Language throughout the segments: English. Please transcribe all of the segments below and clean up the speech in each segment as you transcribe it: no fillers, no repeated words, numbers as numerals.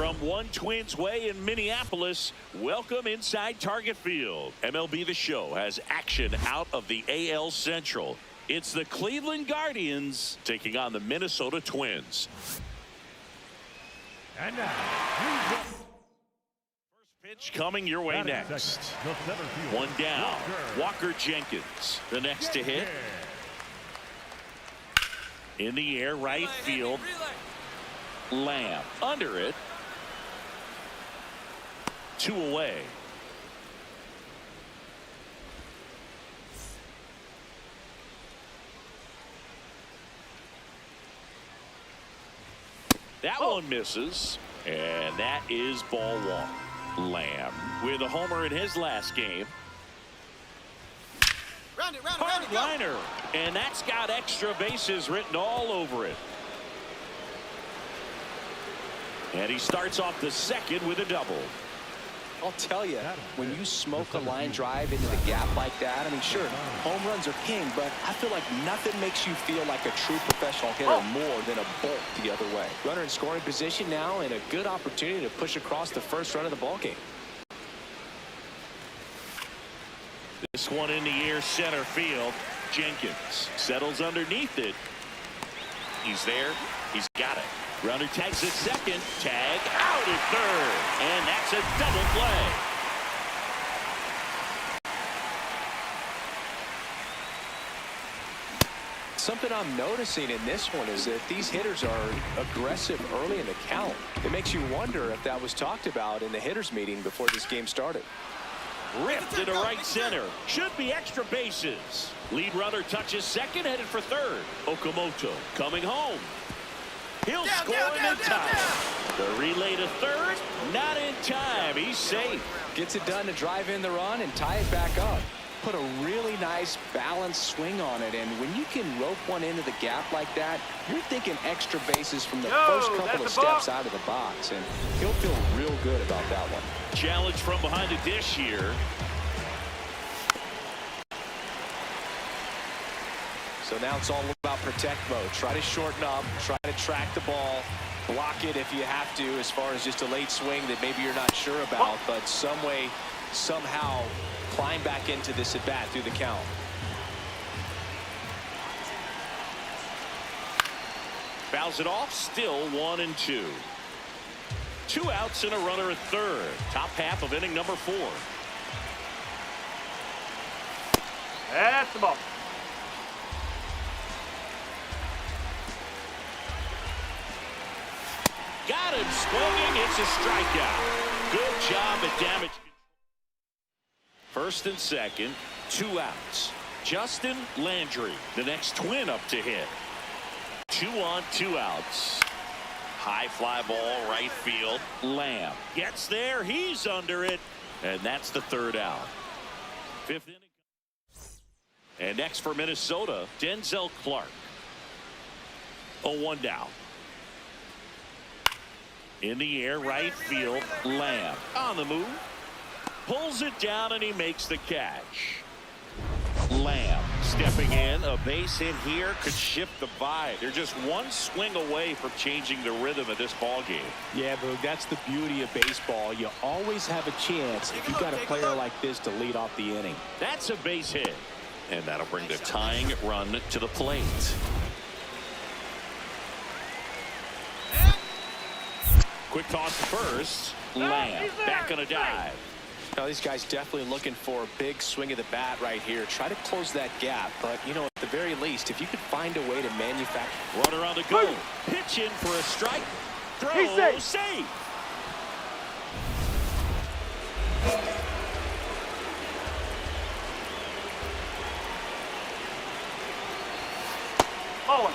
From one Twins way in Minneapolis, welcome inside Target Field. MLB The Show has action out of the AL Central. It's the Cleveland Guardians taking on the Minnesota Twins. And now, first pitch coming your way next. One down. Walker Jenkins, the next to hit. In the air, right field. Lamb under it. 2 away. That one misses, and that is ball 1. Lamb with a homer in his last game. Hard liner, and that's got extra bases written all over it. And he starts off the second with a double. I'll tell you, when you smoke a line drive into the gap like that, I mean, sure, home runs are king, but I feel like nothing makes you feel like a true professional hitter more than a bolt the other way. Runner in scoring position now, and a good opportunity to push across the first run of the ballgame. This one in the air, center field. Jenkins settles underneath it. He's there. He's got it. Runner tags at second. Tag out at third. And that's a double play. Something I'm noticing in this one is that these hitters are aggressive early in the count. It makes you wonder if that was talked about in the hitters meeting before this game started. Ripped into right center. Should be extra bases. Lead runner touches second, headed for third. Okamoto coming home. He'll score in time. The relay to third, not in time. He's safe. Gets it done to drive in the run and tie it back up. Put a really nice balanced swing on it, and when you can rope one into the gap like that, you're thinking extra bases from the first couple of steps out of the box, and he'll feel real good about that one. Challenge from behind the dish here. So now it's all about protect mode. Try to shorten up, try to track the ball, block it if you have to, as far as just a late swing that maybe you're not sure about, but some way, somehow climb back into this at bat through the count. Fouls it off, still 1-2. 2 outs and a runner at third. Top half of inning number 4. That's the ball. Got him swinging. It's a strikeout. Good job at damage. First and second, 2 outs. Justin Landry, the next Twin up to hit. 2 on, 2 outs. High fly ball, right field. Lamb gets there. He's under it. And that's the 3rd out. 5th inning. And next for Minnesota, Denzel Clark. 0-1 down. In the air, right field. Lamb on the move. Pulls it down, and he makes the catch. Lamb stepping in. A base hit here could shift the vibe. They're just one swing away from changing the rhythm of this ball game. Yeah, Boog, that's the beauty of baseball. You always have a chance if you've got a player like this to lead off the inning. That's a base hit. And that'll bring the tying run to the plate. Quick toss to first. Lamb back on a dive. Now these guys definitely looking for a big swing of the bat right here. Try to close that gap, but you know, at the very least, if you could find a way to manufacture. Runner on the go. Pitch in for a strike. Throw safe.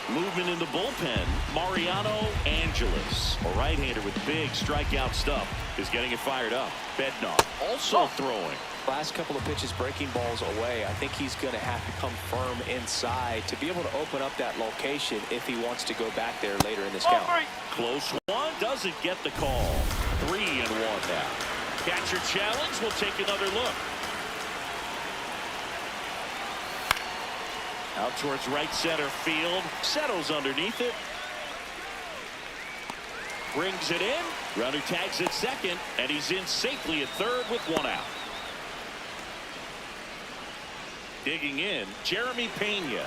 Movement in the bullpen. Mariano Angeles, a right-hander with big strikeout stuff, is getting it fired up. Bednar also throwing. Last couple of pitches breaking balls away. I think he's going to have to come firm inside to be able to open up that location if he wants to go back there later in this count. Close one, doesn't get the call. 3-1 now. Catcher challenge, will take another look. Out towards right center field. Settles underneath it. brings it in. Runner tags at second, and he's in safely at third with one out. Digging in, Jeremy Pena.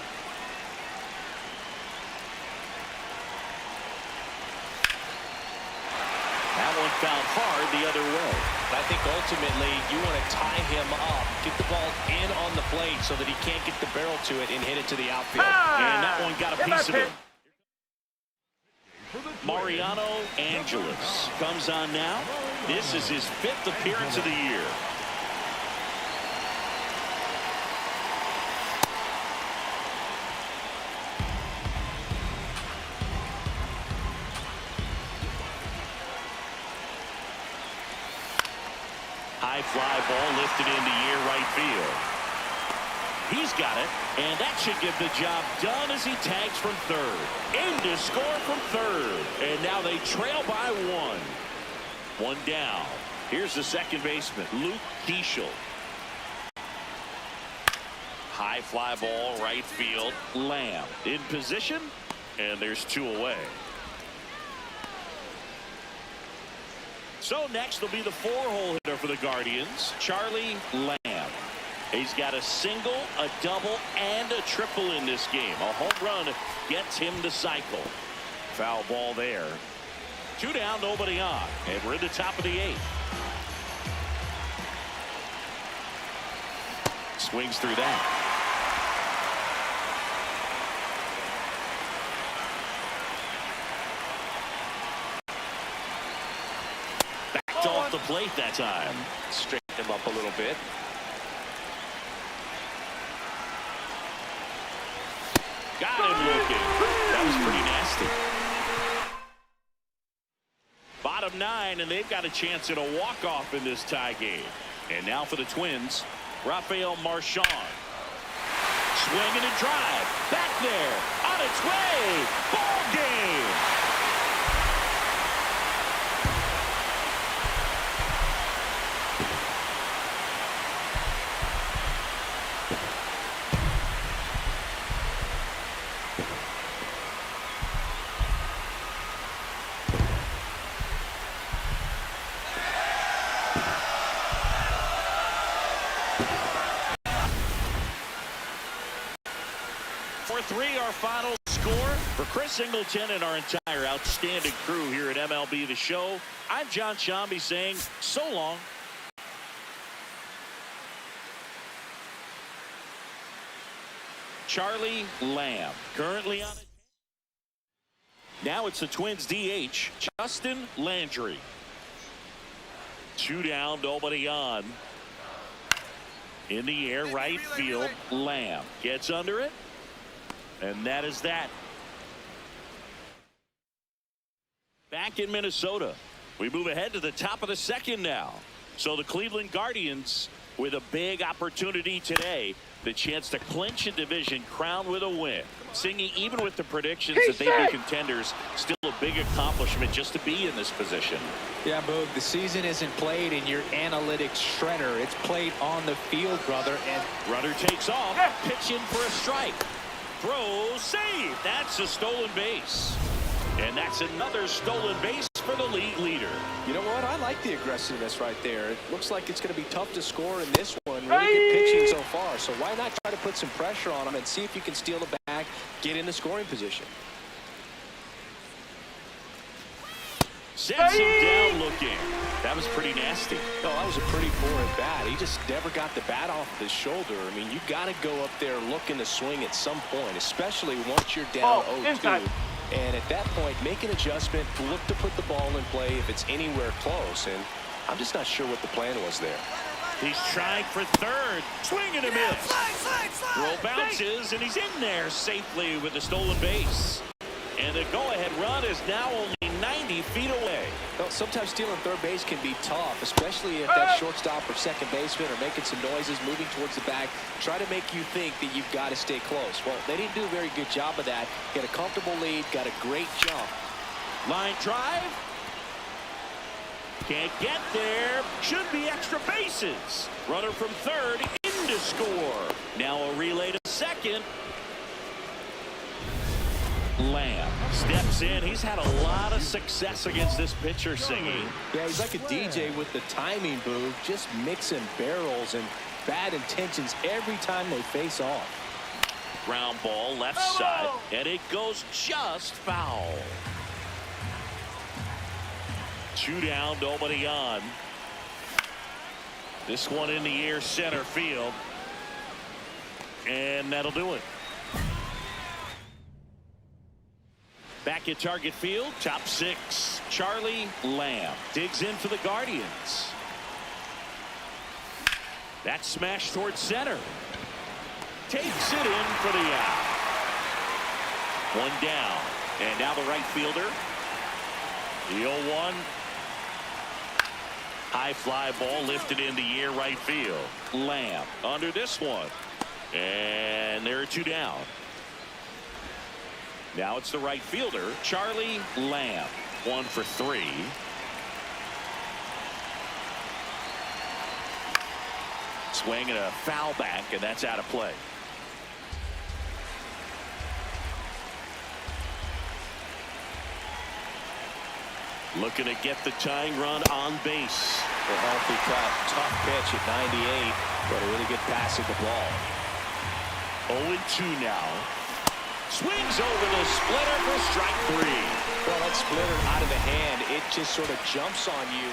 That one fouled hard the other way. I think ultimately you want to tie him up, get the ball in on the plate so that he can't get the barrel to it and hit it to the outfield. And that one got a piece of it. Mariano Angeles comes on now. This is his 5th appearance of the year. High fly ball lifted into near right field. He's got it, and that should get the job done as he tags from third. In to score from third, and now they trail by one. One down. Here's the second baseman, Luke Keeschel. High fly ball, right field. Lamb in position, and there's 2 away. So next will be the 4-hole hitter for the Guardians, Charlie Lamb. He's got a single, a double, and a triple in this game. A home run gets him to cycle. Foul ball there. 2 down, nobody on, and we're in the top of the 8th. Swings through that. Backed off the plate that time. Straighten him up a little bit. Got him looking. That was pretty nasty. Bottom 9, and they've got a chance at a walk-off in this tie game. And now for the Twins, Rafael Marchand. Swing and a drive. Back there. On its way. Ball game. Our final score for Chris Singleton and our entire outstanding crew here at MLB The Show. I'm John Shambi saying so long. Charlie Lamb currently on it. Now it's the Twins DH, Justin Landry. 2 down, nobody on. In the air, right field, Lamb gets under it. And that is that. Back in Minnesota, we move ahead to the top of the 2nd now. So the Cleveland Guardians with a big opportunity today, the chance to clinch a division crown with a win. Singing, even with the predictions that they'd be contenders, still a big accomplishment just to be in this position. Yeah, Boog, the season isn't played in your analytics shredder. It's played on the field, brother. And runner takes off, pitch in for a strike. Throw, save. That's a stolen base. And that's another stolen base for the league leader. You know what? I like the aggressiveness right there. It looks like it's going to be tough to score in this one. Really good pitching so far. So why not try to put some pressure on him and see if you can steal the bag, get in the scoring position. Sets him down looking. That was pretty nasty. Oh, that was a pretty poor at bat. He just never got the bat off of his shoulder. I mean, you got to go up there looking to swing at some point, especially once you're down 0-2. And at that point, make an adjustment, look to put the ball in play if it's anywhere close. And I'm just not sure what the plan was there. He's trying for third. Swing and a miss. Throw bounces, and he's in there safely with the stolen base. And the go-ahead run is now only 90 feet away. Well, sometimes stealing third base can be tough, especially if that shortstop or second baseman are making some noises, moving towards the back, try to make you think that you've got to stay close. Well, they didn't do a very good job of that. Get a comfortable lead, got a great jump. Line drive. Can't get there. Should be extra bases. Runner from third in to score. Now a relay to second. Lamb steps in. He's had a lot of success against this pitcher singing. Yeah, he's like a DJ with the timing booth, just mixing barrels and bad intentions every time they face off. Ground ball left side, and it goes just foul. 2 down, nobody on. This one in the air, center field. And that'll do it. Back at target field, top 6. Charlie Lamb digs in for the Guardians. That smash towards center. Takes it in for the out. 1 down. And now the right fielder. The 0-1. High fly ball lifted in the air, right field. Lamb under this one. And there are 2 down. Now it's the right fielder, Charlie Lamb. 1 for 3. Swing and a foul back, and that's out of play. Looking to get the tying run on base. A healthy cut, tough pitch at 98, but a really good pass at the ball. 0-2 now. Swings over the splitter for strike 3. Well, that splitter out of the hand, it just sort of jumps on you.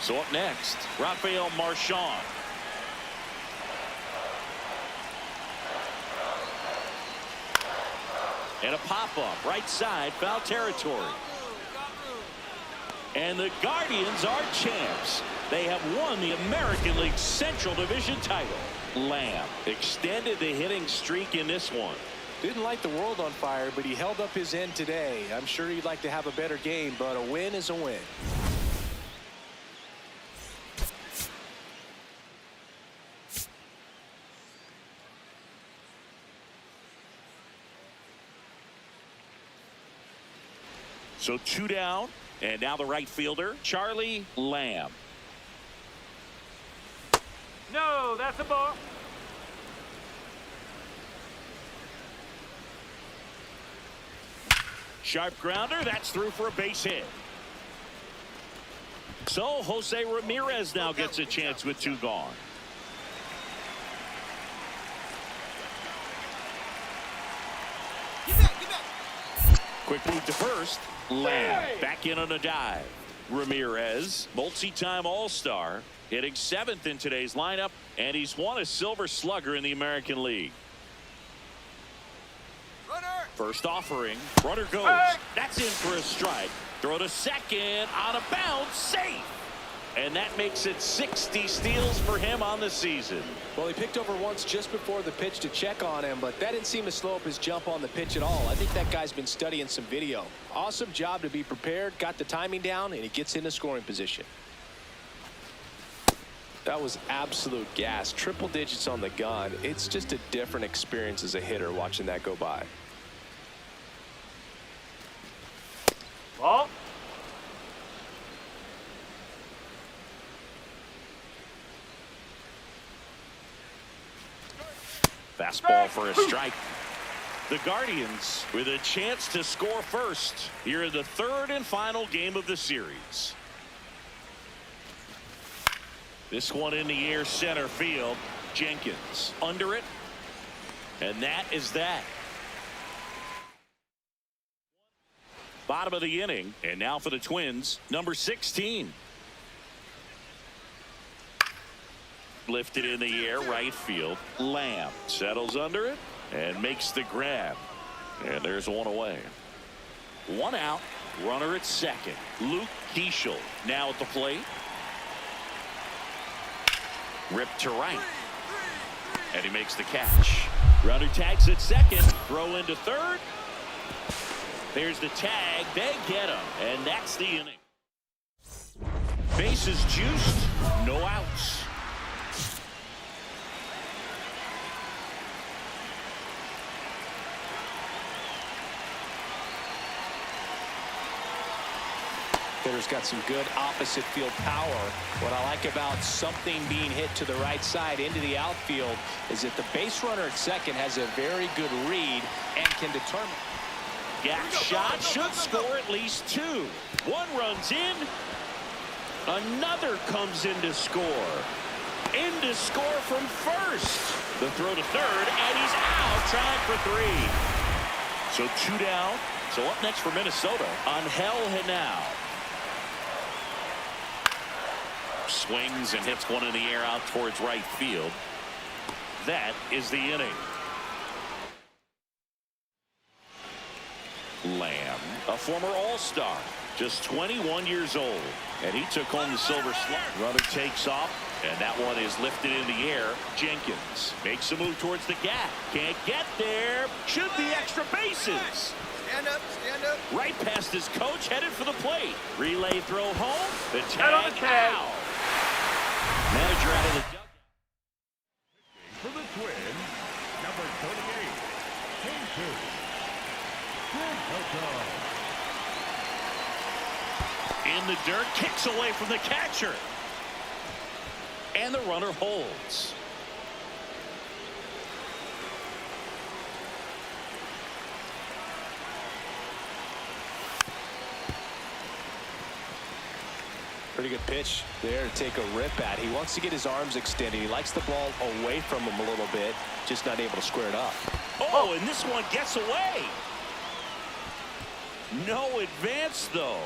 So up next, Rafael Marchand. And a pop-up, right side, foul territory. And the Guardians are champs. They have won the American League Central Division title. Lamb extended the hitting streak in this one. Didn't light the world on fire, but he held up his end today. I'm sure he'd like to have a better game, but a win is a win. So 2 down, and now the right fielder, Charlie Lamb. No, that's a ball. Sharp grounder, that's through for a base hit. So Jose Ramirez now gets a chance with 2 gone. Quick move to first. Lamb back in on a dive. Ramirez, multi-time All-Star, hitting 7th in today's lineup, and he's won a Silver Slugger in the American League. First offering, runner goes. That's in for a strike. Throw to second, out of bounds, safe. And that makes it 60 steals for him on the season. Well, he picked over once just before the pitch to check on him, but that didn't seem to slow up his jump on the pitch at all. I think that guy's been studying some video. Awesome job to be prepared, got the timing down, and he gets into scoring position. That was absolute gas. Triple digits on the gun. It's just a different experience as a hitter watching that go by. Ball. Fastball for a strike. The Guardians with a chance to score first here in the 3rd and final game of the series. This one in the air, center field. Jenkins under it. And that is that. Bottom of the inning, and now for the Twins, number 16. Lifted in the air, right field. Lamb settles under it and makes the grab. And there's 1 away. 1 out, runner at second. Luke Keeschel now at the plate. Ripped to right. And he makes the catch. Runner tags at second, throw into third. There's the tag. They get him. And that's the inning. Bases juiced. No outs. Hitter's got some good opposite field power. What I like about something being hit to the right side into the outfield is that the base runner at second has a very good read and can determine. Gap shot should score at least 2. One runs in. Another comes in to score. In to score from first. The throw to third, and he's out trying for 3. So 2 down. So up next for Minnesota, Angel now. Swings and hits one in the air out towards right field. That is the inning. Lamb, a former All-Star, just 21 years old, and he took home the silver slug. Runner takes off, and that one is lifted in the air. Jenkins makes a move towards the gap. Can't get there. Should be extra bases. Stand up, stand up. Right past his coach, headed for the plate. Relay throw home. The Head on the tag. out. Manager out of the dugout. For the Twins, number 28, Jason. In the dirt, kicks away from the catcher. And the runner holds. Pretty good pitch there to take a rip at. He wants to get his arms extended. He likes the ball away from him a little bit, just not able to square it up. Oh, and this one gets away. No advance, though.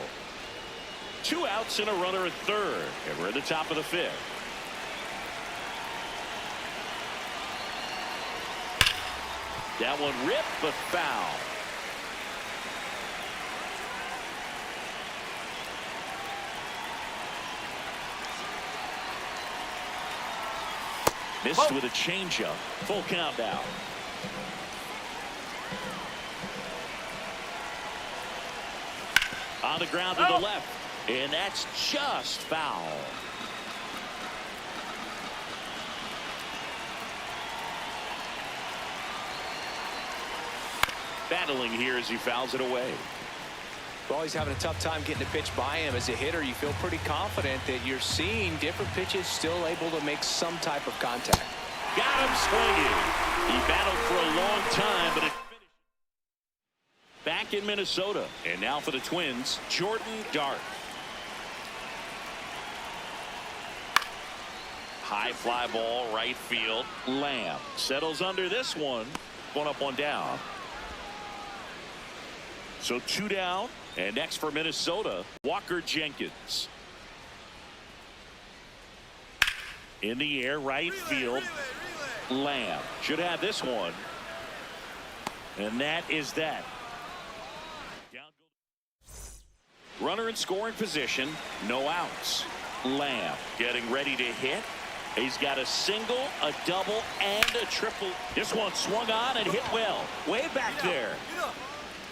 2 outs and a runner at third. And we're at the top of the 5th. That one ripped, but foul. Missed with a changeup. Full count now. On the ground to the left. And that's just foul. Battling here as he fouls it away. Well, he's having a tough time getting a pitch by him. As a hitter, you feel pretty confident that you're seeing different pitches still able to make some type of contact. Got him swinging. He battled for a long time, but it finished. Back in Minnesota. And now for the Twins, Jordan Dart. High fly ball, right field. Lamb settles under this one. One up, one down. So 2 down. And next for Minnesota, Walker Jenkins. In the air, right field. Lamb should have this one. And that is that. Runner in scoring position, no outs. Lamb getting ready to hit. He's got a single, a double, and a triple. This one swung on and hit well. Way back there.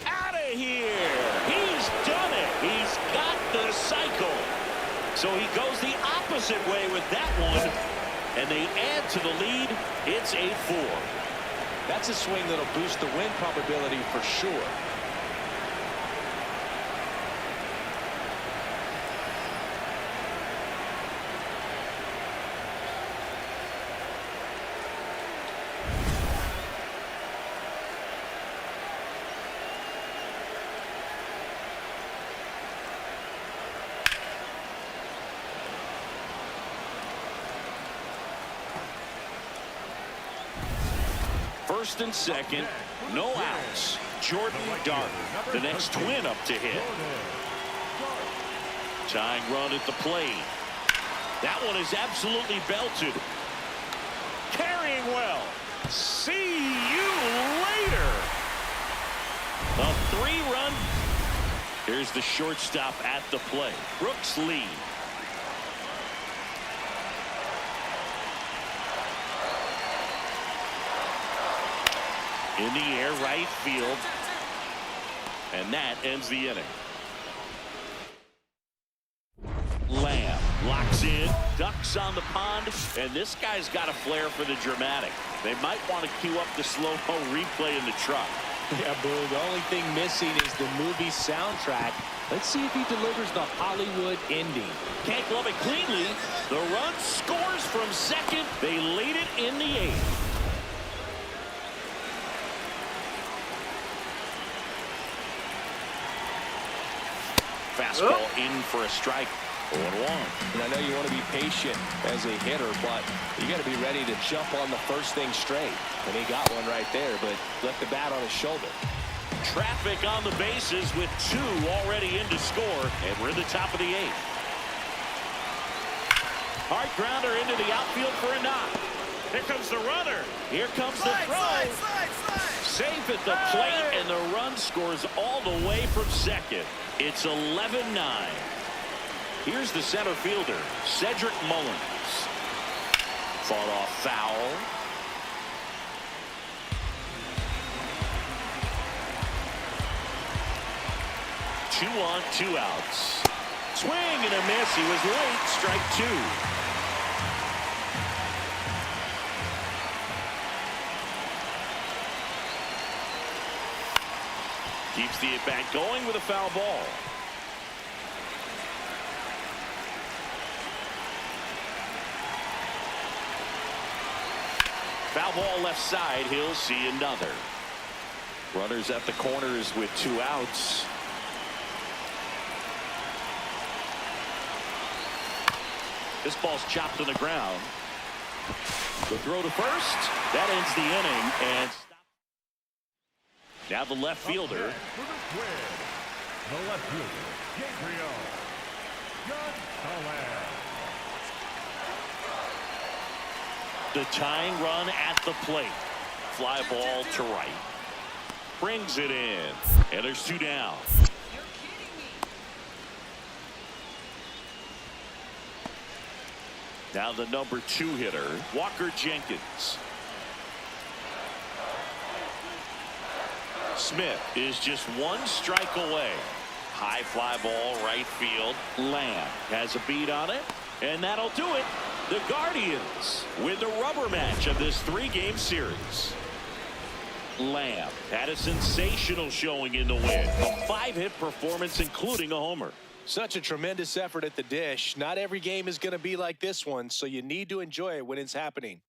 Out of here. He's done it. He's got the cycle. So he goes the opposite way with that one. And they add to the lead. It's 8-4. That's a swing that'll boost the win probability for sure. First and second, no outs. Jordan Dart, the next Twin up to hit. Tying run at the plate. That one is absolutely belted. Carrying well. See you later. A 3-run. Here's the shortstop at the plate. Brooks Lee. In the air, right field. And that ends the inning. Lamb locks in, ducks on the pond, and this guy's got a flair for the dramatic. They might want to cue up the slow-mo replay in the truck. Yeah, Boo, the only thing missing is the movie soundtrack. Let's see if he delivers the Hollywood ending. Can't glove it cleanly. The run scores from second. They lead it in the 8th. Fastball in for a strike. 0-1. And I know you want to be patient as a hitter, but you got to be ready to jump on the first thing straight. And he got one right there, but left the bat on his shoulder. Traffic on the bases with 2 already in to score, and we're in the top of the 8th. Hard grounder into the outfield for a knock. Here comes the runner. Here comes the throw. Safe at the plate, and the run scores all the way from second. It's 11-9. Here's the center fielder, Cedric Mullins. Fought off foul. Two on, 2 outs. Swing and a miss. He was late. Strike 2. Keeps the at-bat going with a foul ball. Foul ball left side. He'll see another. Runners at the corners with 2 outs. This ball's chopped to the ground. The throw to first. That ends the inning. And now the left fielder. For the Twins, the left fielder, Gabriel Gonzalez. The tying run at the plate. Fly ball to right. Brings it in. And there's 2 down. Now the number 2 hitter, Walker Jenkins. Smith is just 1 strike away. High fly ball right field. Lamb has a beat on it, and that'll do it. The Guardians win the rubber match of this 3-game series. Lamb had a sensational showing in the win. A 5-hit performance, including a homer. Such a tremendous effort at the dish. Not every game is going to be like this one, so you need to enjoy it when it's happening.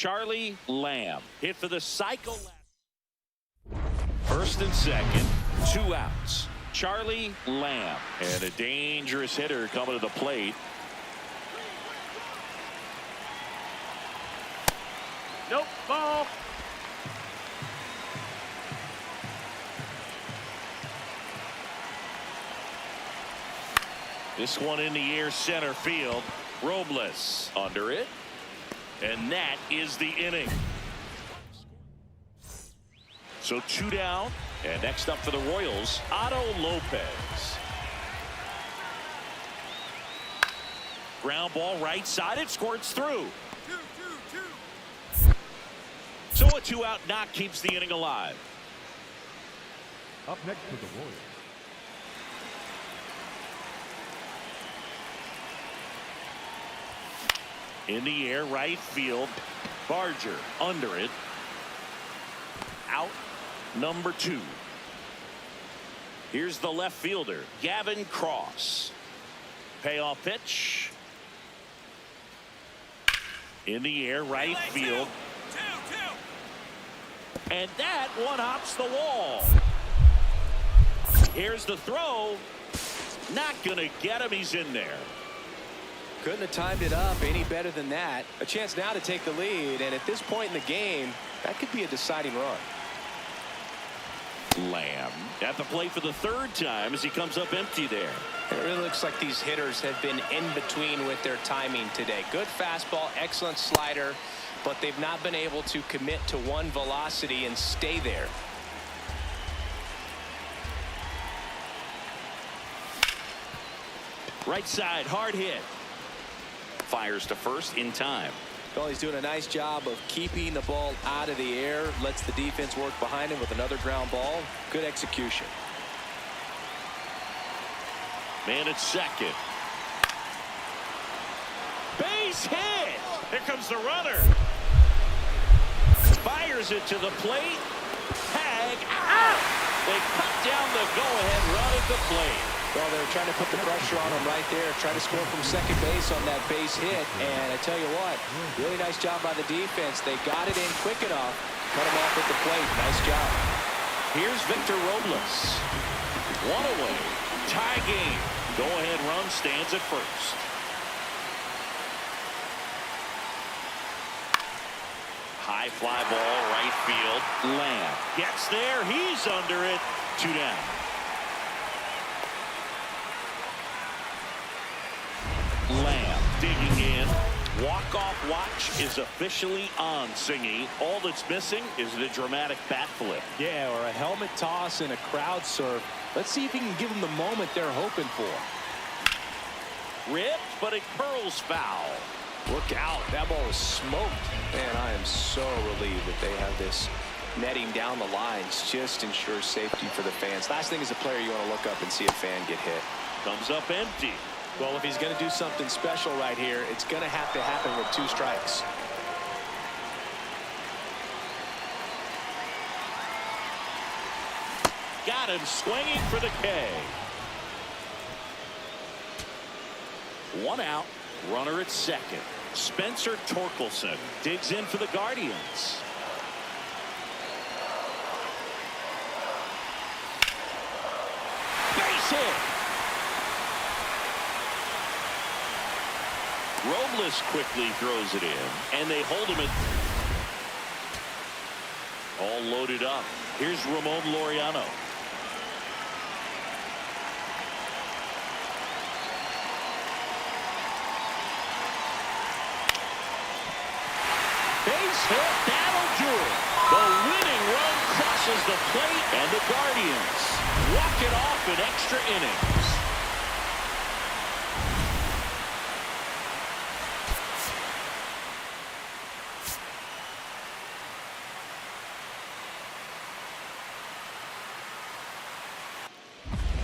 Charlie Lamb hit for the cycle. First and second, 2 outs. Charlie Lamb, and a dangerous hitter coming to the plate. Nope, ball. This one in the air, center field. Robles under it, and that is the inning. So 2 down, and next up for the Royals, Otto Lopez. Ground ball right side, it squirts through. So a 2-out knock keeps the inning alive. Up next for the Royals. In the air, right field. Barger under it. Out number 2. Here's the left fielder, Gavin Cross. Payoff pitch. In the air, right field. And that one hops the wall. Here's the throw. Not going to get him. He's in there. Couldn't have timed it up any better than that. A chance now to take the lead, and at this point in the game, that could be a deciding run. Lamb at the plate for the 3rd time as he comes up empty there. And it really looks like these hitters have been in between with their timing today. Good fastball, excellent slider, but they've not been able to commit to one velocity and stay there. Right side, hard hit. Fires to first in time. Well, he's doing a nice job of keeping the ball out of the air. Lets the defense work behind him with another ground ball. Good execution. Man at second. Base hit. Here comes the runner. Fires it to the plate. Tag out. They cut down the go-ahead run at the plate. Well, they're trying to put the pressure on him right there, trying to score from second base on that base hit. And I tell you what, really nice job by the defense. They got it in quick enough, cut him off at the plate. Nice job. Here's Victor Robles. 1 away. Tie game. Go-ahead run stands at first. High fly ball, right field. Lamb gets there. He's under it. 2 down. Lamb digging in. Walk-off watch is officially on, Singy. All that's missing is the dramatic bat flip. Yeah, or a helmet toss and a crowd surf. Let's see if he can give them the moment they're hoping for. Ripped, but it curls foul. Look out. That ball was smoked. Man, I am so relieved that they have this netting down the lines. Just ensures safety for the fans. Last thing as a player, you want to look up and see a fan get hit. Comes up empty. Well, if he's going to do something special right here, it's going to have to happen with 2 strikes. Got him swinging for the K. 1 out. Runner at second. Spencer Torkelson digs in for the Guardians. Base hit. Robles quickly throws it in, and they hold him at all loaded up. Here's Ramon Laureano. Base hit, that'll do it. The winning run crosses the plate, and the Guardians walk it off in extra innings.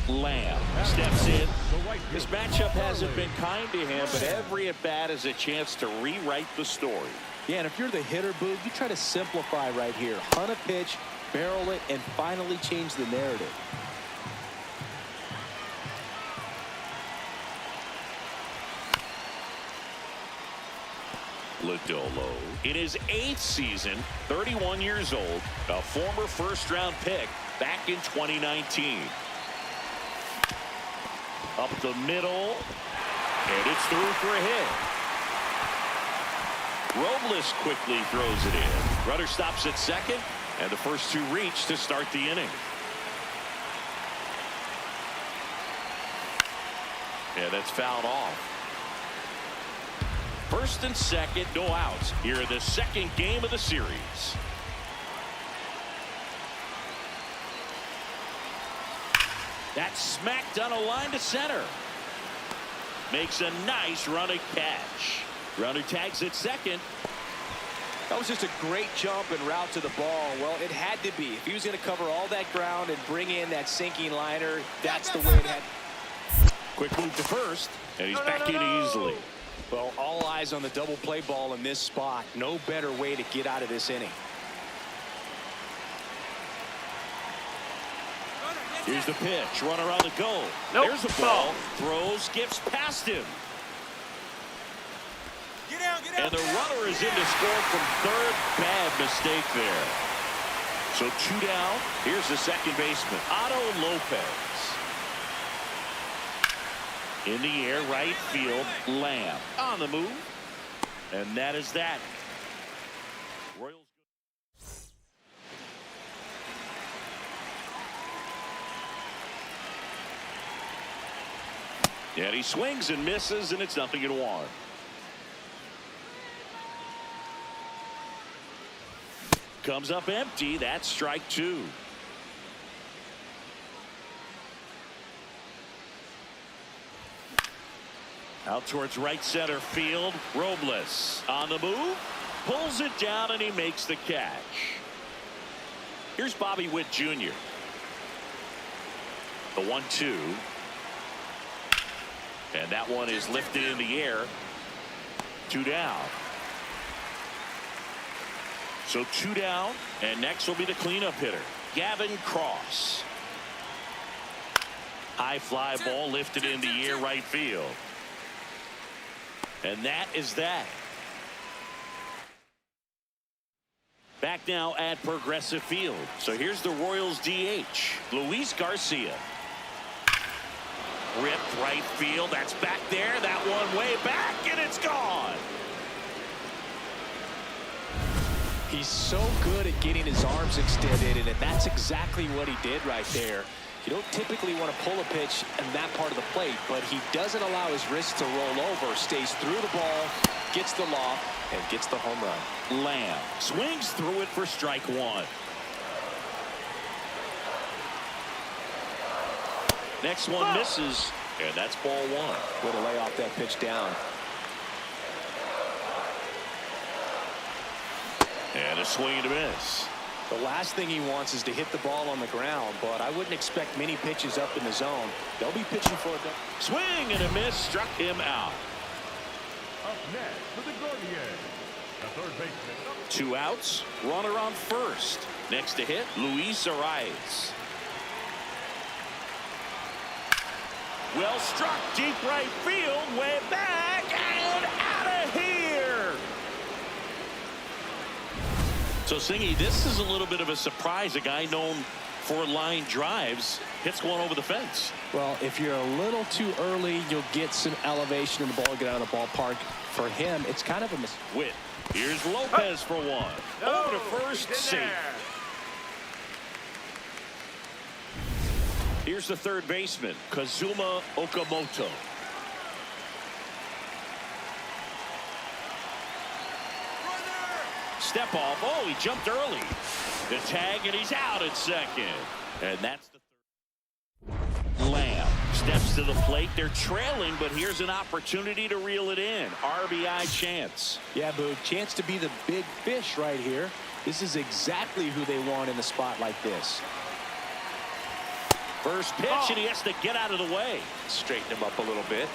Lamb steps in. This matchup hasn't been kind to him, but every at-bat is a chance to rewrite the story. Yeah, and if you're the hitter, Boog, you try to simplify right here. Hunt a pitch, barrel it, and finally change the narrative. Lodolo In his 8th season, 31 years old, a former first-round pick back in 2019. Up the middle, and it's through for a hit. Robles quickly throws it in. Runner stops at second, and the first two reach to start the inning. And that's fouled off. First and second, no outs. Here in the second game of the series. That's smacked on a line to center. Makes a nice running catch. Runner tags at second. That was just a great jump and route to the ball. Well, it had to be. If he was going to cover all that ground and bring in that sinking liner, that's the way it had. Quick move to first, and he's back in easily. Well, all eyes on the double play ball in this spot. No better way to get out of this inning. Here's the pitch. Runner on the go. Nope. There's the ball. Throws, skips past him. Get out, get out. And the runner is in to score from third. Bad mistake there. So 2 down. Here's the second baseman, Otto Lopez. In the air, right field, Lamb on the move. And that is that. Royals. And he swings and misses, and it's 0-1. Comes up empty. That's strike 2. Out towards right center field. Robles on the move. Pulls it down, and he makes the catch. Here's Bobby Witt Jr. The 1-2. And that one is lifted in the air. 2 down. So 2 down, and next will be the cleanup hitter, Gavin Cross. High fly ball lifted in the air, right field. And that is that. Back now at Progressive Field. So here's the Royals DH, Luis Garcia. Ripped right field. That's back there. That one way back, and it's gone. He's so good at getting his arms extended, and that's exactly what he did right there. You don't typically want to pull a pitch in that part of the plate, but he doesn't allow his wrist to roll over, stays through the ball, gets the loft, and gets the home run. Lamb swings through it for strike 1. Next one misses, and that's ball 1. Way to lay off that pitch down. And a swing and a miss. The last thing he wants is to hit the ball on the ground, but I wouldn't expect many pitches up in the zone. They'll be pitching for it. Swing and a miss, struck him out. Up next for the Guardians, the third baseman. 2 outs, runner on first. Next to hit, Luis Arias. Well struck, deep right field, way back, and out of here. So, Singy, this is a little bit of a surprise. A guy known for line drives hits one over the fence. Well, if you're a little too early, you'll get some elevation in the ball, get out of the ballpark. For him, it's kind of a mistake. Witt. Here's Lopez for one. No, over to first, he's in safe. there. Here's the third baseman, Kazuma Okamoto. Step off. Oh, he jumped early. The tag, and he's out at second. And that's the third. Lamb steps to the plate. They're trailing, but here's an opportunity to reel it in. RBI chance. Yeah, Boog, chance to be the big fish right here. This is exactly who they want in a spot like this. First pitch, and he has to get out of the way. Straighten him up a little bit.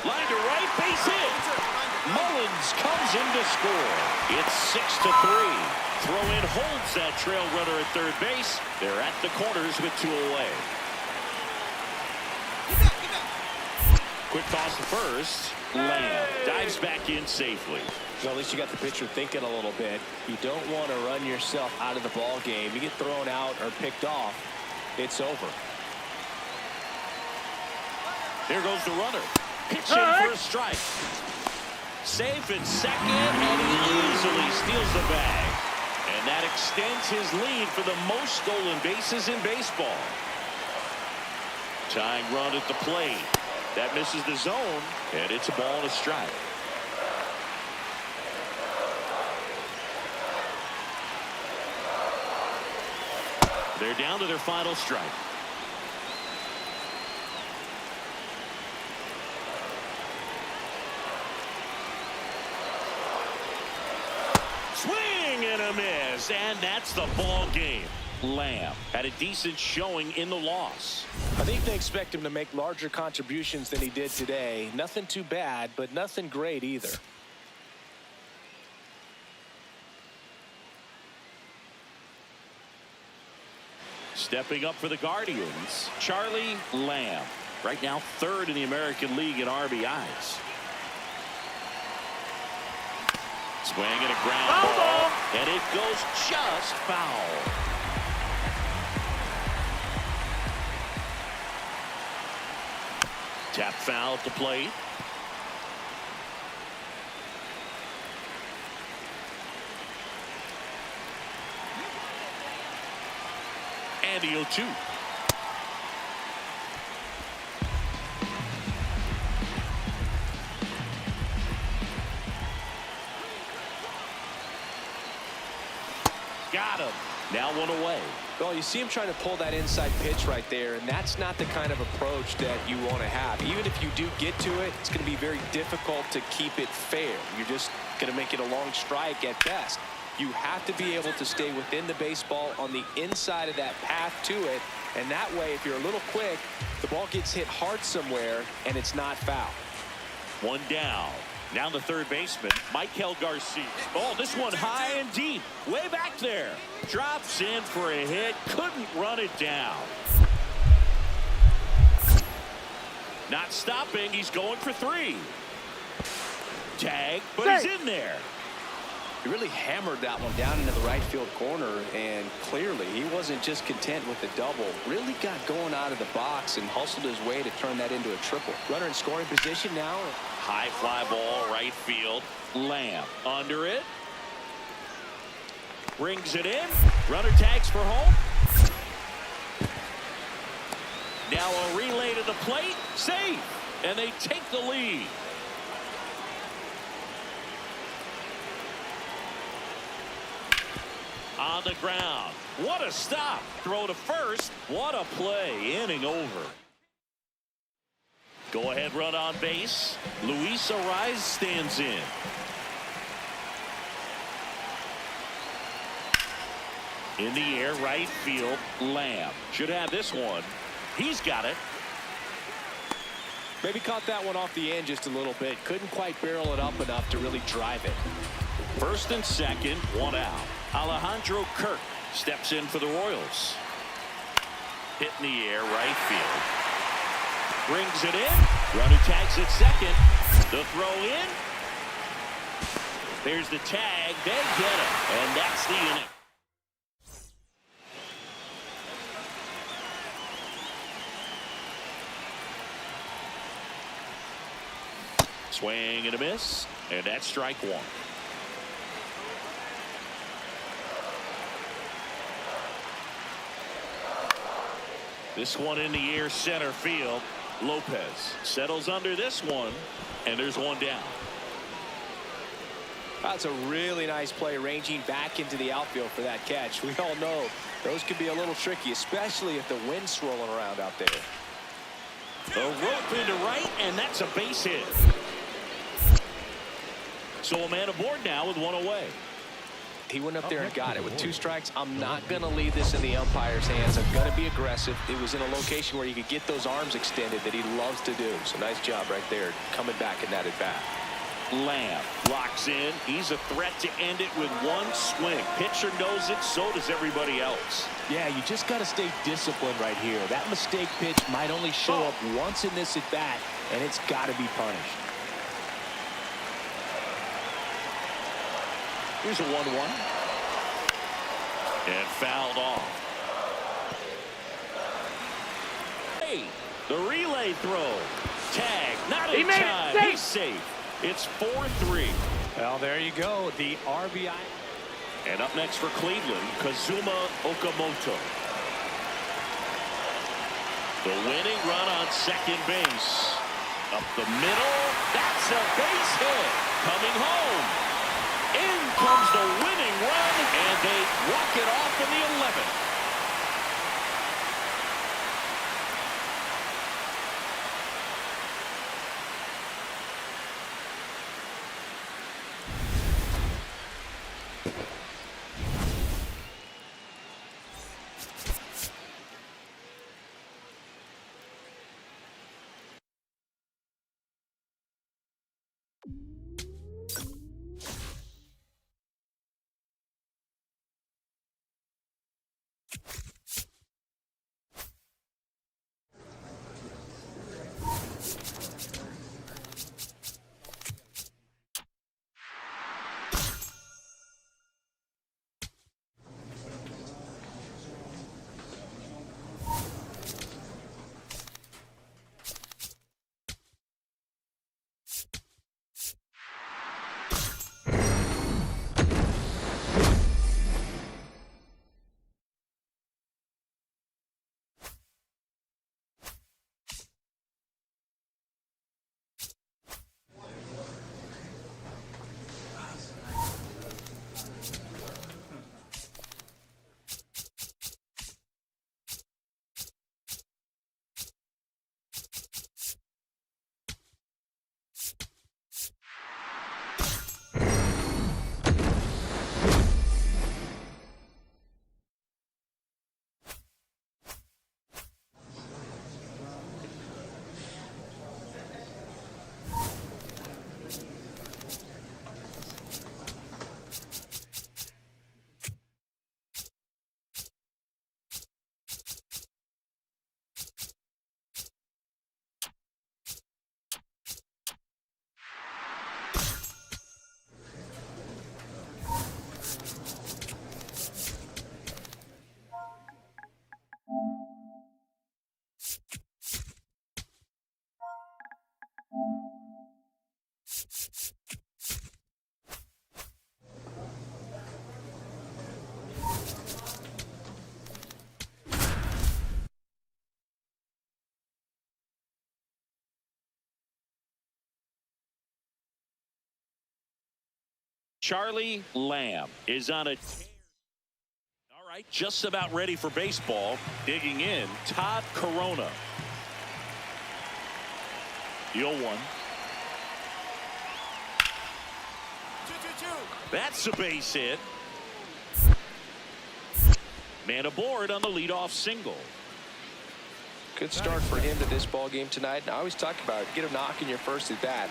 Line to right, base hit. Mullins comes in to score. It's 6-3. Throw-in holds that trail runner at third base. They're at the corners with 2 away. Quick toss to first. Lamb dives back in safely. Well, at least you got the pitcher thinking a little bit. You don't want to run yourself out of the ball game. You get thrown out or picked off, it's over. Here goes the runner. Pitch in for a strike. Safe at second, and he easily steals the bag. And that extends his lead for the most stolen bases in baseball. Tying run at the plate. That misses the zone, and it's a ball and a strike. They're down to their final strike. Swing and a miss, and that's the ball game. Lamb had a decent showing in the loss. I think they expect him to make larger contributions than he did today. Nothing too bad, but nothing great either. Stepping up for the Guardians, Charlie Lamb. Right now, third in the American League in RBIs. Swing and a ground ball, and it goes just foul. Tap foul at the plate. And the 0-2. Got him. Now one away. Well, you see him trying to pull that inside pitch right there, and that's not the kind of approach that you want to have. Even if you do get to it, it's going to be very difficult to keep it fair. You're just going to make it a long strike at best. You have to be able to stay within the baseball on the inside of that path to it, and that way, if you're a little quick, the ball gets hit hard somewhere, and it's not foul. One down. Now the third baseman, Michael Garcia. Oh, this one high and deep. Way back there. Drops in for a hit. Couldn't run it down. Not stopping. He's going for three. Tag, but he's in there. He really hammered that one down into the right field corner, and clearly he wasn't just content with the double. Really got going out of the box and hustled his way to turn that into a triple. Runner in scoring position now. High fly ball, right field. Lamb under it. Brings it in. Runner tags for home. Now a relay to the plate. Safe. And they take the lead. On the ground. What a stop. Throw to first. What a play. Inning over. Go ahead run on base. Luis Ariz stands in. In the air, right field. Lamb should have this one. He's got it. Maybe caught that one off the end just a little bit. Couldn't quite barrel it up enough to really drive it. First and second, one out. Alejandro Kirk steps in for the Royals. Hit in the air, right field. Brings it in. Runner tags at second. The throw in. There's the tag. They get it. And that's the inning. Swing and a miss. And that's strike one. This one in the air, center field. Lopez settles under this one, and there's one down. That's a really nice play, ranging back into the outfield for that catch. We all know those could be a little tricky, especially if the wind's swirling around out there. The rope into right, and that's a base hit. So a man aboard now with one away. He went up there and got it with 2 strikes. I'm not going to leave this in the umpire's hands. I'm going to be aggressive. It was in a location where you could get those arms extended that he loves to do. So nice job right there coming back in that at bat. Lamb locks in. He's a threat to end it with one swing. Pitcher knows it, so does everybody else. Yeah, you just got to stay disciplined right here. That mistake pitch might only show up once in this at-bat, and it's got to be punished. Here's a 1-1. And fouled off. Hey, the relay throw. Tag, not in time. He's safe. It's 4-3. Well, there you go. The RBI. And up next for Cleveland, Kazuma Okamoto. The winning run on second base. Up the middle. That's a base hit. Coming home. In comes the winning run, and they walk it off in the 11th. Charlie Lamb is on a tear. All right, just about ready for baseball. Digging in, Todd Corona. The 0-1. That's a base hit. Man aboard on the leadoff single. Good start for him to this ball game tonight. And I always talk about it. Get a knock in your first at bat.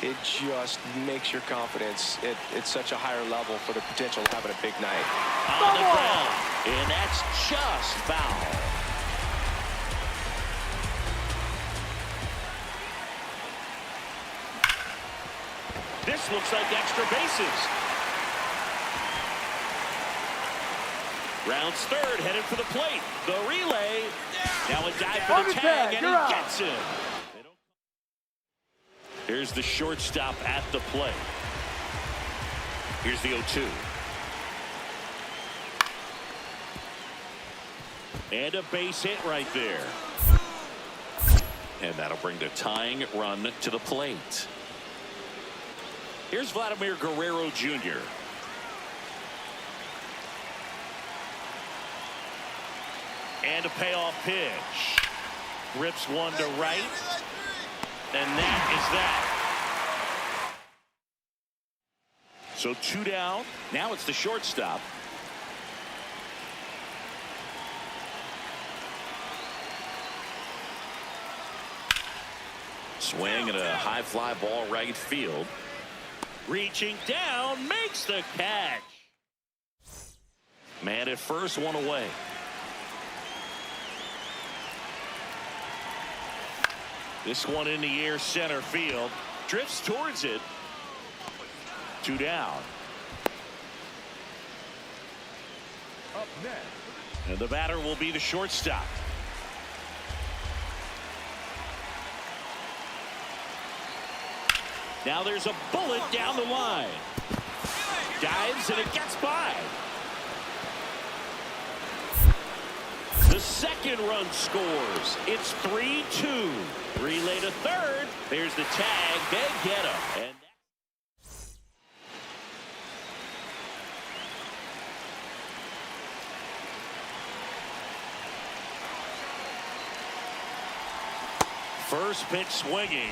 It just makes your confidence at such a higher level for the potential of having a big night. On the ground, and that's just foul. This looks like extra bases. Rounds third, headed for the plate. The relay. Now a dive for the tag, and he gets him. Here's the shortstop at the plate. Here's the 0-2. And a base hit right there. And that'll bring the tying run to the plate. Here's Vladimir Guerrero Jr. And a payoff pitch. Rips one to right. And that is that. So 2 down. Now it's the shortstop. Swing and a high fly ball right field. Reaching down, makes the catch. Man at first, one away. This one in the air, center field. Drifts towards it. 2 down. Up next. And the batter will be the shortstop. Now there's a bullet down the line. Dives and it gets by. The second run scores. It's 3-2. Relay to third. There's the tag. They get him. And first pitch swinging.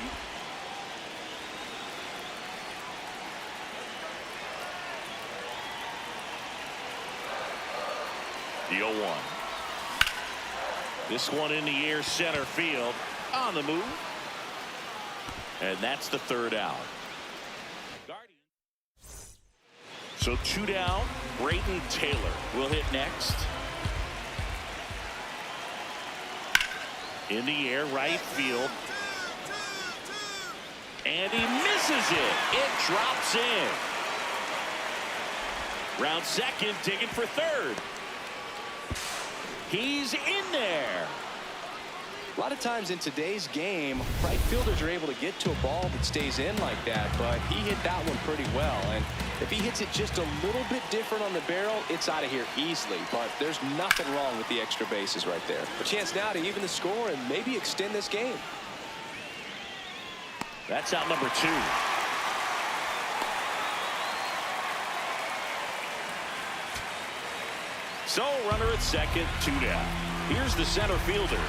The 0-1. This one in the air, center field. On the move. And that's the third out. So 2 down. Brayton Taylor will hit next. In the air, right field. And he misses it. It drops in. Round second, digging for third. He's in there. A lot of times in today's game, right fielders are able to get to a ball that stays in like that, but he hit that one pretty well. And if he hits it just a little bit different on the barrel, it's out of here easily. But there's nothing wrong with the extra bases right there. A chance now to even the score and maybe extend this game. That's out number 2. So runner at second, 2 down. Here's the center fielder.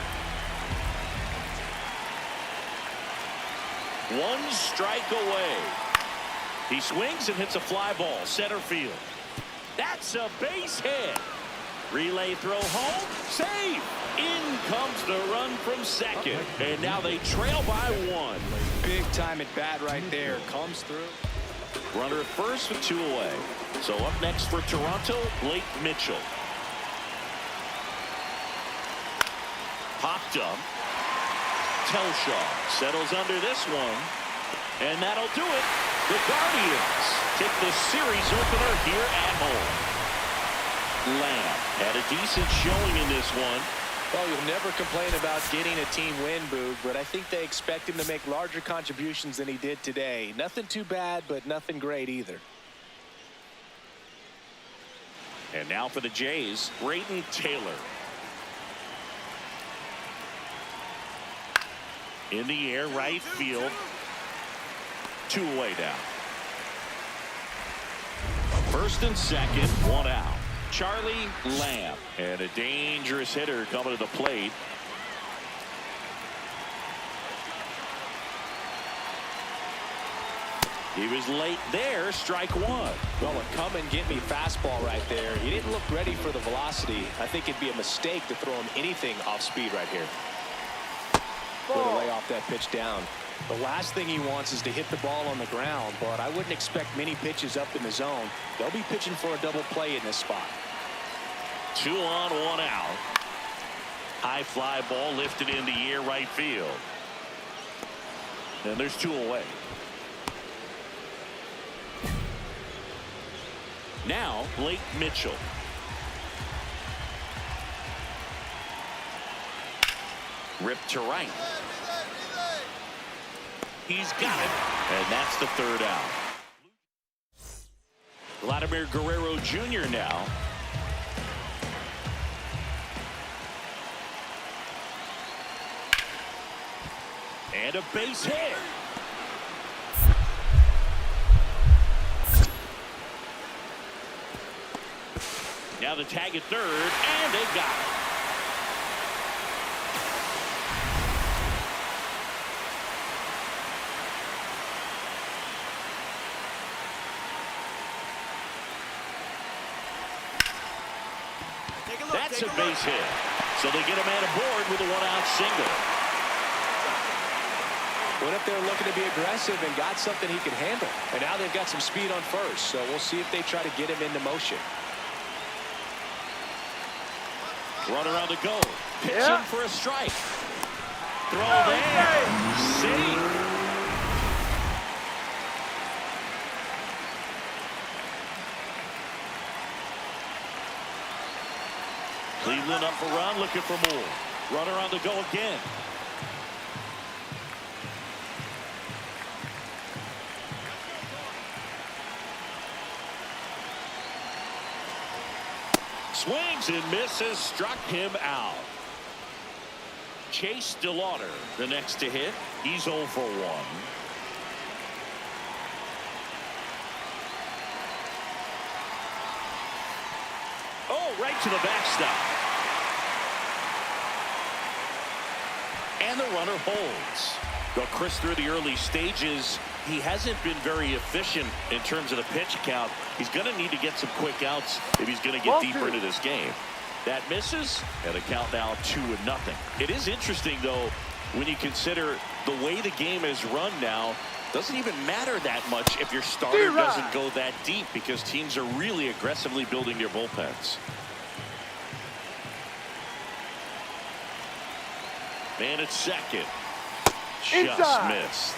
1 strike away. He swings and hits a fly ball, center field. That's a base hit. Relay throw home, safe. In comes the run from second. And now they trail by 1. Big time at bat right there. Comes through. Runner at first with 2 away. So up next for Toronto, Blake Mitchell. Popped up. Telshaw settles under this one. And that'll do it. The Guardians take the series opener here at home. Lamb had a decent showing in this one. Well, you'll never complain about getting a team win, Boog, but I think they expect him to make larger contributions than he did today. Nothing too bad, but nothing great either. And now for the Jays, Brayton Taylor. In the air, right field. 2 away down. First and second, 1 out. Charlie Lamb. And a dangerous hitter coming to the plate. He was late there, strike 1. Well, a come and get me fastball right there. He didn't look ready for the velocity. I think it'd be a mistake to throw him anything off speed right here. Put away off that pitch down. The last thing he wants is to hit the ball on the ground, but I wouldn't expect many pitches up in the zone. They'll be pitching for a double play in this spot. 2 on, 1 out. High fly ball lifted in the air, right field. And there's 2 away. Now Blake Mitchell. Ripped to right. He's got it. And that's the third out. Vladimir Guerrero Jr. now. And a base hit. Now the tag at third, and they got it. That's a base hit. So they get a man aboard with a 1-out single. Went up there looking to be aggressive and got something he could handle. And now they've got some speed on first, so we'll see if they try to get him into motion. Runner on the go. Pitching for a strike. Throw there. Save. Cleveland up a run, looking for more. Runner on the go again. Swings and misses, struck him out. Chase DeLauder, the next to hit. He's 0 for 1. Oh, right to the backstop. And the runner holds. Well, Chris, through the early stages, he hasn't been very efficient in terms of the pitch count. He's going to need to get some quick outs if he's going to get deeper into this game. That misses, and the count now 2-0. It is interesting, though, when you consider the way the game is run now. Doesn't even matter that much if your starter doesn't go that deep, because teams are really aggressively building their bullpens. Man at second. Just missed.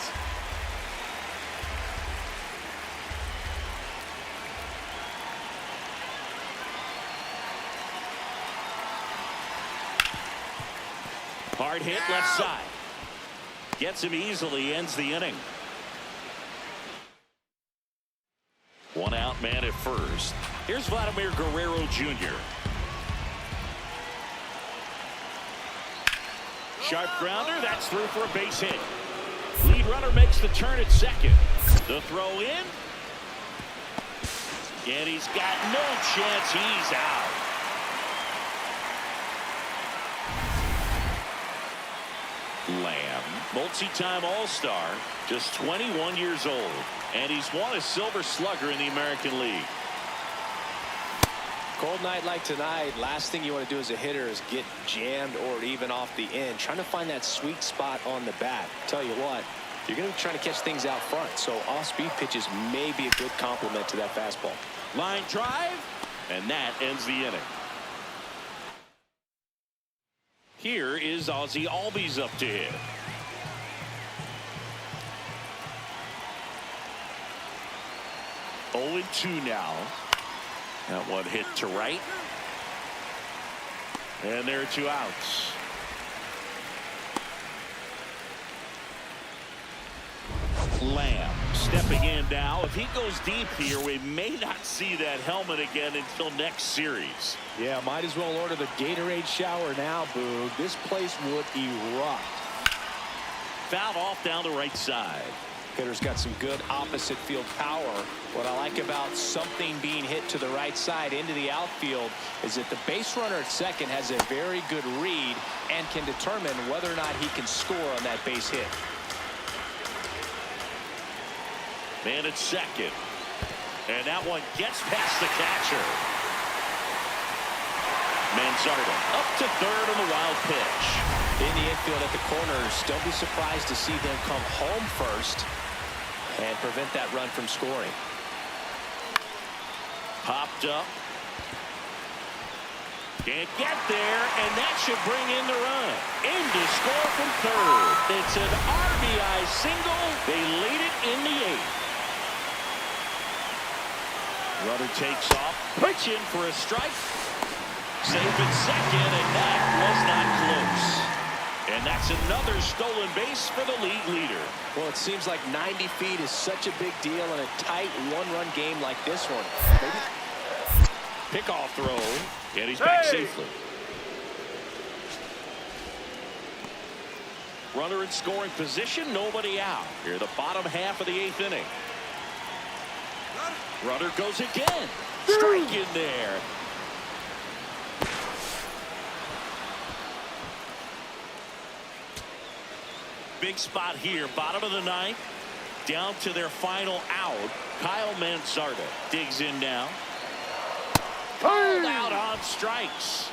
Hard hit left side. Gets him easily, ends the inning. One out, man at first. Here's Vladimir Guerrero Jr. Sharp grounder, that's through for a base hit. Lead runner makes the turn at second. The throw in. And he's got no chance. He's out. Lamb, multi-time All-Star, just 21 years old. And he's won a Silver Slugger in the American League. Cold night like tonight, last thing you want to do as a hitter is get jammed or even off the end. Trying to find that sweet spot on the bat. Tell you what, you're going to be trying to catch things out front, so off-speed pitches may be a good complement to that fastball. Line drive, and that ends the inning. Here is Ozzie Albies up to hit. 0-2 now. That one hit to right. And there are 2 outs. Lamb stepping in now. If he goes deep here, we may not see that helmet again until next series. Yeah, might as well order the Gatorade shower now, Boog. This place would erupt. Fouled off down the right side. Hitter's got some good opposite field power. What I like about something being hit to the right side into the outfield is that the base runner at second has a very good read and can determine whether or not he can score on that base hit. Man at second. And that one gets past the catcher. Manzardo up to third on the wild pitch. In the infield at the corners, don't be surprised to see them come home first and prevent that run from scoring. Popped up. Can't get there, and that should bring in the run. In to score from third. It's an RBI single. They lead it in the 8th. Runner takes off. Pitch in for a strike. Safe at second, and that was not close. And that's another stolen base for the league leader. Well, it seems like 90 feet is such a big deal in a tight one-run game like this one. Maybe. Pickoff throw, and he's back safely. Runner in scoring position, nobody out. Here, the bottom half of the 8th inning. Runner goes again. Strike in there. Big spot here, bottom of the 9th, down to their final out. Kyle Manzardo digs in now. Pulled out on strikes.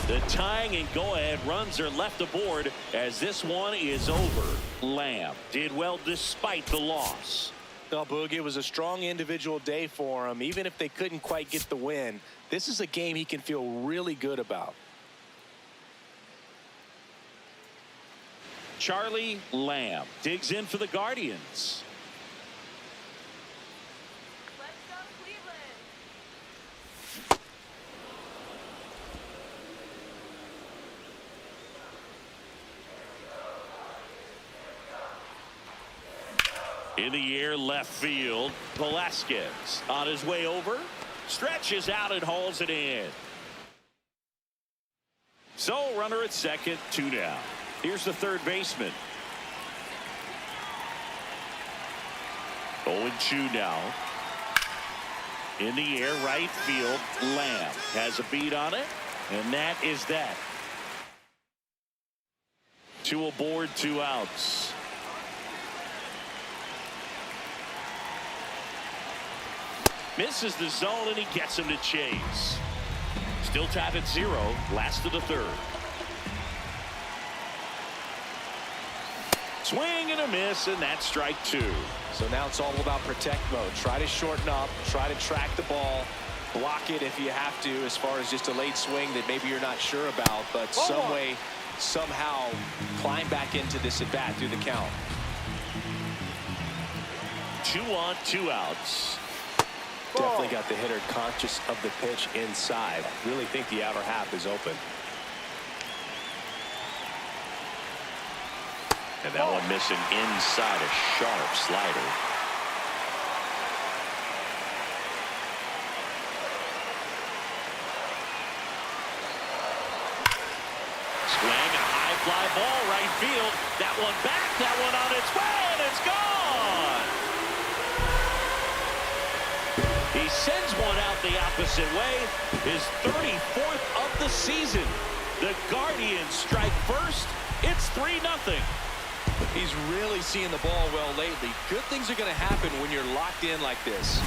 The tying and go-ahead runs are left aboard as this one is over. Lamb did well despite the loss. Well, Boog, it was a strong individual day for him. Even if they couldn't quite get the win, this is a game he can feel really good about. Charlie Lamb digs in for the Guardians. Let's go, Cleveland. In the air left field, Velasquez on his way over, stretches out and hauls it in. So runner at second, 2 down. Here's the third baseman. 0-2 now. In the air right field, Lamb has a beat on it, and that is that. 2 aboard, 2 outs. Misses the zone, and he gets him to chase. Still tied at 0, last of the third. Swing and a miss, and that's strike 2. So now it's all about protect mode. Try to shorten up, try to track the ball, block it if you have to, as far as just a late swing that maybe you're not sure about, but some way, somehow climb back into this at bat through the count. 2 on, 2 outs. Definitely got the hitter conscious of the pitch inside. Really think the outer half is open. And that one missing inside, a sharp slider. Swing, a high fly ball, right field. That one back, that one on its way, and it's gone. He sends one out the opposite way. His 34th of the season. The Guardians strike first. It's 3-0. He's really seeing the ball well lately. Good things are going to happen when you're locked in like this.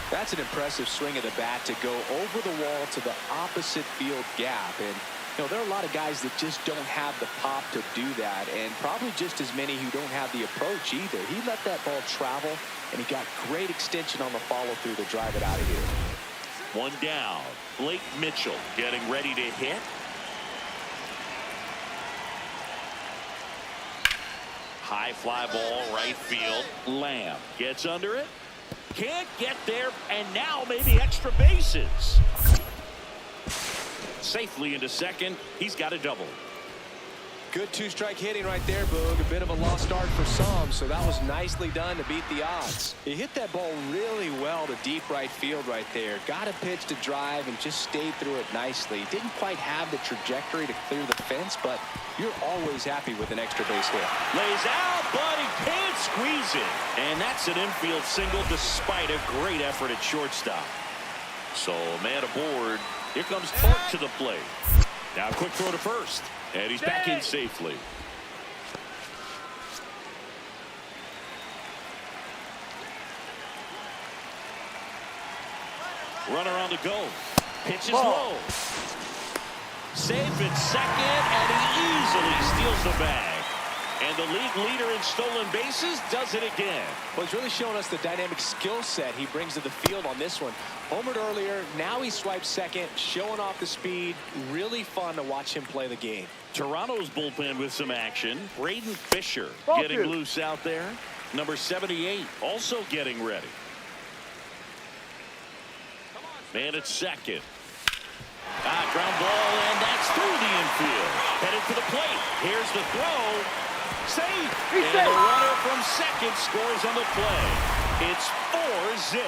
That's an impressive swing of the bat to go over the wall to the opposite field gap. And, you know, there are a lot of guys that just don't have the pop to do that, and probably just as many who don't have the approach either. He let that ball travel, and he got great extension on the follow-through to drive it out of here. 1 down. Blake Mitchell getting ready to hit. High fly ball, right field. Lamb gets under it. Can't get there, and now maybe extra bases. Safely into second. He's got a double. Good 2-strike hitting right there, Boog. A bit of a lost start for some, so that was nicely done to beat the odds. He hit that ball really well to deep right field right there. Got a pitch to drive and just stayed through it nicely. Didn't quite have the trajectory to clear the fence, but you're always happy with an extra base hit. Lays out, but he can't squeeze it. And that's an infield single despite a great effort at shortstop. So, man aboard. Here comes Torque to the plate. Now quick throw to first. And he's back in safely. Runner on the go. Pitch is low. Safe at second, and he easily steals the bag. And the league leader in stolen bases does it again. Well, he's really showing us the dynamic skill set he brings to the field on this one. Homered earlier, now he swipes second, showing off the speed. Really fun to watch him play the game. Toronto's bullpen with some action. Braden Fisher getting loose out there. Number 78 also getting ready. Man at second. Ground ball, and that's through the infield. Headed for the plate. Here's the throw. Safe. And the runner from second scores on the play. It's 4-zip.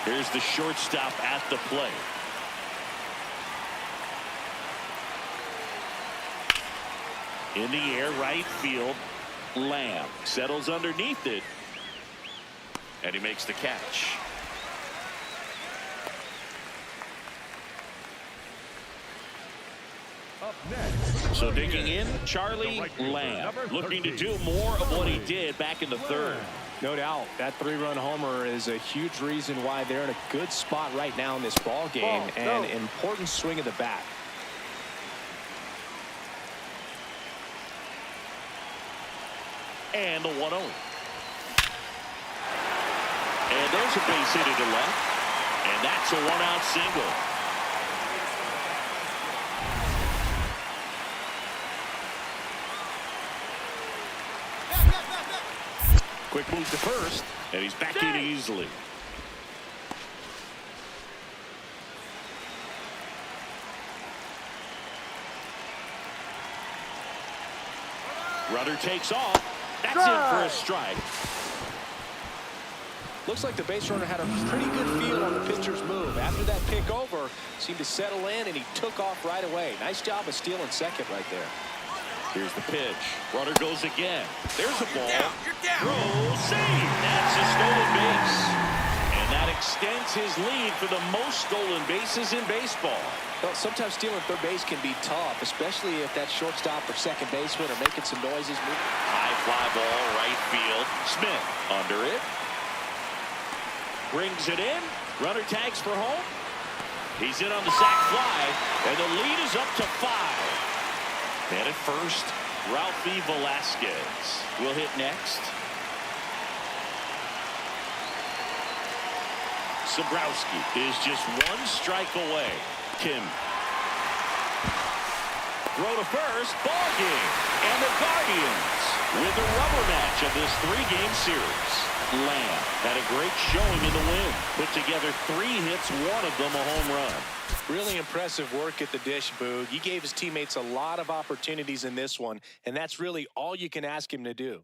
Here's the shortstop at the plate. In the air, right field. Lamb settles underneath it. And he makes the catch. Up next. So digging in, Charlie Lamb, looking to do more of what he did back in the third. No doubt. That 3-run homer is a huge reason why they're in a good spot right now in this ball game. And an important swing of the bat. And the 1-0. And there's a base hit to left. And that's a 1-out single. Quick move to first, and he's back in easily. Runner takes off. That's in for a strike. Looks like the base runner had a pretty good feel on the pitcher's move. After that pick over, seemed to settle in, and he took off right away. Nice job of stealing second right there. Here's the pitch. Runner goes again. There's a ball. Throw, save. That's a stolen base. And that extends his lead for the most stolen bases in baseball. Well, sometimes stealing third base can be tough, especially if that shortstop or second baseman are making some noises. High fly ball, right field. Smith under it. Brings it in. Runner tags for home. He's in on the sac fly, and the lead is up to 5. And at first, Ralphie Velasquez will hit next. Sobrowski is just 1 strike away. Kim. Throw to first. Ball game. And the Guardians with the rubber match of this 3-game series. Lamb had a great showing in the win. Put together 3 hits, 1 of them a home run. Really impressive work at the dish, Boog. He gave his teammates a lot of opportunities in this one, and that's really all you can ask him to do.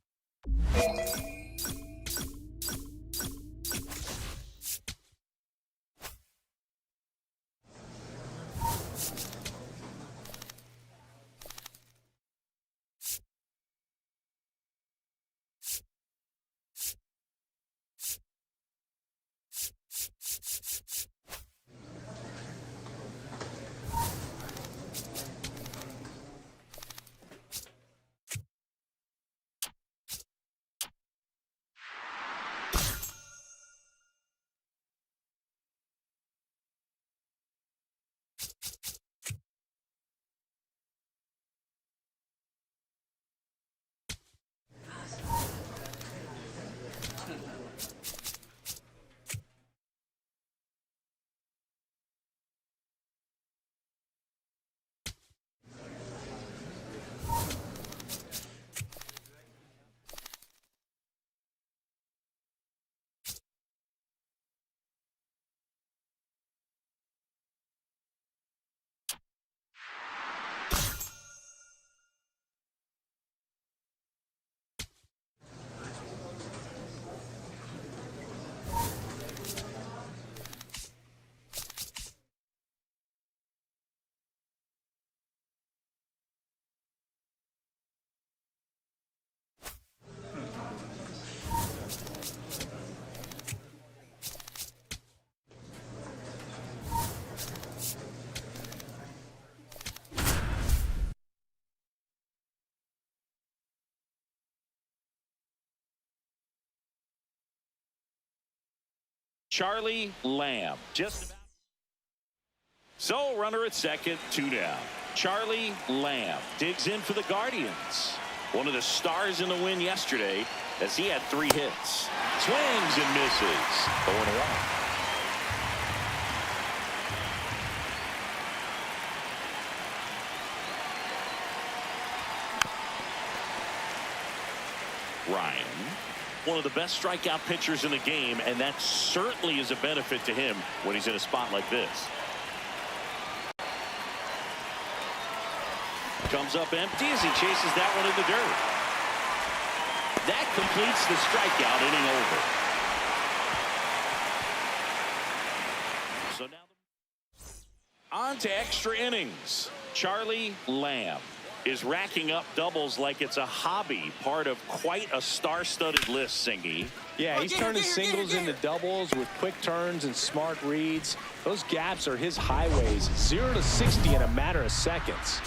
Charlie Lamb. Just about. So runner at second, 2 down. Charlie Lamb digs in for the Guardians. One of the stars in the win yesterday as he had 3 hits. Swings and misses. 0-1. Ryan, one of the best strikeout pitchers in the game, and that certainly is a benefit to him when he's in a spot like this. Comes up empty as he chases that one in the dirt. That completes the strikeout inning over. So now on to extra innings. Charlie Lamb is racking up doubles like it's a hobby, part of quite a star-studded list, Singy. Yeah, he's turning singles into doubles with quick turns and smart reads. Those gaps are his highways. 0 to 60 in a matter of seconds.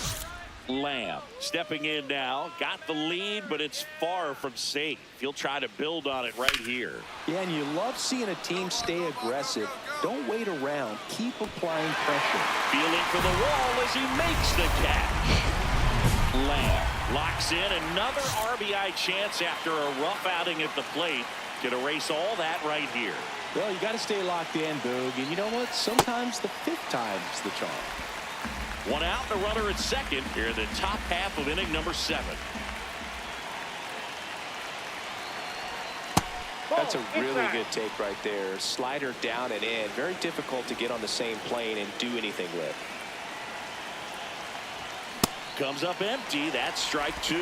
Lamb stepping in now, got the lead, but it's far from safe. He'll try to build on it right here. Yeah, and you love seeing a team stay aggressive. Don't wait around. Keep applying pressure. Feeling for the wall as he makes the catch. Lamb locks in another RBI chance after a rough outing at the plate. Can erase all that right here. Well, you got to stay locked in, Boog. And you know what? Sometimes the fifth time's the charm. One out, the runner at second here in the top half of inning number 7. That's a really good take right there. Slider down and in. Very difficult to get on the same plane and do anything with. Comes up empty. That's strike 2.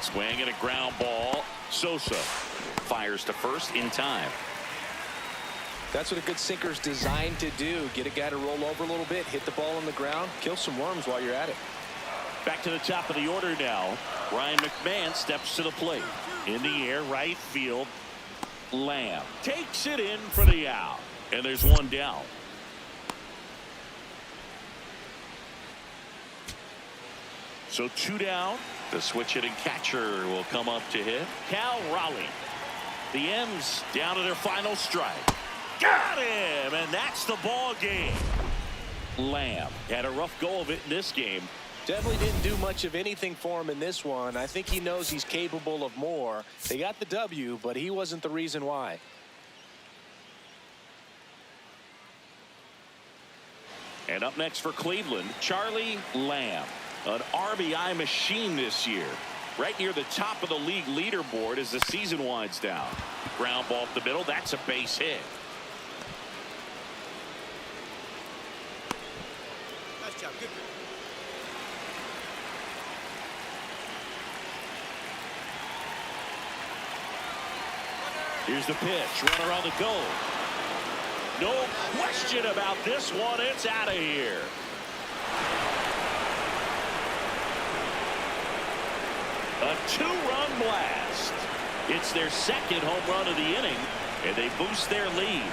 Swing and a ground ball. Sosa fires to first in time. That's what a good sinker's designed to do. Get a guy to roll over a little bit, hit the ball on the ground, kill some worms while you're at it. Back to the top of the order now. Ryan McMahon steps to the plate. In the air, right field. Lamb takes it in for the out. And there's one down. So 2 down. The switch hitting catcher will come up to hit. Cal Raleigh. The M's down to their final strike. Got him, and that's the ball game. Lamb had a rough go of it in this game. Definitely didn't do much of anything for him in this one. I think he knows he's capable of more. They got the W, but he wasn't the reason why. And up next for Cleveland, Charlie Lamb. An RBI machine this year. Right near the top of the league leaderboard as the season winds down. Ground ball up the middle. That's a base hit. Nice job. Good. Here's the pitch. Runner on the goal. No question about this one. It's out of here. A 2-run blast. It's their second home run of the inning, and they boost their lead.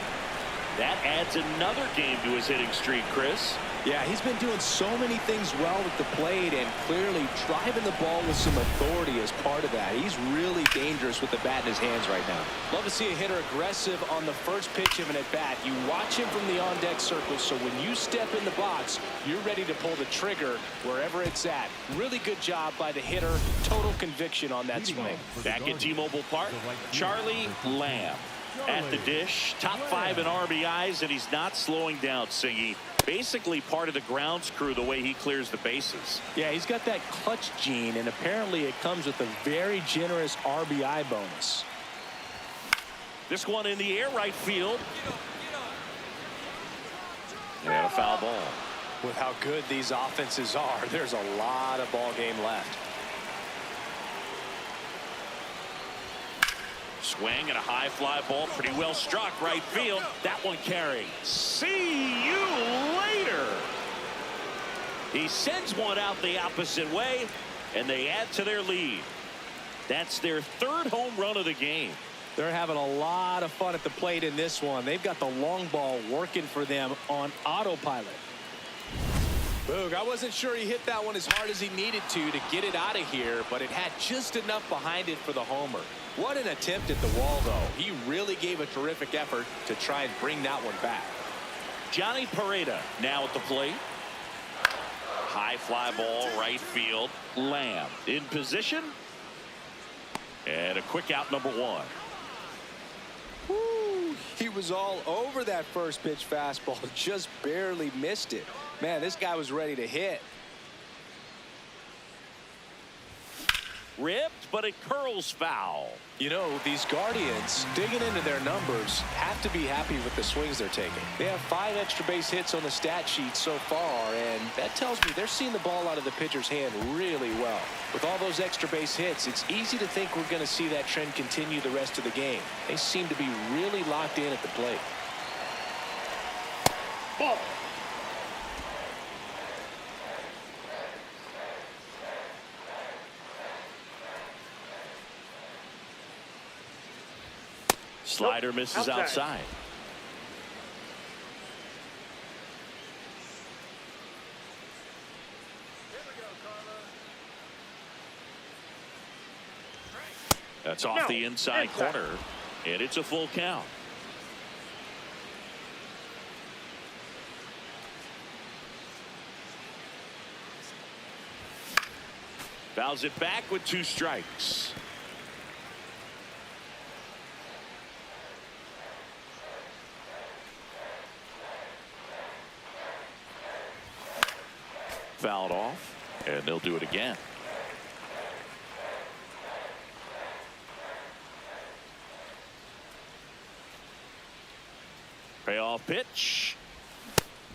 That adds another game to his hitting streak, Chris. Yeah, he's been doing so many things well at the plate and clearly driving the ball with some authority as part of that. He's really dangerous with the bat in his hands right now. Love to see a hitter aggressive on the first pitch of an at-bat. You watch him from the on-deck circle, so when you step in the box, you're ready to pull the trigger wherever it's at. Really good job by the hitter. Total conviction on that swing. Back at T-Mobile Park, Charlie Lamb at the dish. Top 5 in RBIs, and he's not slowing down, Singy. Basically part of the grounds crew the way he clears the bases. Yeah, he's got that clutch gene, and apparently it comes with a very generous RBI bonus. This one in the air, right field. And a foul ball. With how good these offenses are, there's a lot of ball game left. Swing and a high fly ball, pretty well struck right field. That one carried. See you later. He sends one out the opposite way, and they add to their lead. That's their 3rd home run of the game. They're having a lot of fun at the plate in this one. They've got the long ball working for them on autopilot. Boog, I wasn't sure he hit that one as hard as he needed to get it out of here, but it had just enough behind it for the homer. What an attempt at the wall, though. He really gave a terrific effort to try and bring that one back. Johnny Pareda now at the plate. High fly ball, right field. Lamb in position. And a quick out, number 1. Woo, he was all over that first pitch fastball, just barely missed it. Man, this guy was ready to hit. Ripped, but it curls foul. You know, these Guardians, digging into their numbers, have to be happy with the swings they're taking. They have 5 extra base hits on the stat sheet so far, and that tells me they're seeing the ball out of the pitcher's hand really well. With all those extra base hits, it's easy to think we're going to see that trend continue the rest of the game. They seem to be really locked in at the plate. Ball. Slider misses outside. That's off the inside corner, and it's a full count. Fouls it back with 2 strikes. Fouled off, and they'll do it again. Payoff pitch.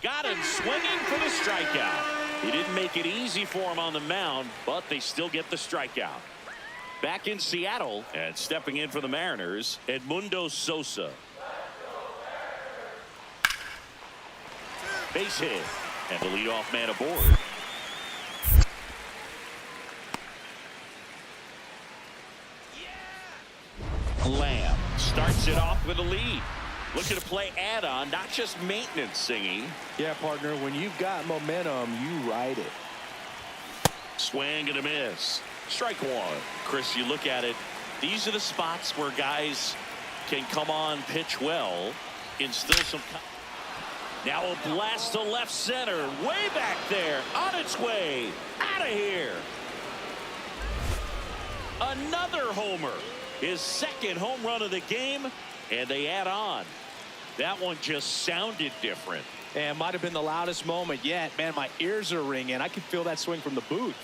Got him swinging for the strikeout. He didn't make it easy for him on the mound, but they still get the strikeout. Back in Seattle, and stepping in for the Mariners, Edmundo Sosa. Base hit, and the leadoff man aboard. Lamb starts it off with a lead. Looking to play add-on, not just maintenance, Singy. Yeah, partner, when you've got momentum, you ride it. Swing and a miss. Strike 1. Chris, you look at it, these are the spots where guys can come on, pitch well, instill some. Now a blast to left center, way back there, on its way, out of here. Another homer, his 2nd home run of the game, and they add on. That one just sounded different. And might have been the loudest moment yet. Man, my ears are ringing. I could feel that swing from the booth.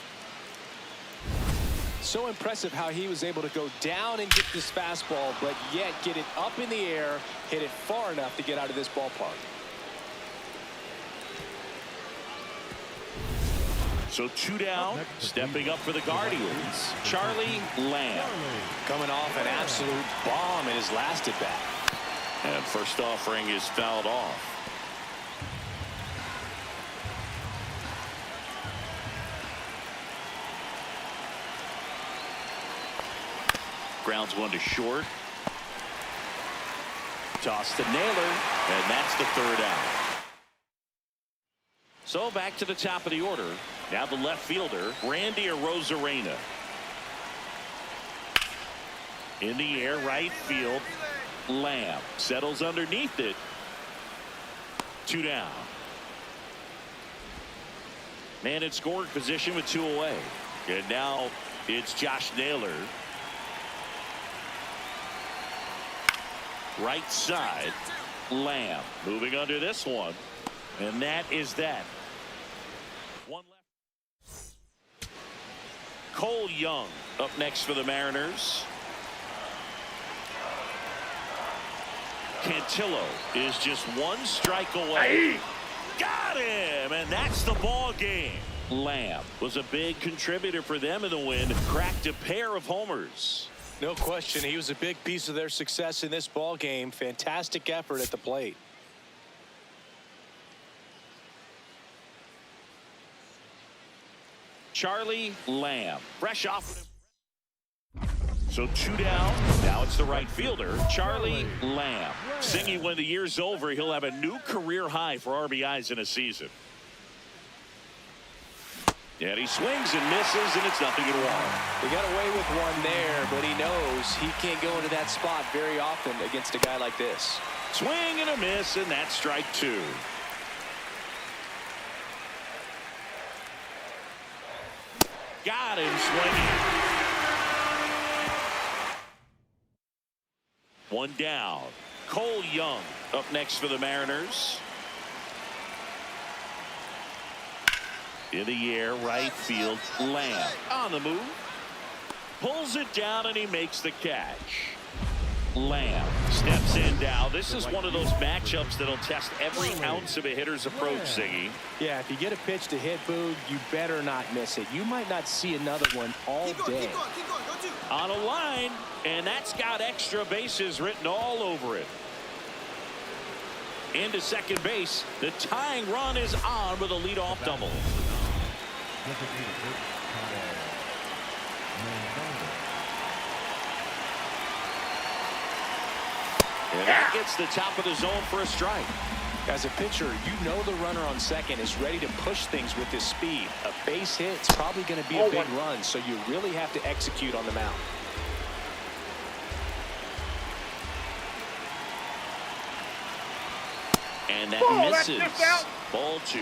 So impressive how he was able to go down and get this fastball, but yet get it up in the air, hit it far enough to get out of this ballpark. So 2 down, stepping up for the Guardians, Charlie Lamb. Coming off an absolute bomb in his last at bat. And first offering is fouled off. Grounds 1 to short. Toss to Naylor, and that's the 3rd out. So back to the top of the order. Now the left fielder, Randy Arozarena. In the air, right field. Lamb settles underneath it. 2 down. Man in scoring position with 2 away. And now it's Josh Naylor. Right side. Lamb moving under this one. And that is that. 1 left. Cole Young up next for the Mariners. Cantillo is just 1 strike away. Got him, and that's the ball game. Lamb was a big contributor for them in the win. Cracked a pair of homers. No question, he was a big piece of their success in this ball game. Fantastic effort at the plate. Charlie Lamb, fresh off. So 2 down. Now it's the right fielder, Charlie Lamb. Singy, when the year's over, he'll have a new career high for RBIs in a season. And he swings and misses, and it's 0-1. He got away with one there, but he knows he can't go into that spot very often against a guy like this. Swing and a miss, and that's strike 2. Got him swinging. 1 down. Cole Young up next for the Mariners. In the air, right field. Lamb on the move. Pulls it down, and he makes the catch. Lamb steps in now. This is one of those matchups that'll test every ounce of a hitter's approach, Siggy. Yeah, if you get a pitch to hit, Boog, you better not miss it. You might not see another one all day. On a line, and that's got extra bases written all over it. Into second base. The tying run is on with a leadoff double. And that gets the top of the zone for a strike. As a pitcher, you know the runner on second is ready to push things with his speed. A base hit, it's probably going to be a big run, so you really have to execute on the mound. And that misses. Ball 2.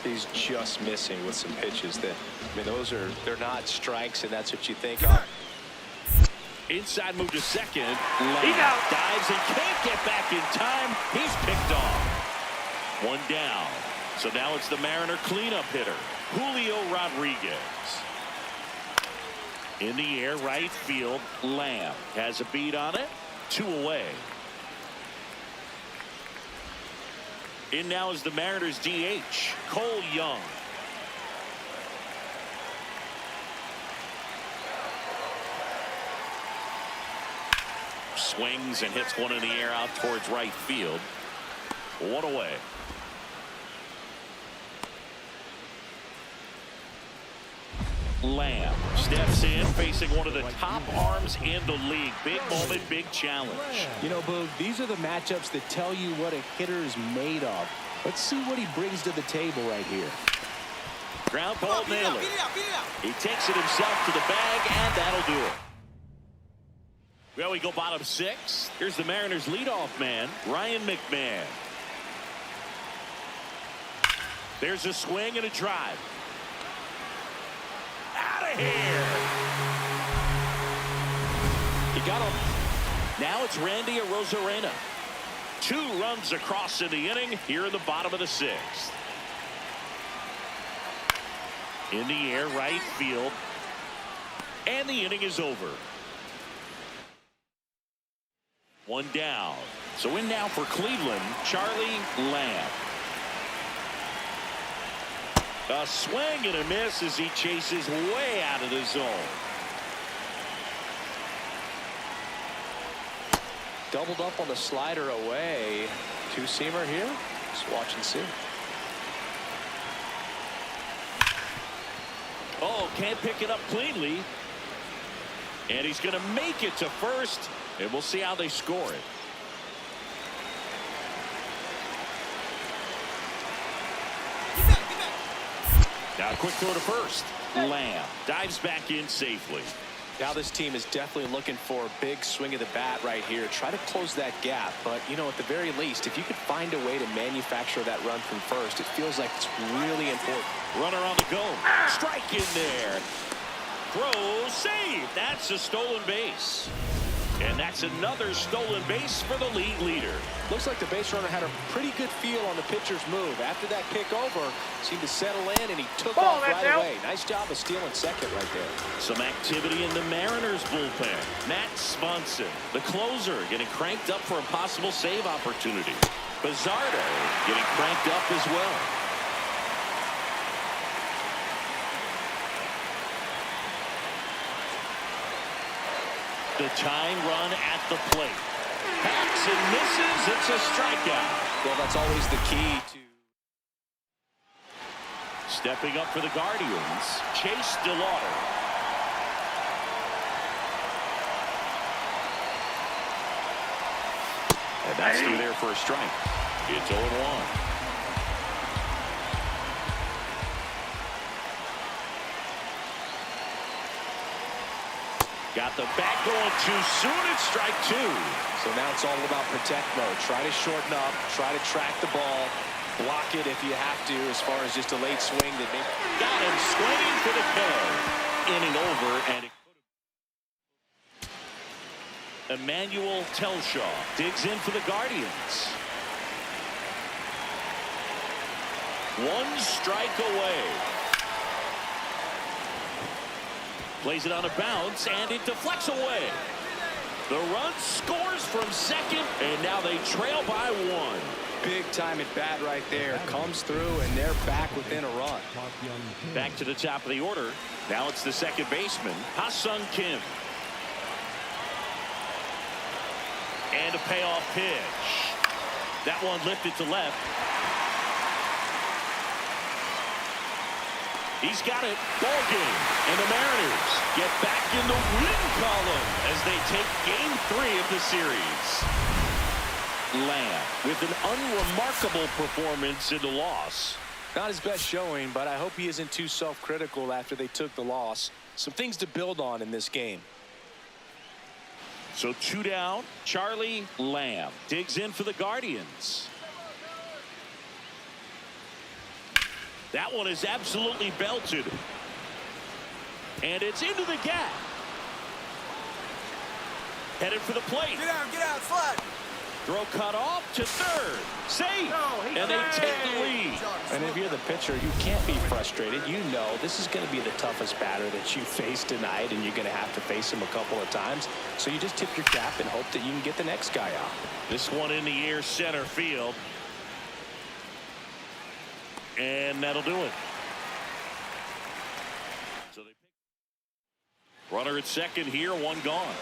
He's just missing with some pitches that, I mean, they're not strikes, and that's what you think of. Inside move to second. Lamb dives and can't get back in time. He's picked off. One down. So now it's the Mariner cleanup hitter, Julio Rodriguez. In the air, right field. Lamb has a beat on it. 2 away. In now is the Mariners DH, Cole Young. Swings and hits one in the air out towards right field. 1 away. Lamb steps in, facing one of the top arms in the league. Big moment, big challenge. You know, Boog, these are the matchups that tell you what a hitter is made of. Let's see what he brings to the table right here. Ground ball nailer. He takes it himself to the bag, and that'll do it. Well, we go bottom 6. Here's the Mariners leadoff man, Ryan McMahon. There's a swing and a drive. Out of here. He got him. Now it's Randy Arozarena. 2 runs across in the inning here in the bottom of the 6th. In the air, right field. And the inning is over. 1 down. So in now for Cleveland, Charlie Lamb. A swing and a miss as he chases way out of the zone. Doubled up on the slider away. 2-seamer here. Just watch and see. Oh, can't pick it up cleanly. And he's going to make it to first. And we'll see how they score it. Now a quick throw to first. Lamb dives back in safely. Now this team is definitely looking for a big swing of the bat right here. Try to close that gap. But, you know, at the very least, if you could find a way to manufacture that run from first, it feels like it's really important. Runner on the go. Strike in there. Throw, save. That's a stolen base. And that's another stolen base for the league leader. Looks like the base runner had a pretty good feel on the pitcher's move. After that pick over, seemed to settle in, and he took off right away. Nice job of stealing second right there. Some activity in the Mariners bullpen. Matt Swanson, the closer, getting cranked up for a possible save opportunity. Bizzardo getting cranked up as well. The tying run at the plate. Hacks and misses. It's a strikeout. Well, that's always the key to. Stepping up for the Guardians, Chase DeLauder. And that's through there for a strike. It's 0-1. Got the bat going too soon. It's strike 2. So now it's all about protect mode. Try to shorten up. Try to track the ball. Block it if you have to, as far as just a late swing that maybe. Got him swinging for the kill. Inning over, and it could have. Emmanuel Telshaw digs in for the Guardians. 1 strike away. Plays it on a bounce, and it deflects away. The run scores from second, and now they trail by 1. Big time at bat right there. Comes through, and they're back within a run. Back to the top of the order. Now it's the second baseman, Ha-Sung Kim. And a payoff pitch. That one lifted to left. He's got it. Ball game. And the Mariners get back in the win column as they take game 3 of the series. Lamb with an unremarkable performance in the loss. Not his best showing, but I hope he isn't too self-critical after they took the loss. Some things to build on in this game. So 2 down. Charlie Lamb digs in for the Guardians. That one is absolutely belted. And it's into the gap. Headed for the plate. Get out, slide. Throw cut off to third. Safe. No, he And they safe. take the lead. And if you're the pitcher, you can't be frustrated. You know this is going to be the toughest batter that you face tonight, and you're going to have to face him a couple of times. So you just tip your cap and hope that you can get the next guy out. This one in the air, center field. And that'll do it. So they pick. Runner at second here, one gone.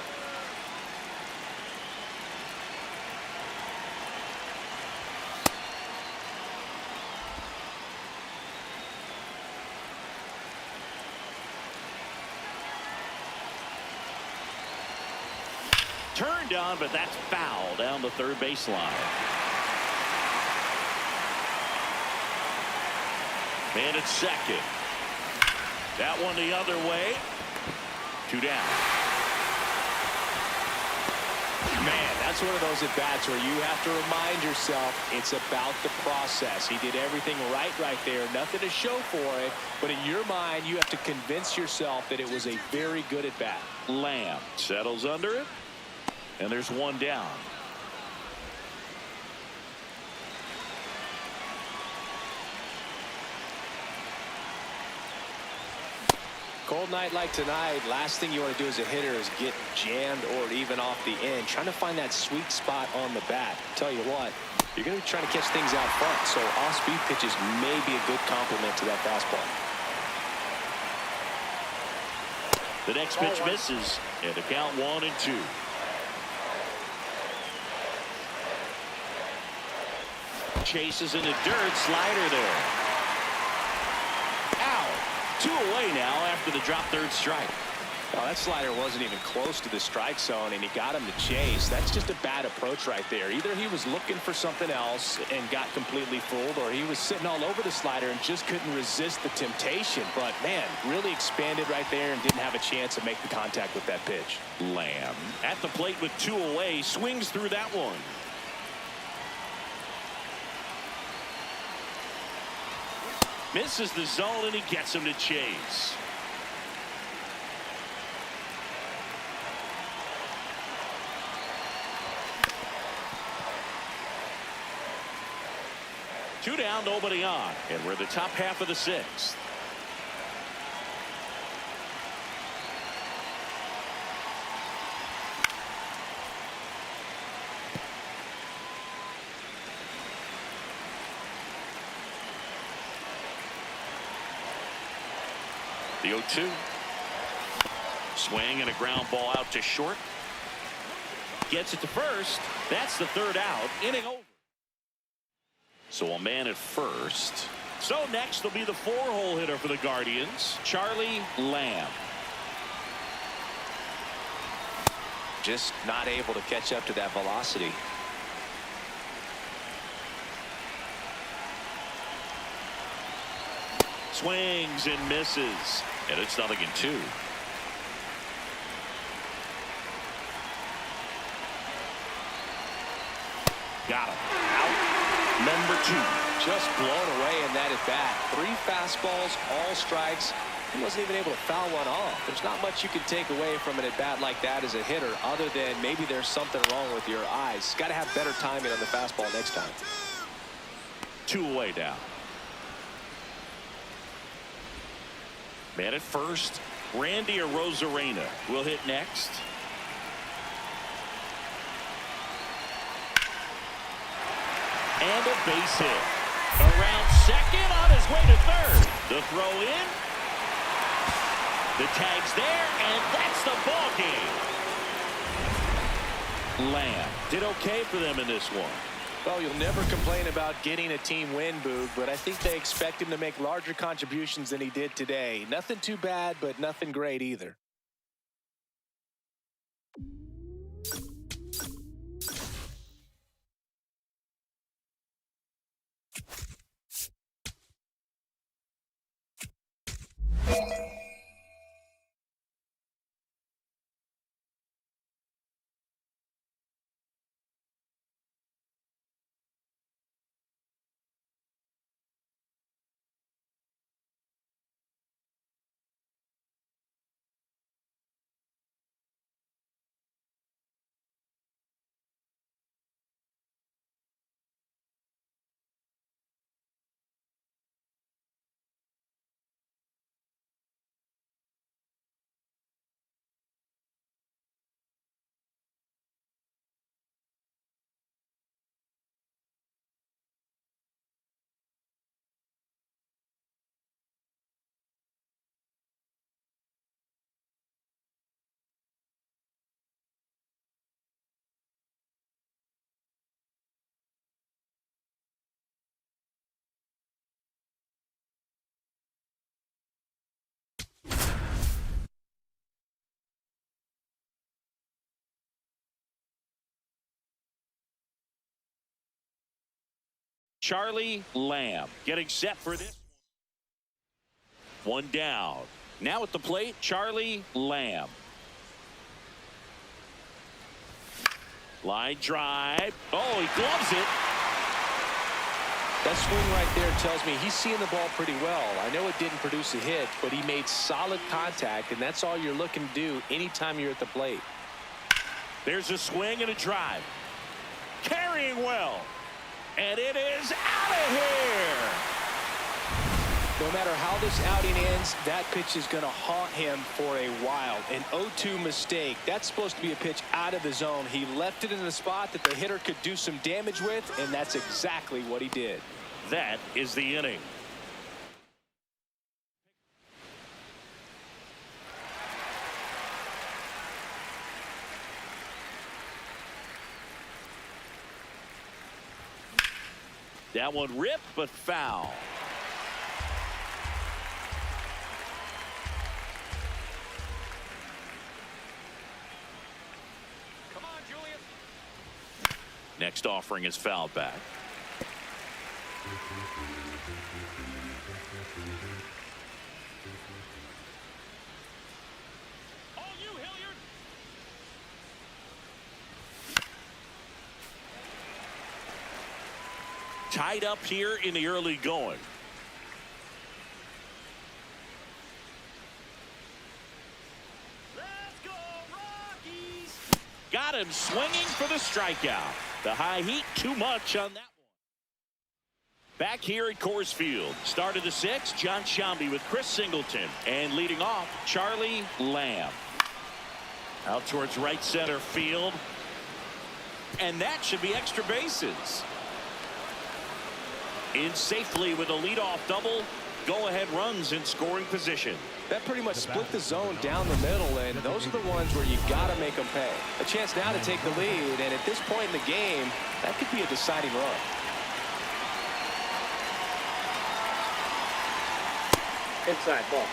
Turned on, but that's foul down the third baseline. Man at second. That one the other way. Two down. Man, that's one of those at-bats where you have to remind yourself it's about the process. He did everything right there. Nothing to show for it. But in your mind, you have to convince yourself that it was a very good at-bat. Lamb settles under it. And there's one down. Cold night like tonight, last thing you want to do as a hitter is get jammed or even off the end. Trying to find that sweet spot on the bat. Tell you what, you're going to be trying to catch things out front, so off-speed pitches may be a good complement to that fastball. The next pitch misses, and the count 1-2. Chases in the dirt, slider there. Out. 2 away now after the drop third strike. Well, that slider wasn't even close to the strike zone, and he got him to chase. That's just a bad approach right there. Either he was looking for something else and got completely fooled, or he was sitting all over the slider and just couldn't resist the temptation. But, man, really expanded right there and didn't have a chance to make the contact with that pitch. Lamb at the plate with 2 away, swings through that one. Misses the zone, and he gets him to chase. Two down, nobody on, and we're the top half of the 6th. The 0-2. Swing and a ground ball out to short. Gets it to first. That's the third out. Inning over. So a man at first. So next will be the 4-hole hitter for the Guardians, Charlie Lamb. Just not able to catch up to that velocity. Swings and misses, and it's 0-2. Got him. Out number 2. Just blown away in that at bat. 3 fastballs, all strikes. He wasn't even able to foul one off. There's not much you can take away from an at bat like that as a hitter, other than maybe there's something wrong with your eyes. Got to have better timing on the fastball next time. 2 away now. Man at first, Randy Arozarena will hit next. And a base hit. Around second, on his way to third. The throw in. The tag's there, and that's the ball game. Lamb did okay for them in this one. Well, you'll never complain about getting a team win, Boog, but I think they expect him to make larger contributions than he did today. Nothing too bad, but nothing great either. Charlie Lamb getting set for this. One down. Now at the plate, Charlie Lamb. Line drive. Oh, he gloves it. That swing right there tells me he's seeing the ball pretty well. I know it didn't produce a hit, but he made solid contact, and that's all you're looking to do anytime you're at the plate. There's a swing and a drive. Carrying well. And it is out of here. No matter how this outing ends, that pitch is going to haunt him for a while. An 0-2 mistake. That's supposed to be a pitch out of the zone. He left it in a spot that the hitter could do some damage with, and that's exactly what he did. That is the inning. That one ripped, but foul. Come on, Julius. Next offering is fouled back. All you, Hilliard. Tied up here in the early going. Let's go, Rockies. Got him swinging for the strikeout. The high heat too much on that one. Back here at Coors Field. Start of the sixth, John Shambi with Chris Singleton. And leading off, Charlie Lamb. Out towards right center field. And that should be extra bases. In safely with a leadoff double. Go-ahead runs in scoring position. That pretty much split the zone down the middle, and those are the ones where you got to make them pay. A chance now to take the lead, and at this point in the game, that could be a deciding run. Inside ball.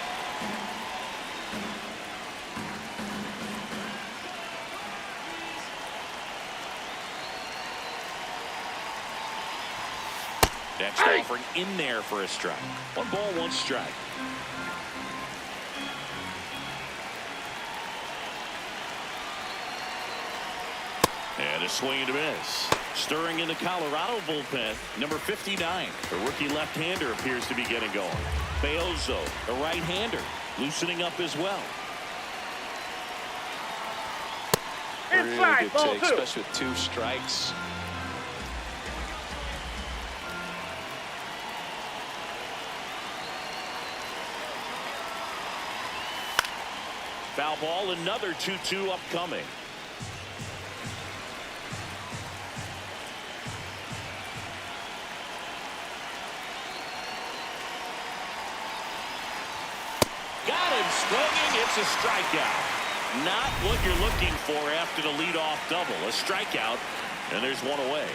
Next offering in there for a strike. 1 ball, 1 strike. And a swing and a miss. Stirring in the Colorado bullpen, number 59. The rookie left-hander appears to be getting going. Beozo, the right-hander, loosening up as well. Inside Really good ball take, 2. especially with 2 strikes. Foul ball, another 2-2 upcoming. Got him swinging. It's a strikeout. Not what you're looking for after the leadoff double. A strikeout, and there's one away.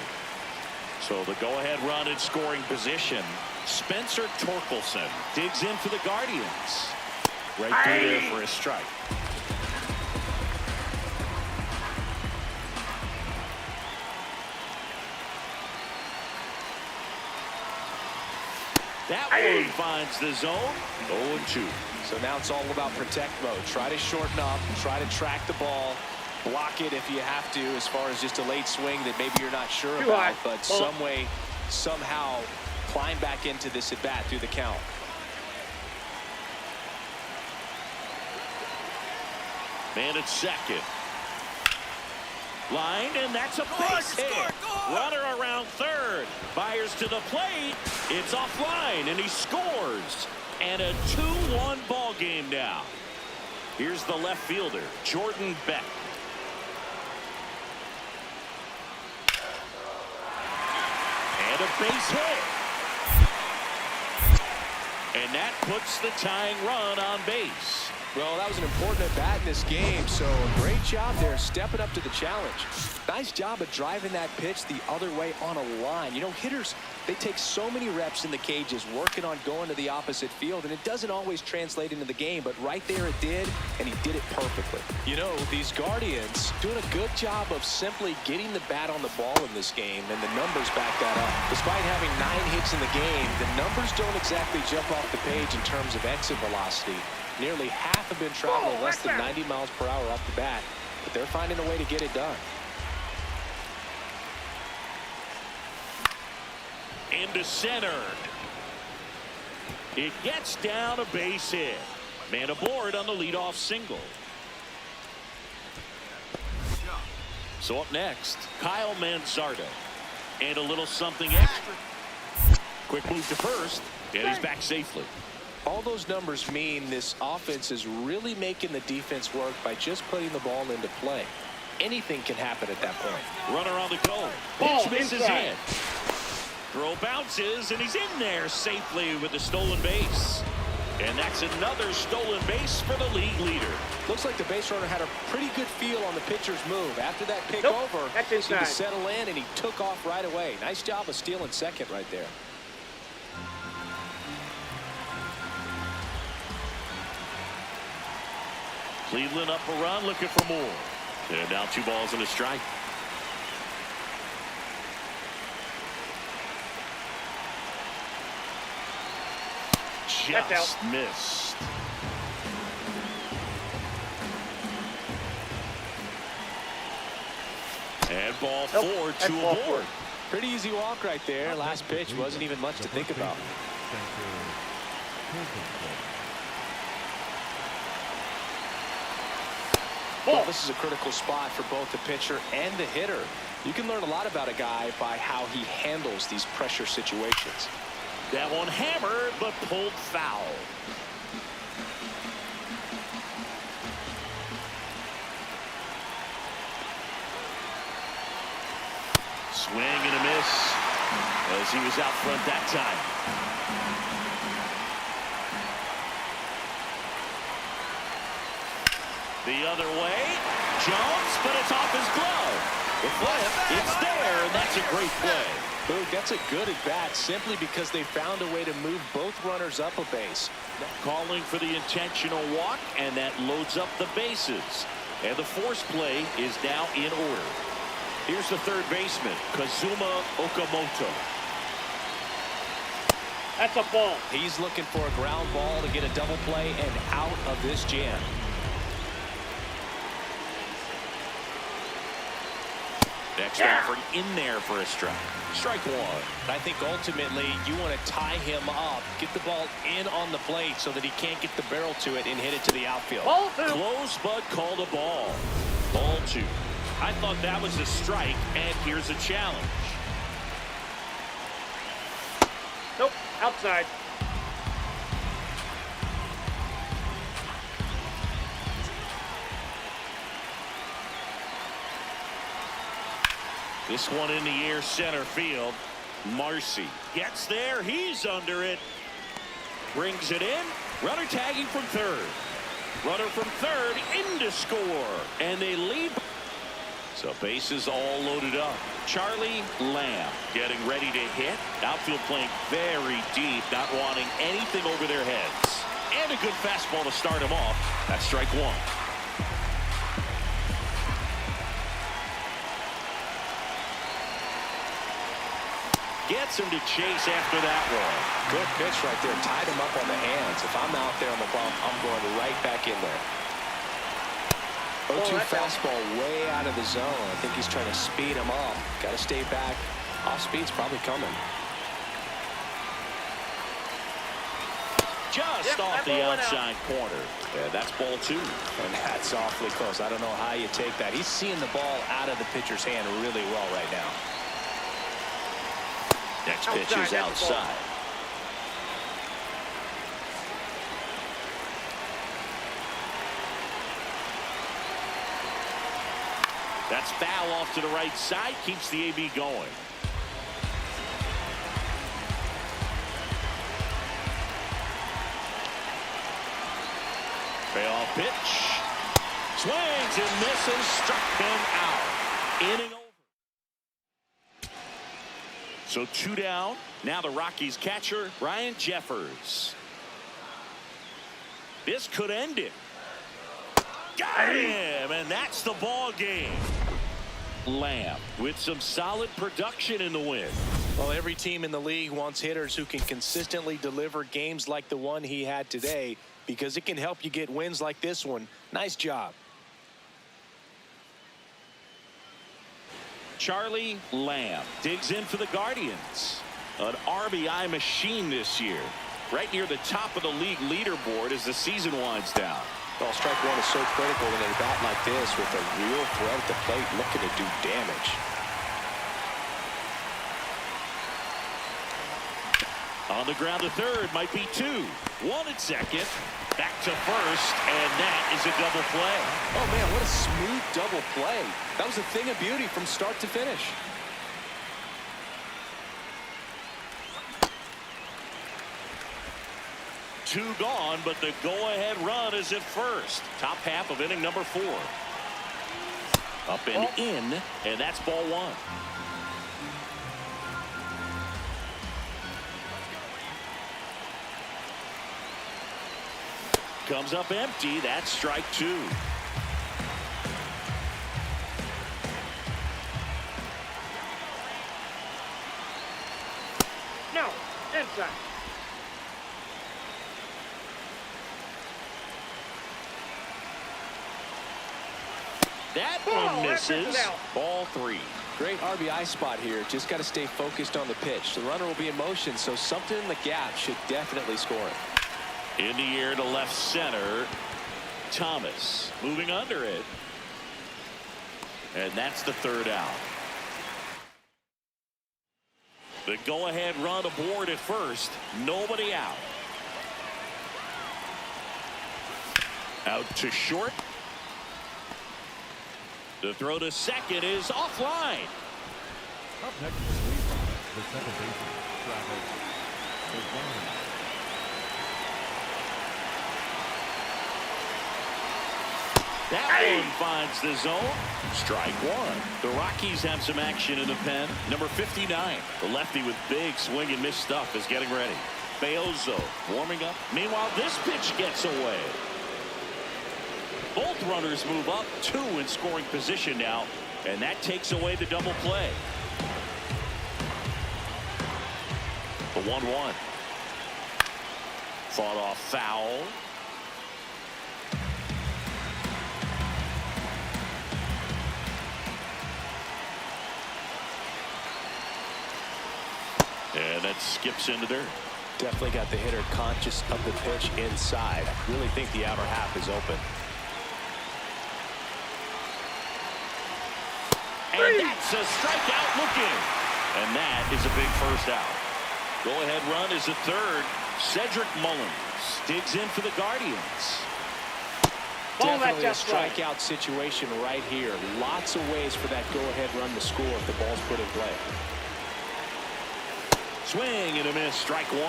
So the go-ahead run in scoring position. Spencer Torkelson digs in for the Guardians. Right through there for a strike. That one finds the zone. 0-2. So now it's all about protect mode. Try to shorten up, try to track the ball, block it if you have to, as far as just a late swing that maybe you're not sure Too about, high. but some way, somehow climb back into this at bat through the count. Man at second. Line, and that's a base hit. Runner around third. Fires to the plate. It's offline, and he scores. And a 2-1 ball game now. Here's the left fielder, Jordan Beck. And a base hit. And that puts the tying run on base. Well, that was an important at-bat in this game, so great job there stepping up to the challenge. Nice job of driving that pitch the other way on a line. You know, hitters, they take so many reps in the cages working on going to the opposite field, and it doesn't always translate into the game, but right there it did, and he did it perfectly. You know, these Guardians doing a good job of simply getting the bat on the ball in this game, and the numbers back that up. Despite having 9 hits in the game, the numbers don't exactly jump off the page in terms of exit velocity. Nearly half have been traveling less than 90 miles per hour off the bat, but they're finding a way to get it done. Into center. It gets down a base hit. Man aboard on the leadoff single. So up next, Kyle Manzardo. And a little something extra. Quick move to first, and he's back safely. All those numbers mean this offense is really making the defense work by just putting the ball into play. Anything can happen at that point. Runner on the go. Ball Pitch misses inside. in. Throw bounces, and he's in there safely with the stolen base. And that's another stolen base for the league leader. Looks like the base runner had a pretty good feel on the pitcher's move. After that pick Nope, over, that's seemed to inside. settle in, and he took off right away. Nice job of stealing second right there. Cleveland up a run, looking for more. And now 2 balls and a strike. That's Just out. missed. And ball Nope, 4, that's 2 ball aboard. 4. Pretty easy walk right there. Last pitch wasn't even much to think about. Well, this is a critical spot for both the pitcher and the hitter. You can learn a lot about a guy by how he handles these pressure situations. That one hammered, but pulled foul. Swing and a miss as he was out front that time. The other way, jumps, but it's off his glove. The flip, it's there, and that's a great play. Boog, that's a good at bat simply because they found a way to move both runners up a base. Calling for the intentional walk, and that loads up the bases. And the force play is now in order. Here's the third baseman, Kazuma Okamoto. That's a ball. He's looking for a ground ball to get a double play and out of this jam. Next effort in there for a strike. Strike 1. I think ultimately you want to tie him up, get the ball in on the plate so that he can't get the barrel to it and hit it to the outfield. Ball 2. Close, but called a ball. Ball 2. I thought that was a strike, and here's a challenge. Nope, outside. This one in the air center field. Marcy gets there. He's under it. Brings it in. Runner tagging from third. Runner from third in to score. And they lead. So bases all loaded up. Charlie Lamb getting ready to hit. Outfield playing very deep, not wanting anything over their heads. And a good fastball to start him off. That's strike 1. Gets him to chase after that one. Good pitch right there. Tied him up on the hands. If I'm out there on the bump, I'm going right back in there. 0-2 fastball way out of the zone. I think he's trying to speed him up. Got to stay back. Off speed's probably coming. Just off the outside corner. Yeah, that's ball 2. And that's awfully close. I don't know how you take that. He's seeing the ball out of the pitcher's hand really well right now. Next pitch is outside. That's foul off to the right side. Keeps the AB going. Payoff pitch. Swings and misses. Struck him out. Inning over. So 2 down. Now the Rockies catcher, Ryan Jeffers. This could end it. Got him, and that's the ball game. Lamb with some solid production in the win. Well, every team in the league wants hitters who can consistently deliver games like the one he had today, because it can help you get wins like this one. Nice job. Charlie Lamb digs in for the Guardians. An RBI machine this year. Right near the top of the league leaderboard as the season winds down. Well, strike one is so critical in a bat like this with a real threat at the plate looking to do damage. On the ground to third, might be 2. 1 at second. Back to first, and that is a double play. Oh, man, what a smooth double play. That was a thing of beauty from start to finish. Two gone, but the go-ahead run is at first. Top half of inning number 4. Up and in, and that's ball 1. Comes up empty. That's strike 2. No, inside. That Ball, one that misses. misses out. Ball 3. Great RBI spot here. Just got to stay focused on the pitch. The runner will be in motion, so something in the gap should definitely score him. In the air to left center. Thomas moving under it. And that's the 3rd out. The go-ahead run aboard at first. Nobody out. Out to short. The throw to second is offline. Up next is the second baseman, Travis. That one finds the zone. Strike 1. The Rockies have some action in the pen. Number 59. The lefty with big swing and miss stuff is getting ready. Beozo warming up. Meanwhile, this pitch gets away. Both runners move up. 2 in scoring position now. And that takes away the double play. The 1-1. Fought off foul. And that skips into there. Definitely got the hitter conscious of the pitch inside. Really think the outer half is open. And that's a strikeout looking. And that is a big first out. Go-ahead run is the 3rd. Cedric Mullins digs in for the Guardians. Ball, Definitely a that's just right. strikeout situation right here. Lots of ways for that go-ahead run to score if the ball's put in play. Swing and a miss. Strike 1.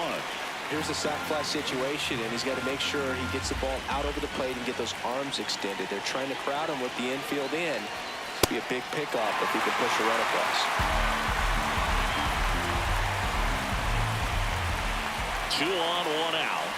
Here's a sac fly situation, and he's got to make sure he gets the ball out over the plate and get those arms extended. They're trying to crowd him with the infield in. Be a big pickoff if he can push a run across. 2 on, 1 out.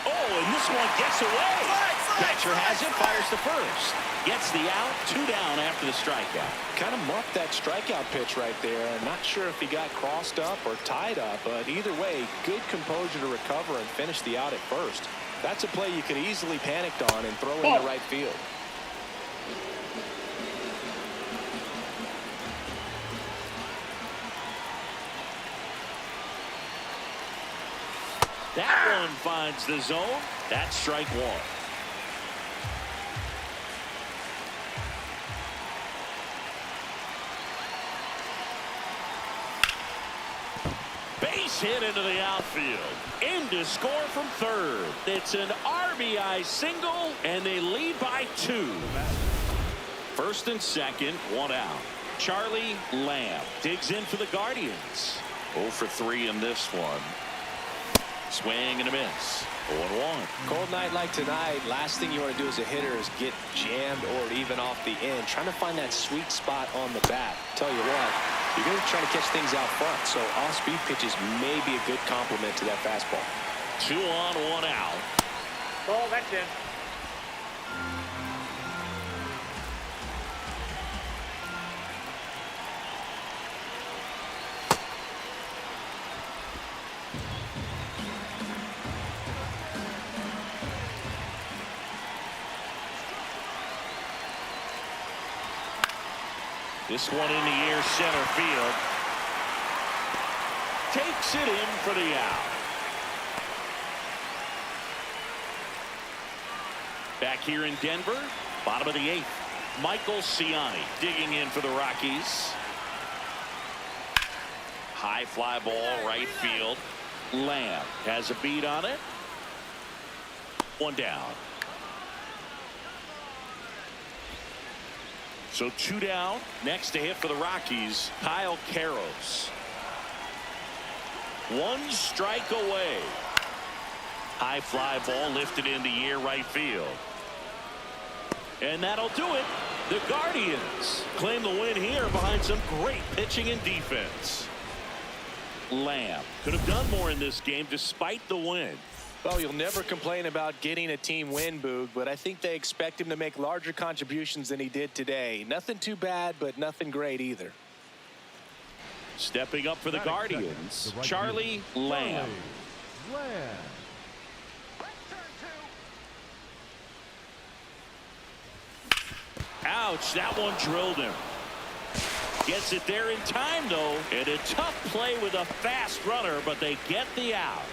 Oh, and this one gets away. Catcher has it, fires to first. Gets the out, 2 down after the strikeout. Kind of muffed that strikeout pitch right there. I'm not sure if he got crossed up or tied up, but either way, good composure to recover and finish the out at first. That's a play you could easily panicked on and throw into right field. That one finds the zone. That's strike 1. Base hit into the outfield. In to score from 3rd. It's an RBI single, and they lead by 2. 1st and 2nd, 1 out. Charlie Lamb digs in for the Guardians. 0 for 3 in this one. Swing and a miss. 0-1. Cold night like tonight, last thing you want to do as a hitter is get jammed or even off the end. Trying to find that sweet spot on the bat. Tell you what, you're going to try to catch things out front, so off-speed pitches may be a good complement to that fastball. 2 on, 1 out. Ball, that's in. This one in the air, center field. Takes it in for the out. Back here in Denver, bottom of the 8th. Michael Ciani digging in for the Rockies. High fly ball, right field. Lamb has a beat on it. 1 down. So 2 down. Next to hit for the Rockies, Kyle Karros. 1 strike away. High fly ball lifted in the air, right field. And that'll do it. The Guardians claim the win here behind some great pitching and defense. Lamb could have done more in this game despite the win. Well, you'll never complain about getting a team win, Boog, but I think they expect him to make larger contributions than he did today. Nothing too bad, but nothing great either. Stepping up for the Guardians, Charlie Lamb. Ouch, that one drilled him. Gets it there in time, though. And a tough play with a fast runner, but they get the out.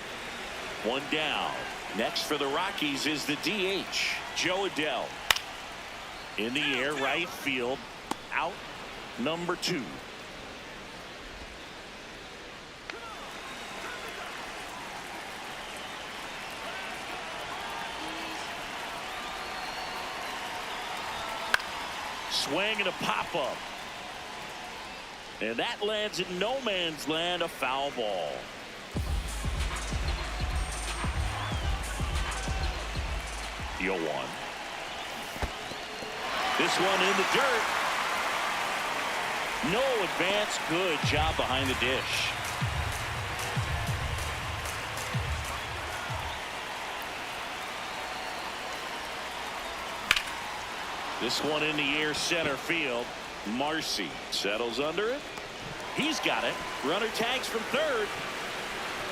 1 down. Next for the Rockies is the DH, Joe Adell. In the air, right field. Out number 2. Swing and a pop-up. And that lands in no man's land, a foul ball. The 0-1. This one in the dirt. No advance. Good job behind the dish. This one in the air, center field. Marcy settles under it. He's got it. Runner tags from third.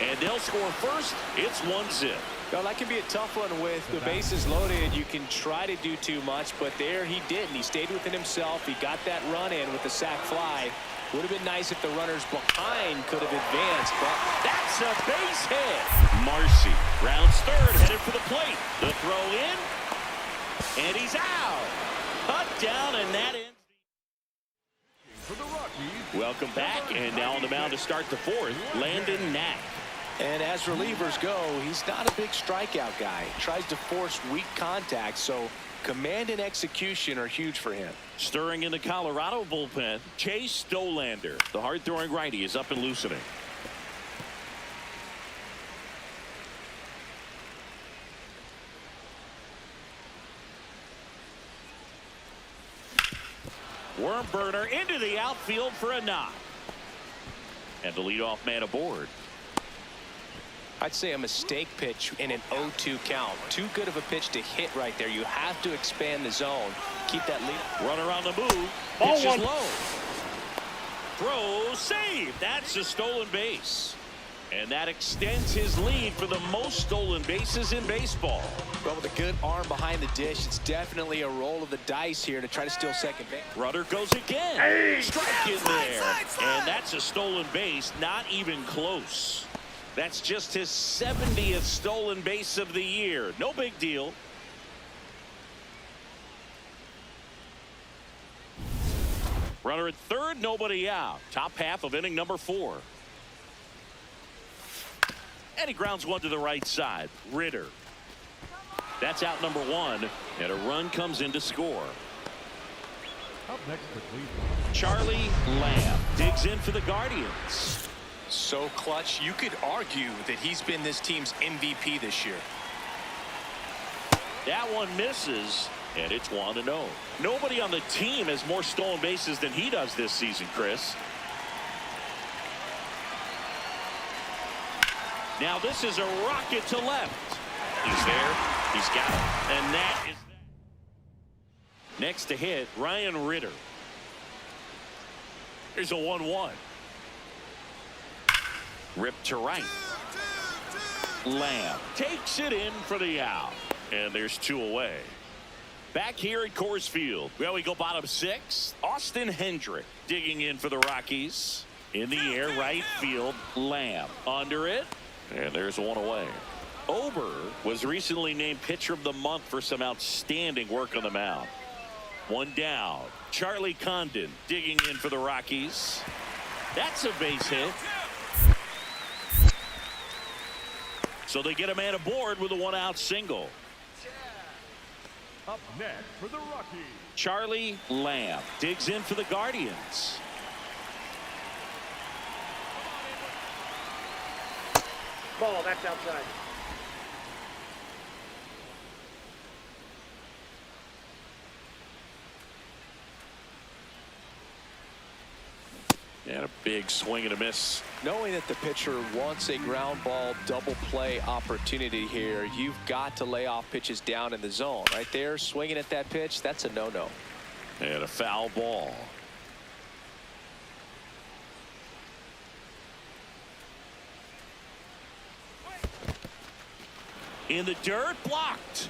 And they'll score first. It's 1-0. Well, that can be a tough one with the bases loaded. You can try to do too much, but there he didn't. He stayed within himself. He got that run in with the sac fly. Would have been nice if the runners behind could have advanced, but that's a base hit. Marcy rounds third, headed for the plate. The throw in, and he's out. Cut down, and that ends. Welcome back, and now on the mound to start the 4th, Landon Knack. And as relievers go, he's not a big strikeout guy. He tries to force weak contact, so command and execution are huge for him. Stirring in the Colorado bullpen, Chase Stolander. The hard-throwing righty is up and loosening. Worm burner into the outfield for a knock. And the leadoff man aboard. I'd say a mistake pitch in an 0-2 count. Too good of a pitch to hit right there. You have to expand the zone. Keep that lead. Runner on the move. Ball Pitch one. is low. Throw, save. That's a stolen base. And that extends his lead for the most stolen bases in baseball. Well, with a good arm behind the dish, it's definitely a roll of the dice here to try to steal second base. Runner goes again. Hey. Strike in there. And that's a stolen base. Not even close. That's just his 70th stolen base of the year. No big deal. Runner at third, nobody out. Top half of inning number 4. And he grounds one to the right side. Ritter. That's out number 1. And a run comes in to score. Up next for Cleveland, Charlie Lamb digs in for the Guardians. So clutch, you could argue that he's been this team's MVP this year. That one misses, and it's 1-0. Nobody on the team has more stolen bases than he does this season, Chris. Now this is a rocket to left. He's there. He's got it. And that is that. Next to hit, Ryan Ritter. Here's a 1-1. Ripped to right. Lamb takes it in for the out. And there's 2 away. Back here at Coors Field. Well, we go bottom 6. Austin Hendrick digging in for the Rockies. In the air, right field. Lamb under it. And there's 1 away. Ober was recently named Pitcher of the Month for some outstanding work on the mound. 1 down. Charlie Condon digging in for the Rockies. That's a base hit. So they get a man aboard with a 1-out single. Up next for the Rockies, Charlie Lamb digs in for the Guardians. Ball, that's outside. And a big swing and a miss. Knowing that the pitcher wants a ground ball double play opportunity here, you've got to lay off pitches down in the zone. Right there, swinging at that pitch, that's a no-no. And a foul ball. In the dirt, blocked.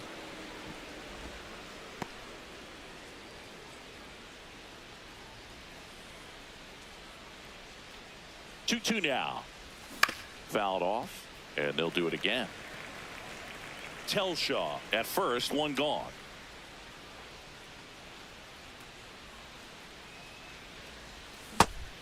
Two now. Fouled off, and they'll do it again. Telshaw at first, 1 gone.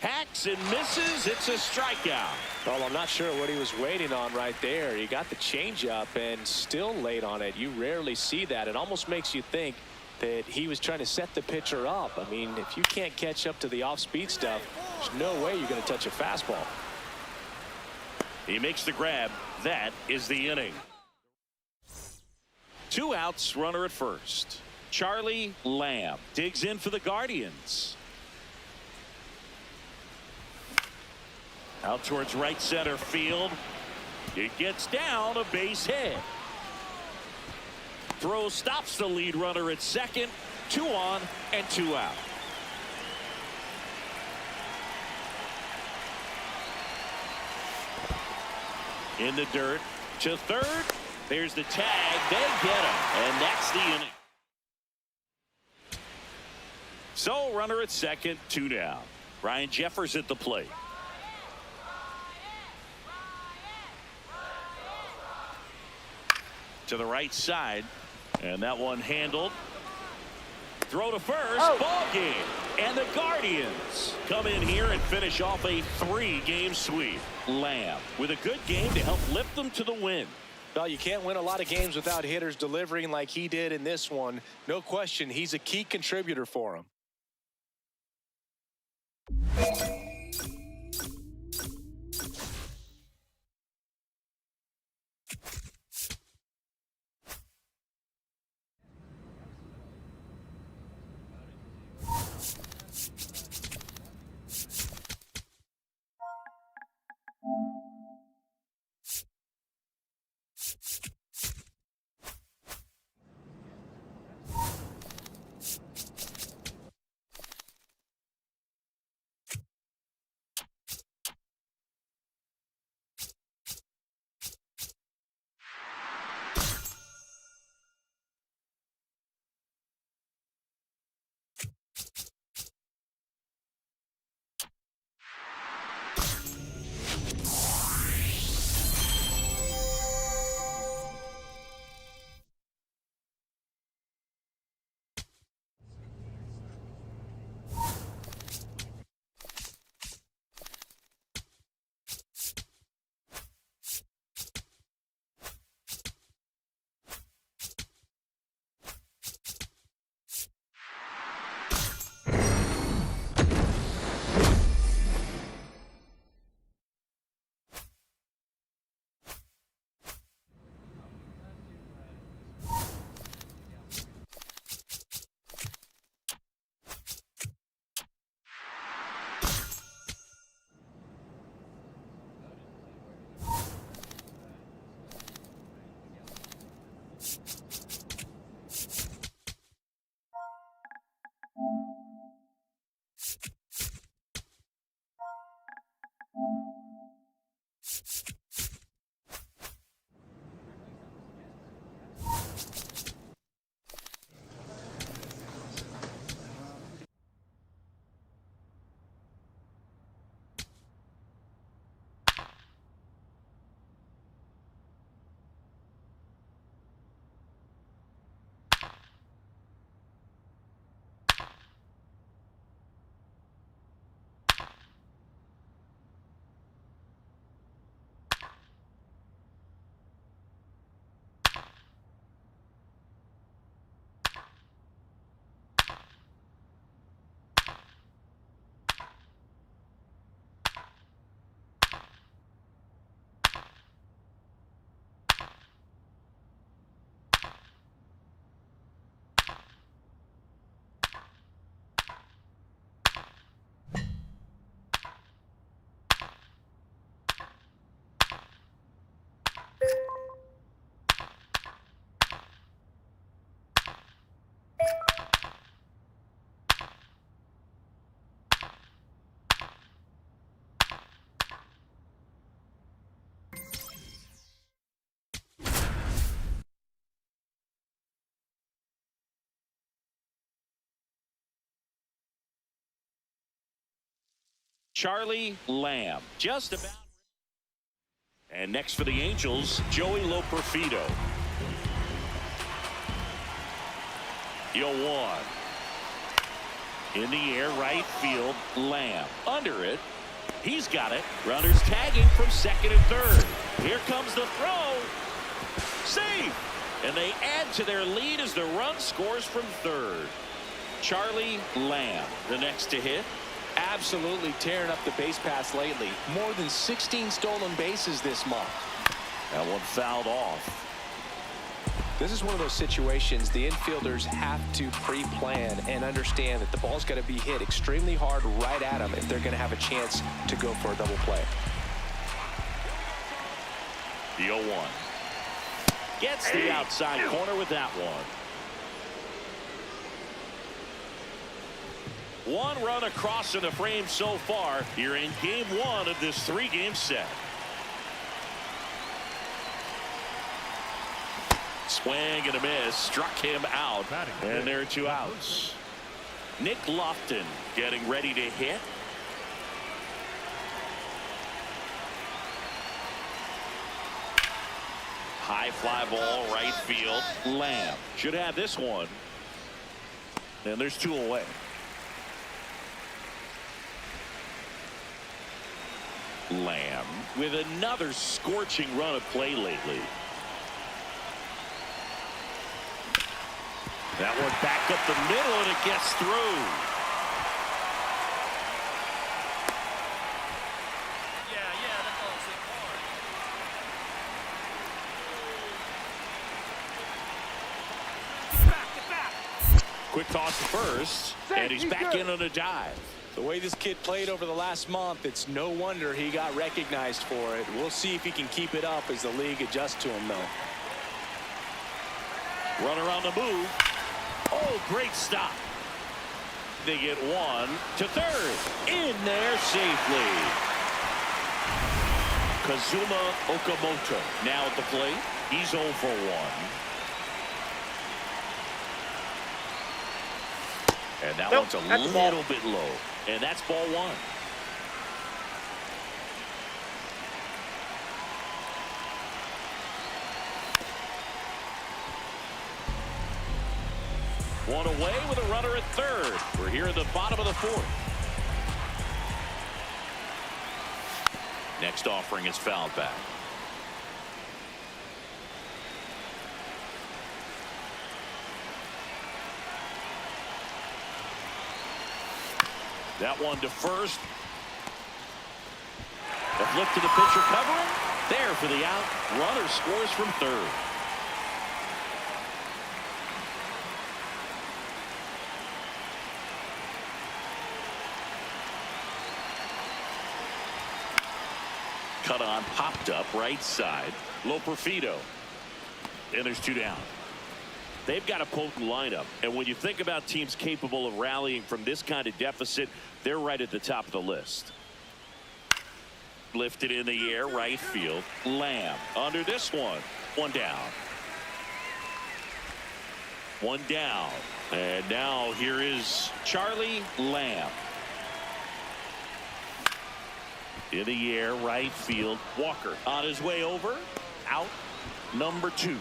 Hacks and misses. It's a strikeout. Well, I'm not sure what he was waiting on right there. He got the changeup and still late on it. You rarely see that. It almost makes you think that he was trying to set the pitcher up. I mean, if you can't catch up to the off-speed stuff, there's no way you're going to touch a fastball. He makes the grab. That is the inning. 2 outs, runner at first. Charlie Lamb digs in for the Guardians. Out towards right center field. It gets down, a base hit. Throw stops the lead runner at second. 2 on and 2 out. In the dirt to third. There's the tag. They get him. And that's the inning. So runner at second, 2 down. Ryan Jeffers at the plate. To the right side. And that one handled. Throw to first. Ball game. And the Guardians come in here and finish off a 3-game sweep. Lamb with a good game to help lift them to the win. Well, you can't win a lot of games without hitters delivering like he did in this one. No question, he's a key contributor for him. Charlie Lamb. Just about. And next for the Angels, Joey Loperfido. 0-1. In the air, right field, Lamb. Under it. He's got it. Runners tagging from second and third. Here comes the throw. Safe. And they add to their lead as the run scores from third. Charlie Lamb, the next to hit. Absolutely tearing up the base paths lately. More than 16 stolen bases this month. That one fouled off. This is one of those situations the infielders have to pre-plan and understand that the ball's got to be hit extremely hard right at them if they're going to have a chance to go for a double play. The 0-1. Gets the outside corner with that one. One run across in the frame so far. You're in game one of this three-game set. Swing and a miss. Struck him out. And there are two outs. Nick Lofton getting ready to hit. High fly ball, right field. Lamb should have this one. And there's two away. Lamb with another scorching run of play lately. That one back up the middle and it gets through. That's all it's for. Get back. Quick toss to first, and he's back in on a dive. The way this kid played over the last month, it's no wonder he got recognized for it. We'll see if he can keep it up as the league adjusts to him, though. Runner on the move. Oh, great stop. They get one to third. In there safely. Kazuma Okamoto now at the plate. He's 0 for 1. And that one's a little bit low. And that's ball one. One away with a runner at third. We're here at the bottom of the fourth. Next offering is fouled back. That one to first. The flip to the pitcher covering. There for the out. Runner scores from third. Cut on, popped up right side. Loperfido. And there's two down. They've got a potent lineup, and when you think about teams capable of rallying from this kind of deficit, they're right at the top of the list. Lifted in the air, right field. Lamb under this one. One down. One down. And now here is Charlie Lamb. In the air, right field. Walker on his way over. Out. Number 2.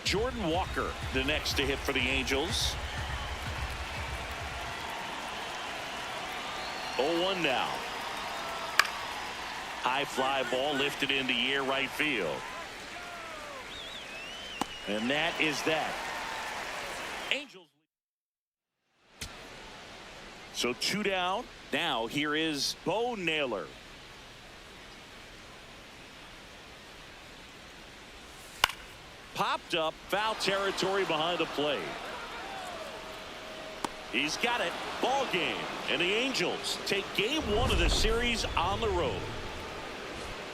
Jordan Walker, the next to hit for the Angels. 0-1 now. High fly ball lifted in the air, right field. And that is that. Angels. So 2 down. Now here is Bo Naylor. Popped up, foul territory behind the plate. He's got it. Ball game. And the Angels take game 1 of the series on the road.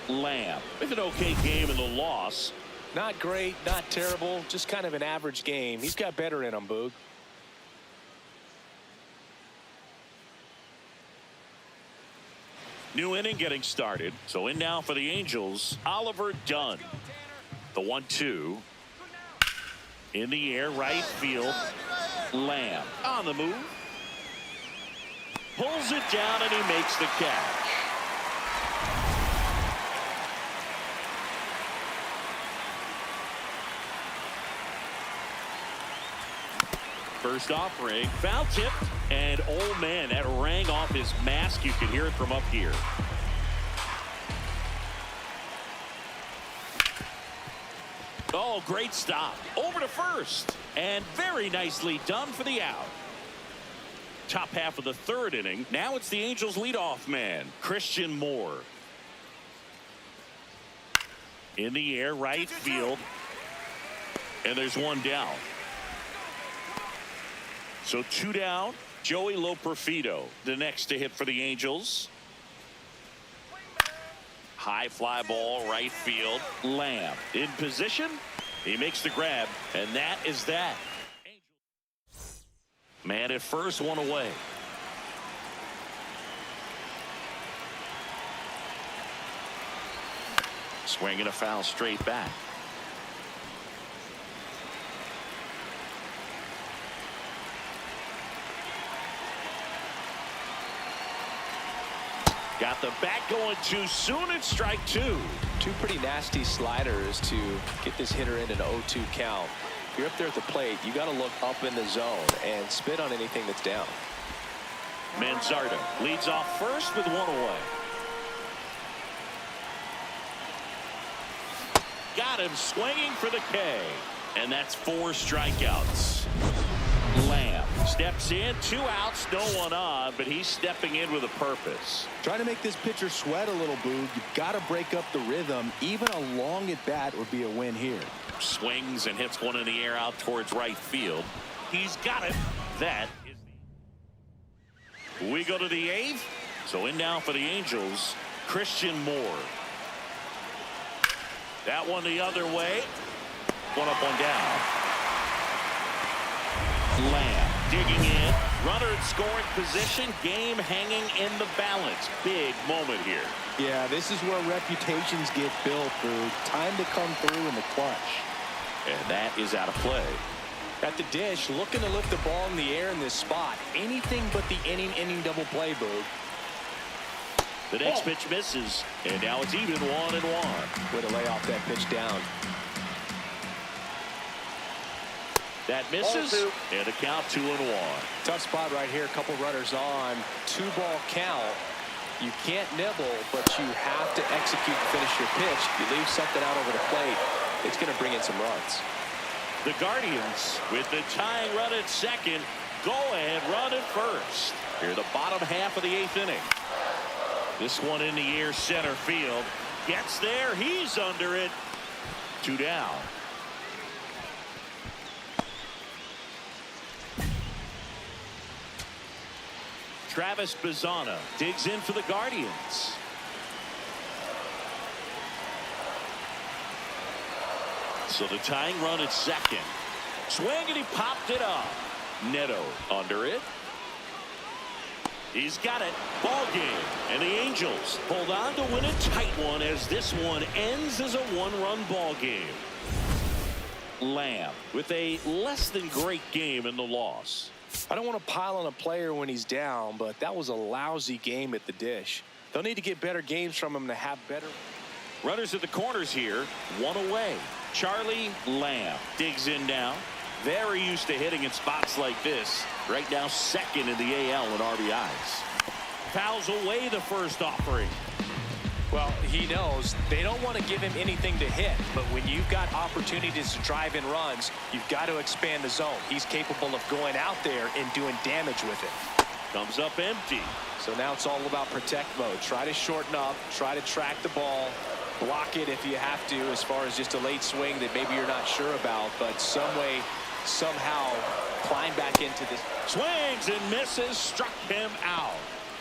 Lamb with an okay game in the loss. Not great, not terrible, just kind of an average game. He's got better in him, Boog. New inning getting started. So in now for the Angels, Oliver Dunn. The 1-2. In the air, right field. Lamb on the move. Pulls it down and he makes the catch. First offering, foul tip, and oh man, that rang off his mask. You could hear it from up here. Oh, great stop. Over to first. And very nicely done for the out. Top half of the third inning. Now it's the Angels leadoff man, Christian Moore. In the air, right field. And there's one down. So two down. Joey Loperfido, the next to hit for the Angels. High fly ball, right field. Lamb in position. He makes the grab, and that is that. Man at first, one away. Swinging a foul straight back. Got the bat going too soon and strike two. Two pretty nasty sliders to get this hitter in an 0-2 count. If you're up there at the plate, you got to look up in the zone and spit on anything that's down. Manzardo leads off first with one away. Got him swinging for the K. And that's 4 strikeouts. Lamb steps in, 2 outs, no one on, but he's stepping in with a purpose. Trying to make this pitcher sweat a little, Boog. You've got to break up the rhythm. Even a long at bat would be a win here. Swings and hits one in the air out towards right field. He's got it. That is the... We go to the 8th. So in now for the Angels, Christian Moore. That one the other way. One up, one down. Lamb digging in. Runner in scoring position. Game hanging in the balance. Big moment here. Yeah, this is where reputations get built, Boog. Time to come through in the clutch. And that is out of play. At the dish, looking to lift the ball in the air in this spot. Anything but the inning double play, Boog. The next pitch misses, and now it's even 1-1. Way to lay off that pitch down. That misses, and a count 2-1. Tough spot right here. A couple runners on. 2-ball count. You can't nibble, but you have to execute and finish your pitch. You leave something out over the plate, it's going to bring in some runs. The Guardians with the tying run at second. Go ahead, run at first. Here the bottom half of the 8th inning. This one in the air, center field. Gets there. He's under it. 2 down. Travis Bazzana digs in for the Guardians. So the tying run at second. Swing and he popped it up. Neto under it. He's got it. Ball game. And the Angels hold on to win a tight one as this one ends as a 1-run ball game. Lamb with a less than great game in the loss. I don't want to pile on a player when he's down, but that was a lousy game at the dish. They'll need to get better games from him to have better. Runners at the corners here. One away. Charlie Lamb digs in now. Very used to hitting in spots like this. Right now, second in the AL in RBIs. Fouls away the first offering. Well, he knows they don't want to give him anything to hit, but when you've got opportunities to drive in runs, you've got to expand the zone. He's capable of going out there and doing damage with it. Comes up empty. So now it's all about protect mode. Try to shorten up, try to track the ball, block it if you have to, as far as just a late swing that maybe you're not sure about, but some way, somehow climb back into this. Swings and misses, struck him out.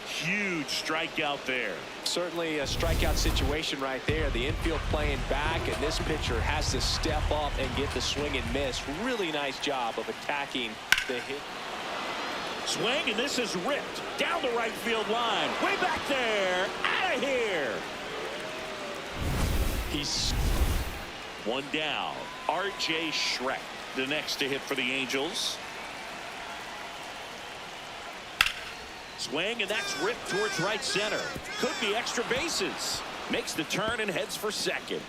Huge strikeout there. Certainly a strikeout situation right there. The infield playing back, and this pitcher has to step up and get the swing and miss. Really nice job of attacking the hit. Swing, and this is ripped down the right field line. Way back there. Out of here. He's one down. R.J. Schreck, the next to hit for the Angels. Swing, and that's ripped towards right center. Could be extra bases. Makes the turn and heads for second.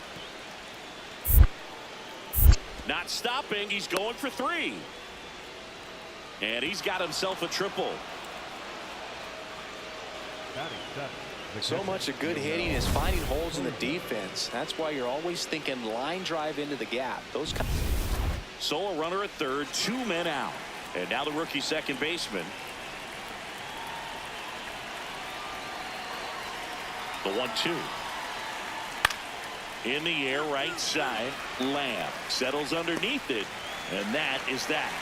Not stopping. He's going for 3. And he's got himself a triple. Batting seventh, the So catcher, much of good hitting is finding holes in the defense. That's why you're always thinking line drive into the gap. So a runner at third, 2 men out. And now the rookie second baseman. The 1-2. In the air, right side. Lamb settles underneath it. And that is that.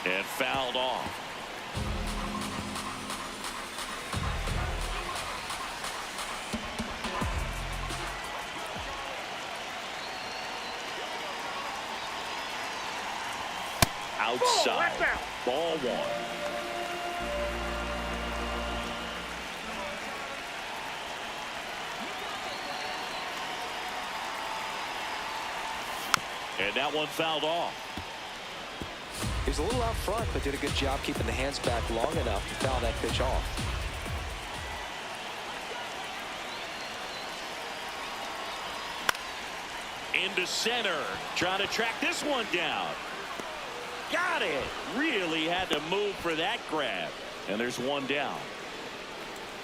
And fouled off. Outside. Ball 1. And that one fouled off. He's a little out front, but did a good job keeping the hands back long enough to foul that pitch off. Into center. Trying to track this one down. Got it. Really had to move for that grab. And there's one down.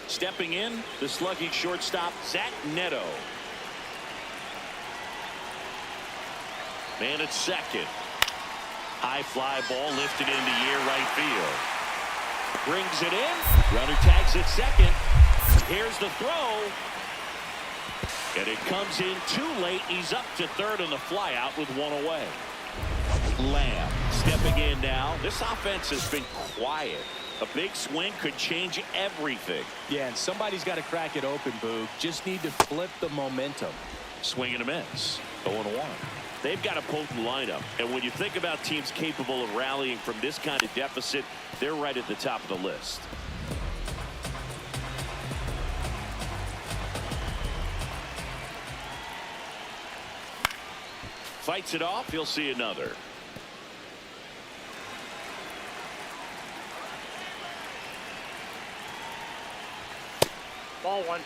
Stepping in, the sluggy shortstop, Zach Neto. Man at second. High fly ball lifted into air right field. Brings it in. Runner tags at second. Here's the throw. And it comes in too late. He's up to third on the fly out with one away. Lamb stepping in now. This offense has been quiet. A big swing could change everything. Yeah, and somebody's got to crack it open, Boog. Just need to flip the momentum. Swing and a miss. 0-1. They've got a potent lineup. And when you think about teams capable of rallying from this kind of deficit, they're right at the top of the list. Fights it off. He'll see another. Ball 1.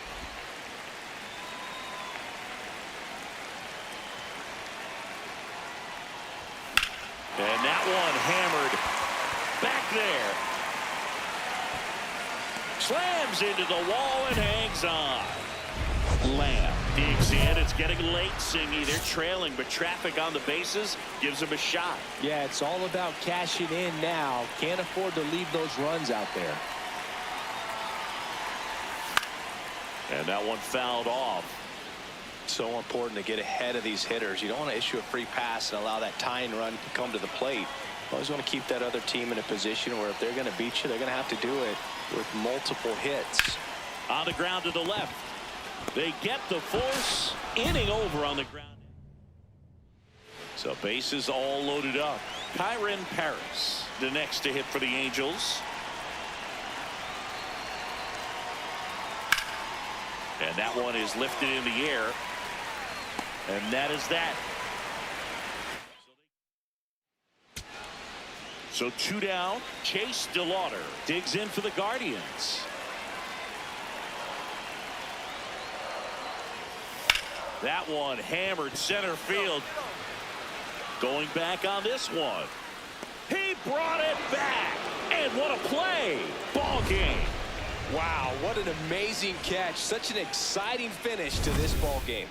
And that one hammered back there. Slams into the wall and hangs on. Lamb digs in. It's getting late, Singy. They're trailing, but traffic on the bases gives them a shot. Yeah, it's all about cashing in now. Can't afford to leave those runs out there. And that one fouled off. So important to get ahead of these hitters. You don't want to issue a free pass and allow that tying run to come to the plate. You always want to keep that other team in a position where if they're going to beat you, they're going to have to do it with multiple hits. On the ground to the left. They get the force. Inning over on the ground. So bases all loaded up. Kyron Paris, the next to hit for the Angels. And that one is lifted in the air. And that is that. So 2 down. Chase DeLauder digs in for the Guardians. That one hammered center field. Going back on this one. He brought it back. And what a play. Ball game. Wow, what an amazing catch. Such an exciting finish to this ball game.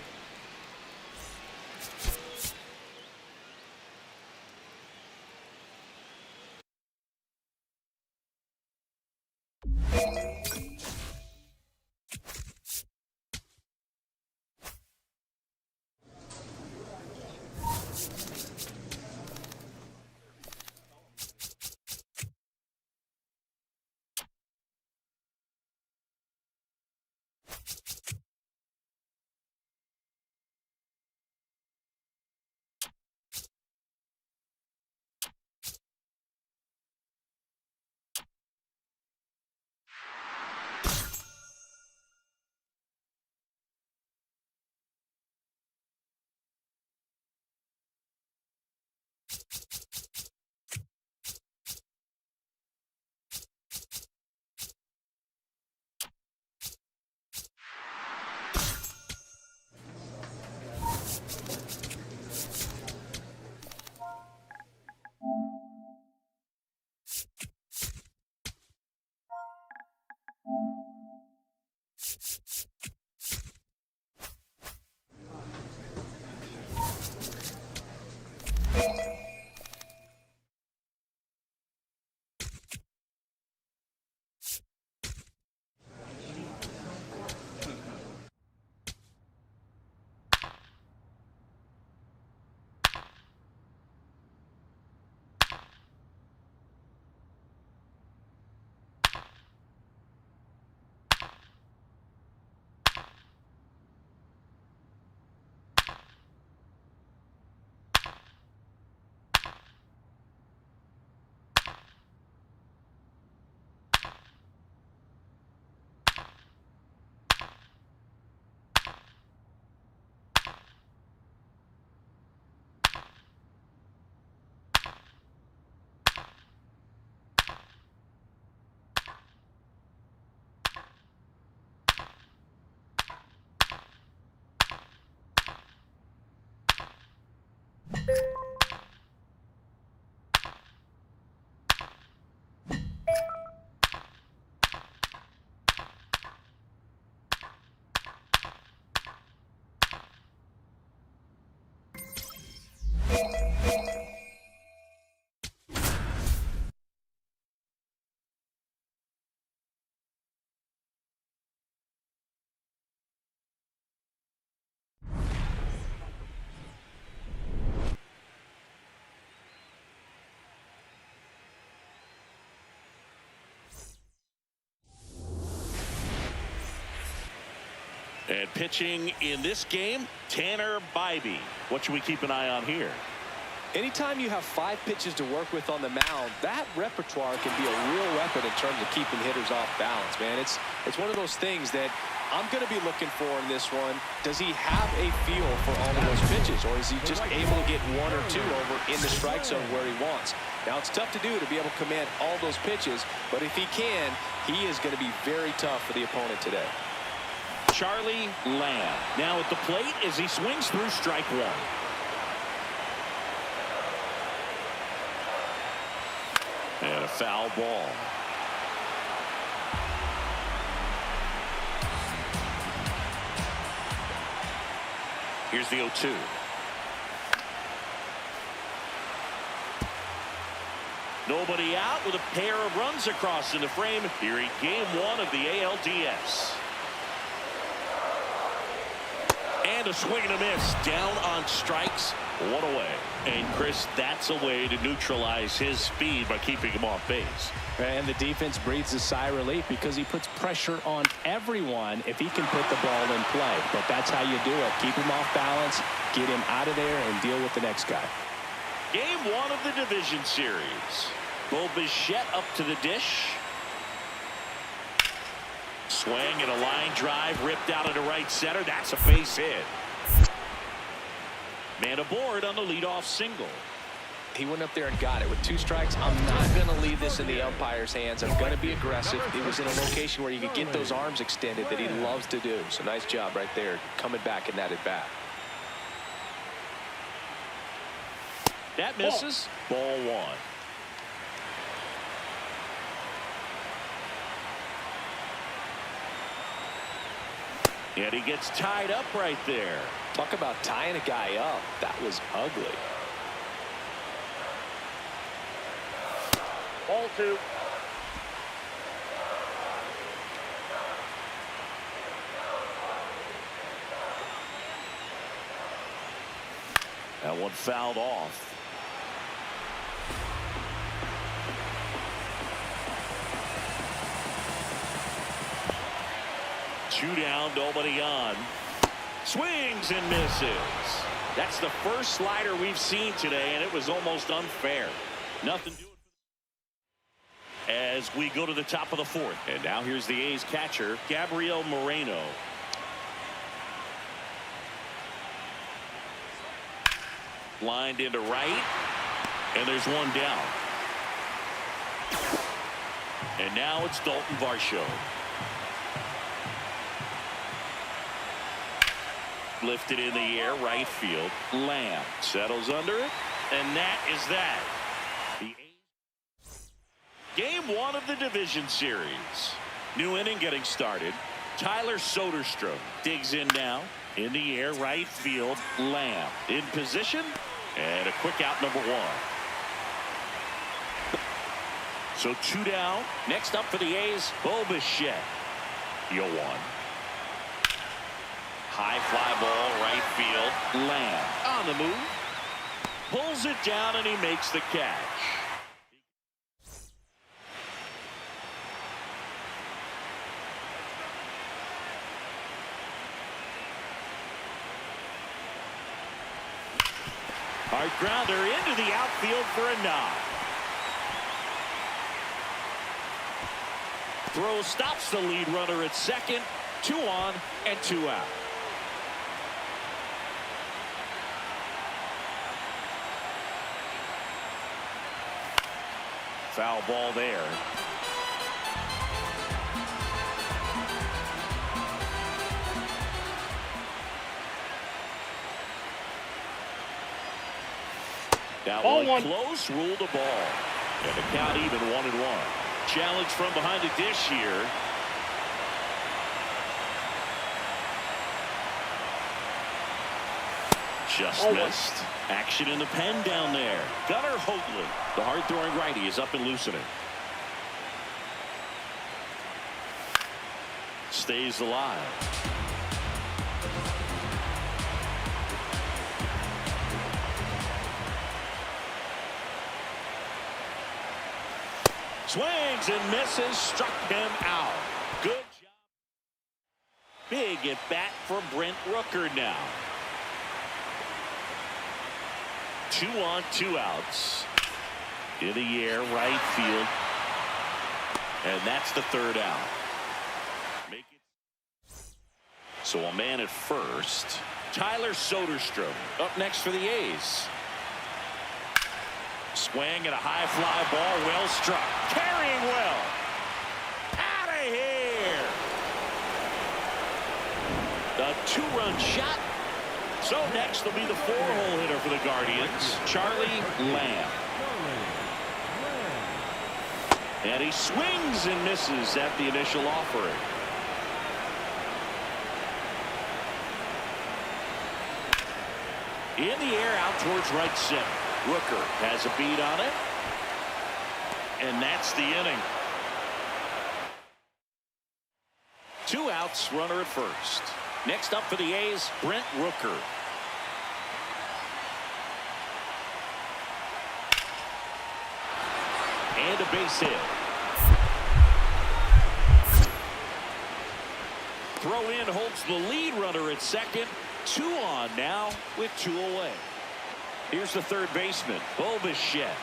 And pitching in this game, Tanner Bybee. What should we keep an eye on here? Anytime you have 5 pitches to work with on the mound, that repertoire can be a real weapon in terms of keeping hitters off balance, man. It's one of those things that I'm going to be looking for in this one. Does he have a feel for all of those pitches, or is he just able to get 1 or 2 over in the strike zone where he wants? Now, it's tough to do, to be able to command all those pitches, but if he can, he is going to be very tough for the opponent today. Charlie Lamb now at the plate as he swings through strike 1. And a foul ball. Here's the 0-2. Nobody out with a pair of runs across in the frame here in game 1 of the ALDS. And a swing and a miss. Down on strikes. 1 away. And Chris, that's a way to neutralize his speed by keeping him off base. And the defense breathes a sigh of relief because he puts pressure on everyone if he can put the ball in play. But that's how you do it. Keep him off balance, get him out of there, and deal with the next guy. Game 1 of the division series. Bo Bichette up to the dish. Swing and a line drive ripped out into right center. That's a base hit. Man aboard on the leadoff single. He went up there and got it with 2 strikes. I'm not going to leave this in the umpire's hands. I'm going to be aggressive. It was in a location where you could get those arms extended that he loves to do. So nice job right there coming back in that at bat. That misses. Ball 1. And he gets tied up right there. Talk about tying a guy up. That was ugly. Ball 2. That one fouled off. Two down, nobody on. Swings and misses. That's the first slider we've seen today, and it was almost unfair. Nothing doing. As we go to the top of the 4th. And now here's the A's catcher, Gabriel Moreno. Lined into right. And there's one down. And now it's Dalton Varsho. Lifted in the air, right field. Lamb settles under it. And that is that. The Game 1 of the division series. New inning getting started. Tyler Soderstrom digs in now. In the air, right field. Lamb in position. And a quick out, number 1. So 2 down. Next up for the A's, Bo Bichette. 0-1. High fly ball, right field. Lamb on the move. Pulls it down and he makes the catch. Hard grounder into the outfield for a knock. Throw stops the lead runner at second. 2 on and 2 out. Foul ball there. That one close, ruled a ball. And the count even 1-1. Challenge from behind the dish here. Just missed. Action in the pen down there. Gunnar Hoagland, the hard-throwing righty, is up and loosening. Stays alive. Swings and misses, struck him out. Good job. big at bat for Brent Rooker now. 2 on, 2 outs. In the air, right field. And that's the 3rd out. So a man at first. Tyler Soderstrom up next for the A's. Swing and a high fly ball, well struck. Carrying well. Out of here. A 2-run shot. So next will be the 4-hole hitter for the Guardians, Charlie Lamb. And he swings and misses at the initial offering. In the air out towards right center. Rooker has a beat on it. And that's the inning. 2 outs, runner at first. Next up for the A's, Brent Rooker. And a base hit. Throw in holds the lead runner at second. 2 on now with 2 away. Here's the third baseman, Bo Bichette.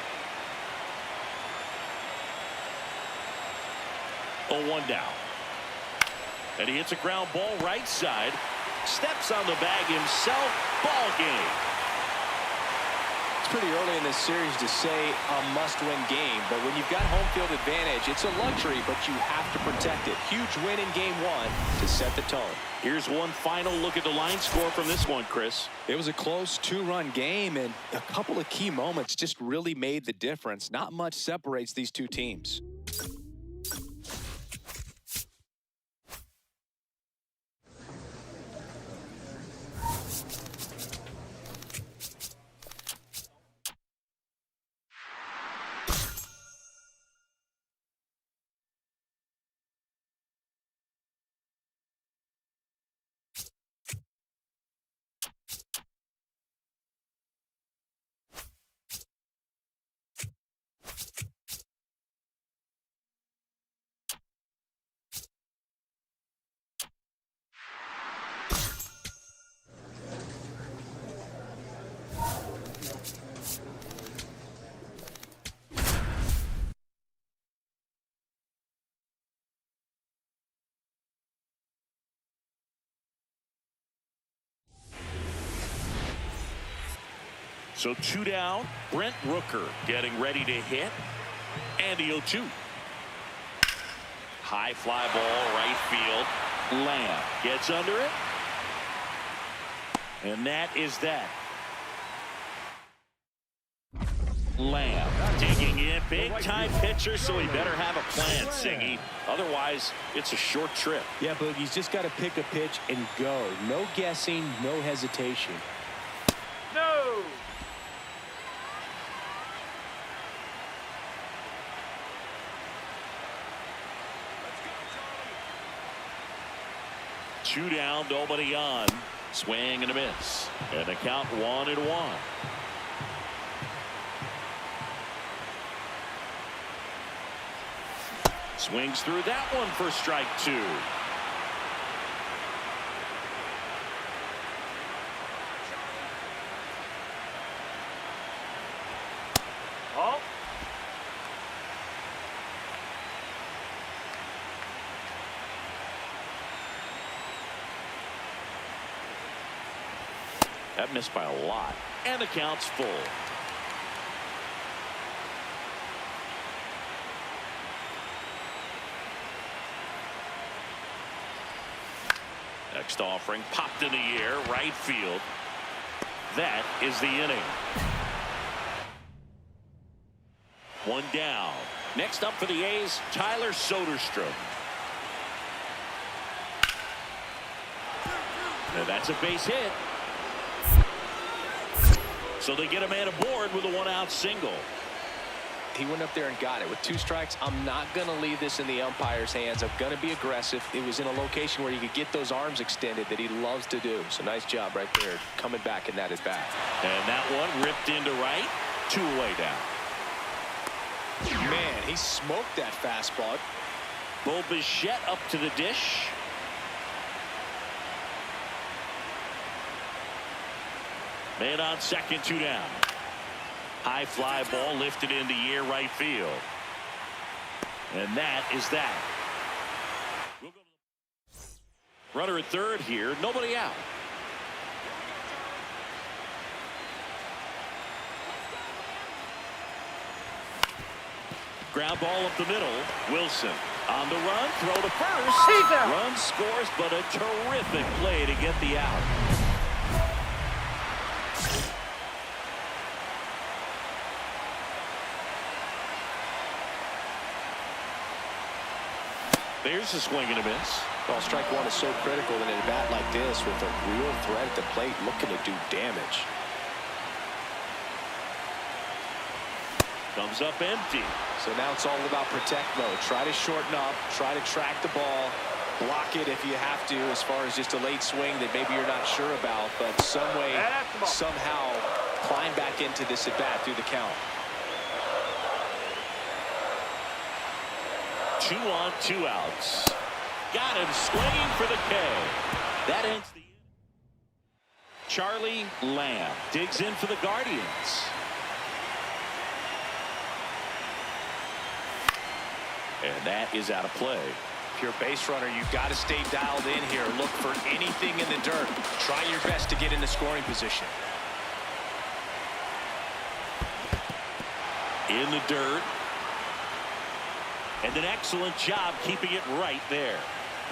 0-1 down. And he hits a ground ball right side. Steps on the bag himself. Ball game. It's pretty early in this series to say a must-win game, but when you've got home field advantage, it's a luxury, but you have to protect it. Huge win in game 1 to set the tone. Here's one final look at the line score from this one, Chris. It was a close 2-run game, and a couple of key moments just really made the difference. Not much separates these two teams. So 2 down. Brent Rooker getting ready to hit. And the 0-2. High fly ball right field. Lamb gets under it. And that is that. Lamb digging in. Big time pitcher, so he better have a plan, Singy. Otherwise, it's a short trip. Yeah, but he's just got to pick a pitch and go. No guessing, no hesitation. No. 2 down, nobody on. Swing and a miss. And the count 1-1. Swings through that one for strike 2. Oh. That missed by a lot. And the count's full. Next offering popped in the air, right field. That is the inning. 1 down. Next up for the A's, Tyler Soderstrom. And that's a base hit. So they get a man aboard with a 1-out single. He went up there and got it. With 2 strikes, I'm not going to leave this in the umpire's hands. I'm going to be aggressive. It was in a location where he could get those arms extended that he loves to do. So nice job right there, coming back in that at bat. And that one ripped into right. 2 away down. Man, he smoked that fastball. Bo Bichette up to the dish. Man on second, 2 down. High fly ball lifted in the air right field. And that is that. Runner at third here. Nobody out. Ground ball up the middle. Wilson on the run. Throw to first. He's out. Run scores, but a terrific play to get the out. There's a swing and a miss. Well, strike one is so critical in a bat like this with a real threat at the plate looking to do damage. Comes up empty. So now it's all about protect mode. Try to shorten up, try to track the ball, block it if you have to as far as just a late swing that maybe you're not sure about, but some way, somehow climb back into this at bat through the count. 2 on, 2 outs. Got him swinging for the K. That ends the inning. Charlie Lamb digs in for the Guardians. And that is out of play. If you're a base runner, you've got to stay dialed in here. Look for anything in the dirt. Try your best to get in the scoring position. In the dirt. And an excellent job keeping it right there.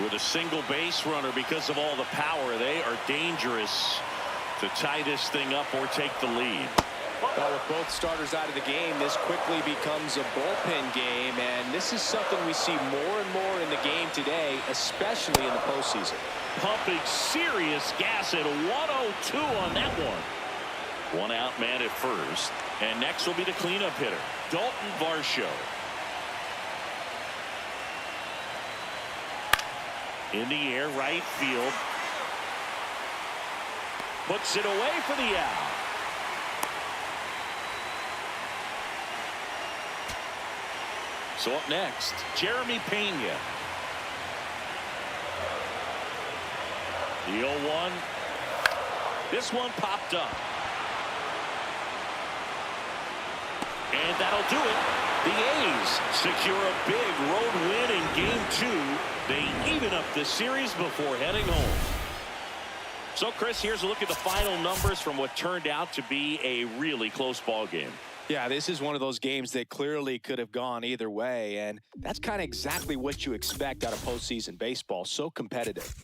With a single base runner, because of all the power, they are dangerous to tie this thing up or take the lead. Well, with both starters out of the game, this quickly becomes a bullpen game, and this is something we see more and more in the game today, especially in the postseason. Pumping serious gas at 102 on that one. 1 out man at first, and next will be the cleanup hitter, Dalton Varsho. In the air, right field. Puts it away for the out. So up next, Jeremy Pena. The 0-1. This one popped up. And that'll do it. The A's secure a big road win in Game 2. They even up the series before heading home. So, Chris, here's a look at the final numbers from what turned out to be a really close ball game. Yeah, this is one of those games that clearly could have gone either way, and that's kind of exactly what you expect out of postseason baseball. So competitive.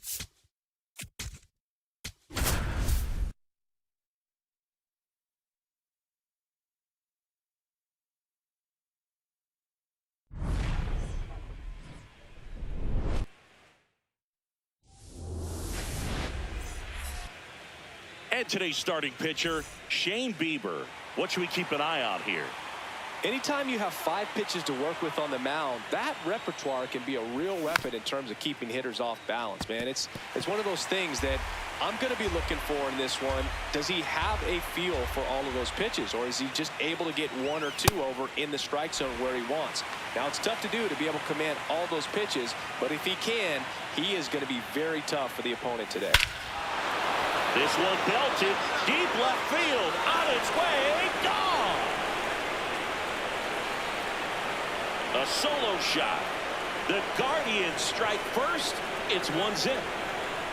And today's starting pitcher, Shane Bieber. What should we keep an eye on here? Anytime you have 5 pitches to work with on the mound, that repertoire can be a real weapon in terms of keeping hitters off balance, man. It's one of those things that I'm going to be looking for in this one. Does he have a feel for all of those pitches, or is he just able to get 1 or 2 over in the strike zone where he wants? Now, it's tough to do to be able to command all those pitches, but if he can, he is going to be very tough for the opponent today. This one belted deep left field, on its way, gone. A solo shot. The Guardians strike first. It's 1-0.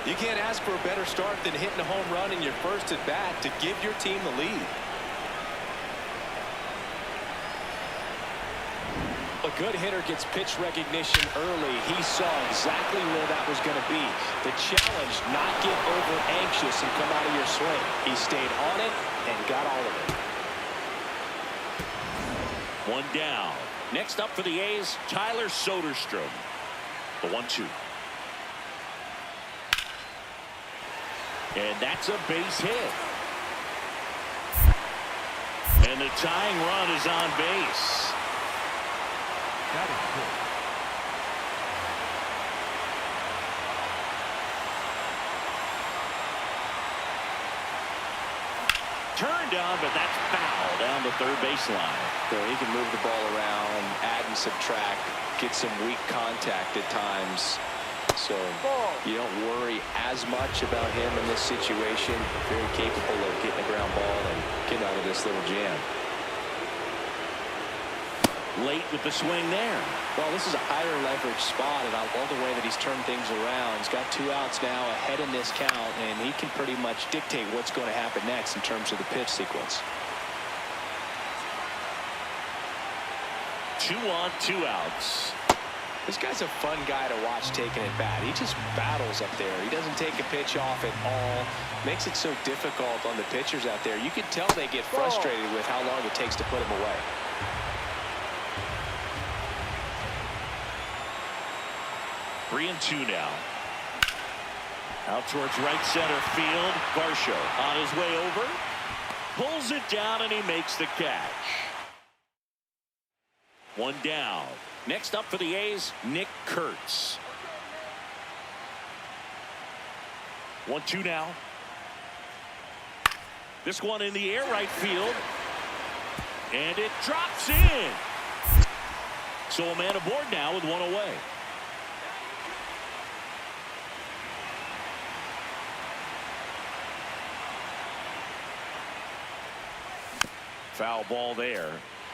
You can't ask for a better start than hitting a home run in your first at bat to give your team the lead. A good hitter gets pitch recognition early. He saw exactly where that was going to be. The challenge, not get over anxious and come out of your swing. He stayed on it and got all of it. 1 down. Next up for the A's, Tyler Soderstrom. The 1-2. And that's a base hit. And the tying run is on base. That is good. Turned on, but that's foul down the third baseline. So he can move the ball around, add and subtract, get some weak contact at times. So you don't worry as much about him in this situation. Very capable of getting a ground ball and getting out of this little jam. Late with the swing there. Well, this is a higher leverage spot, and I love the way that he's turned things around. He's got 2 outs now ahead in this count, and he can pretty much dictate what's going to happen next in terms of the pitch sequence. 2 on, 2 outs. This guy's a fun guy to watch taking at bat. He just battles up there. He doesn't take a pitch off at all. Makes it so difficult on the pitchers out there. You can tell they get frustrated with how long it takes to put him away. Three and 2 now. Out towards right center field. Varsho on his way over. Pulls it down and he makes the catch. 1 down. Next up for the A's, Nick Kurtz. 1-2 now. This one in the air, right field. And it drops in. So a man aboard now with 1 away. Foul ball there.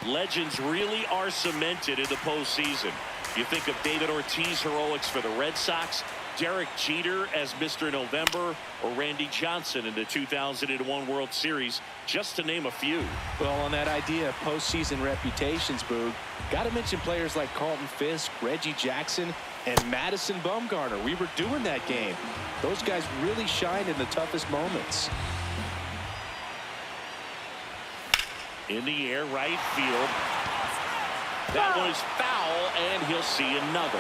Legends really are cemented in the postseason. You think of David Ortiz heroics for the Red Sox, Derek Jeter as Mr. November, or Randy Johnson in the 2001 World Series, just to name a few. Well, on that idea of postseason reputations, Boog, got to mention players like Carlton Fisk, Reggie Jackson, and Madison Bumgarner. We were doing that game. Those guys really shined in the toughest moments. In the air, right field. That one is foul, and he'll see another.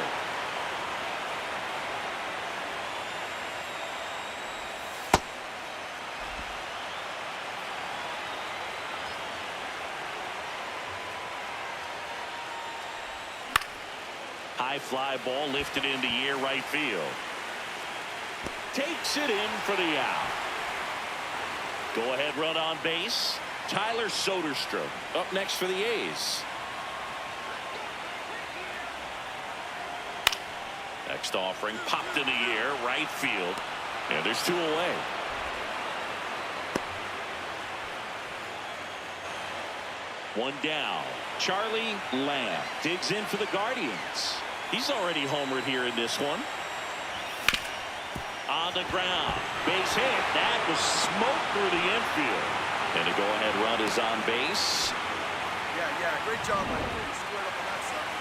High fly ball lifted in the air, right field. Takes it in for the out. Go ahead run on base. Tyler Soderstrom up next for the A's. Next offering popped in the air, right field. And there's 2 away. One down. Charlie Lamb digs in for the Guardians. He's already homered here in this one. On the ground. Base hit. That was smoked through the infield. And a go-ahead run is on base. Yeah, great job right there. You squared up on that side.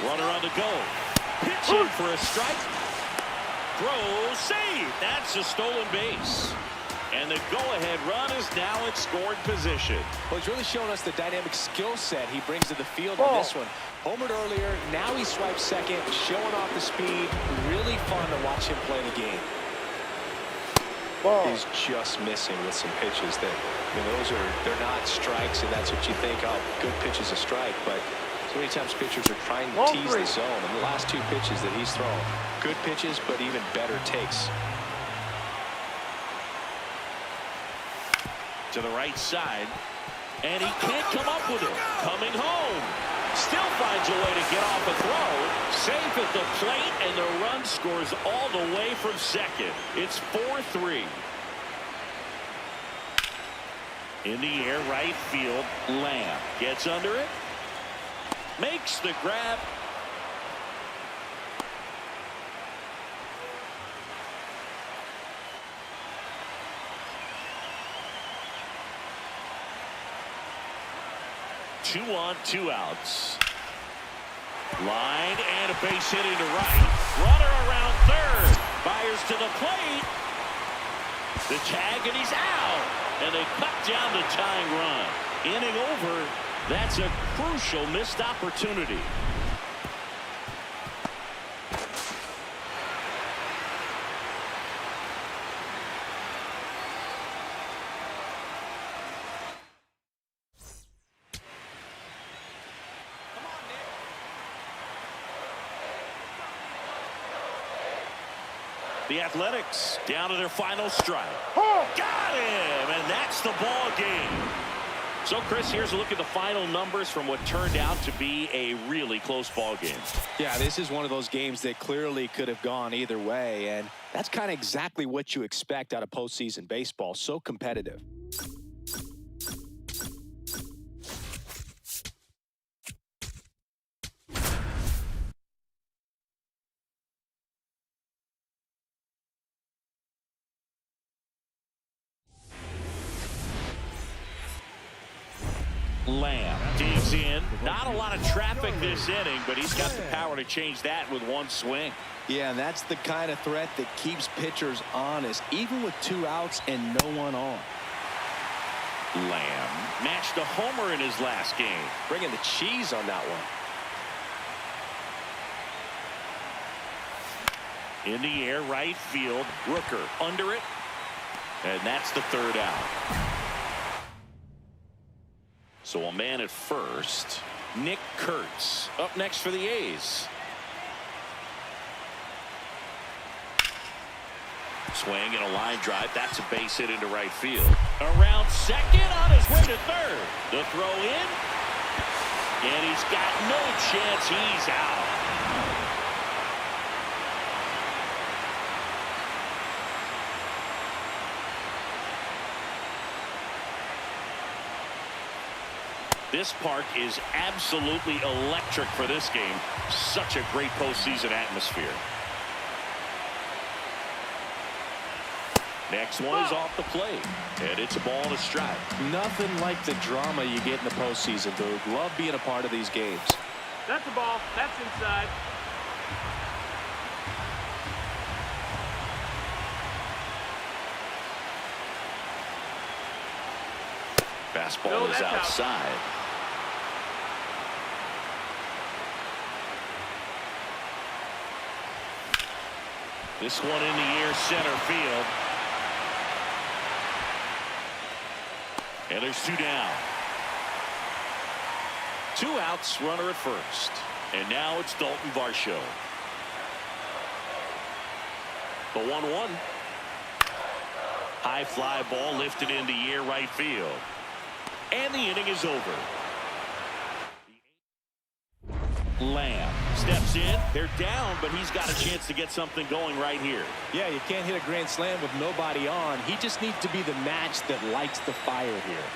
Runner on the go. Pitching for a strike. Throw, save. That's a stolen base. And the go-ahead run is now in scored position. Well, he's really showing us the dynamic skill set he brings to the field on this one. Homered earlier, now he swipes second, showing off the speed. Really fun to watch him play the game. He's just missing with some pitches that, I mean, they're not strikes, and that's what you think, oh, good pitch is a strike. But so many times pitchers are trying to tease the zone. And the last 2 pitches that he's thrown, good pitches, but even better takes. To the right side, and he can't come up with it. Coming home. Still finds a way to get off a throw. Safe at the plate, and the run scores all the way from second. It's 4-3. In the air, right field. Lamb gets under it. Makes the grab. Two on, 2 outs. Line and a base hit into right. Runner around third. Fires to the plate. The tag, and he's out. And they cut down the tying run. Inning over. That's a crucial missed opportunity. The Athletics down to their final strike. Got him, and that's the ball game. So, Chris, here's a look at the final numbers from what turned out to be a really close ball game. Yeah, this is one of those games that clearly could have gone either way, and that's kind of exactly what you expect out of postseason baseball. So competitive. Lamb digs in. Not a lot of traffic this inning, but he's got the power to change that with one swing. Yeah, and that's the kind of threat that keeps pitchers honest, even with 2 outs and no one on. Lamb matched a homer in his last game. Bringing the cheese on that one. In the air, right field. Rooker under it. And that's the 3rd out. So a man at first. Nick Kurtz up next for the A's. Swing and a line drive. That's a base hit into right field. Around second, on his way to 3rd. The throw in. And he's got no chance. He's out. This park is absolutely electric for this game. Such a great postseason atmosphere. Next one is off the plate. And it's a ball and a strike. Nothing like the drama you get in the postseason, Boog. Love being a part of these games. That's a ball. That's inside. Fastball is outside. This one in the air, center field. And there's 2 down. 2 outs, runner at first. And now it's Dalton Varsho. The 1-1. High fly ball lifted in the air, right field. And the inning is over. Lamb steps in. They're down, but he's got a chance to get something going right here. Yeah, you can't hit a grand slam with nobody on. He just needs to be the match that lights the fire here.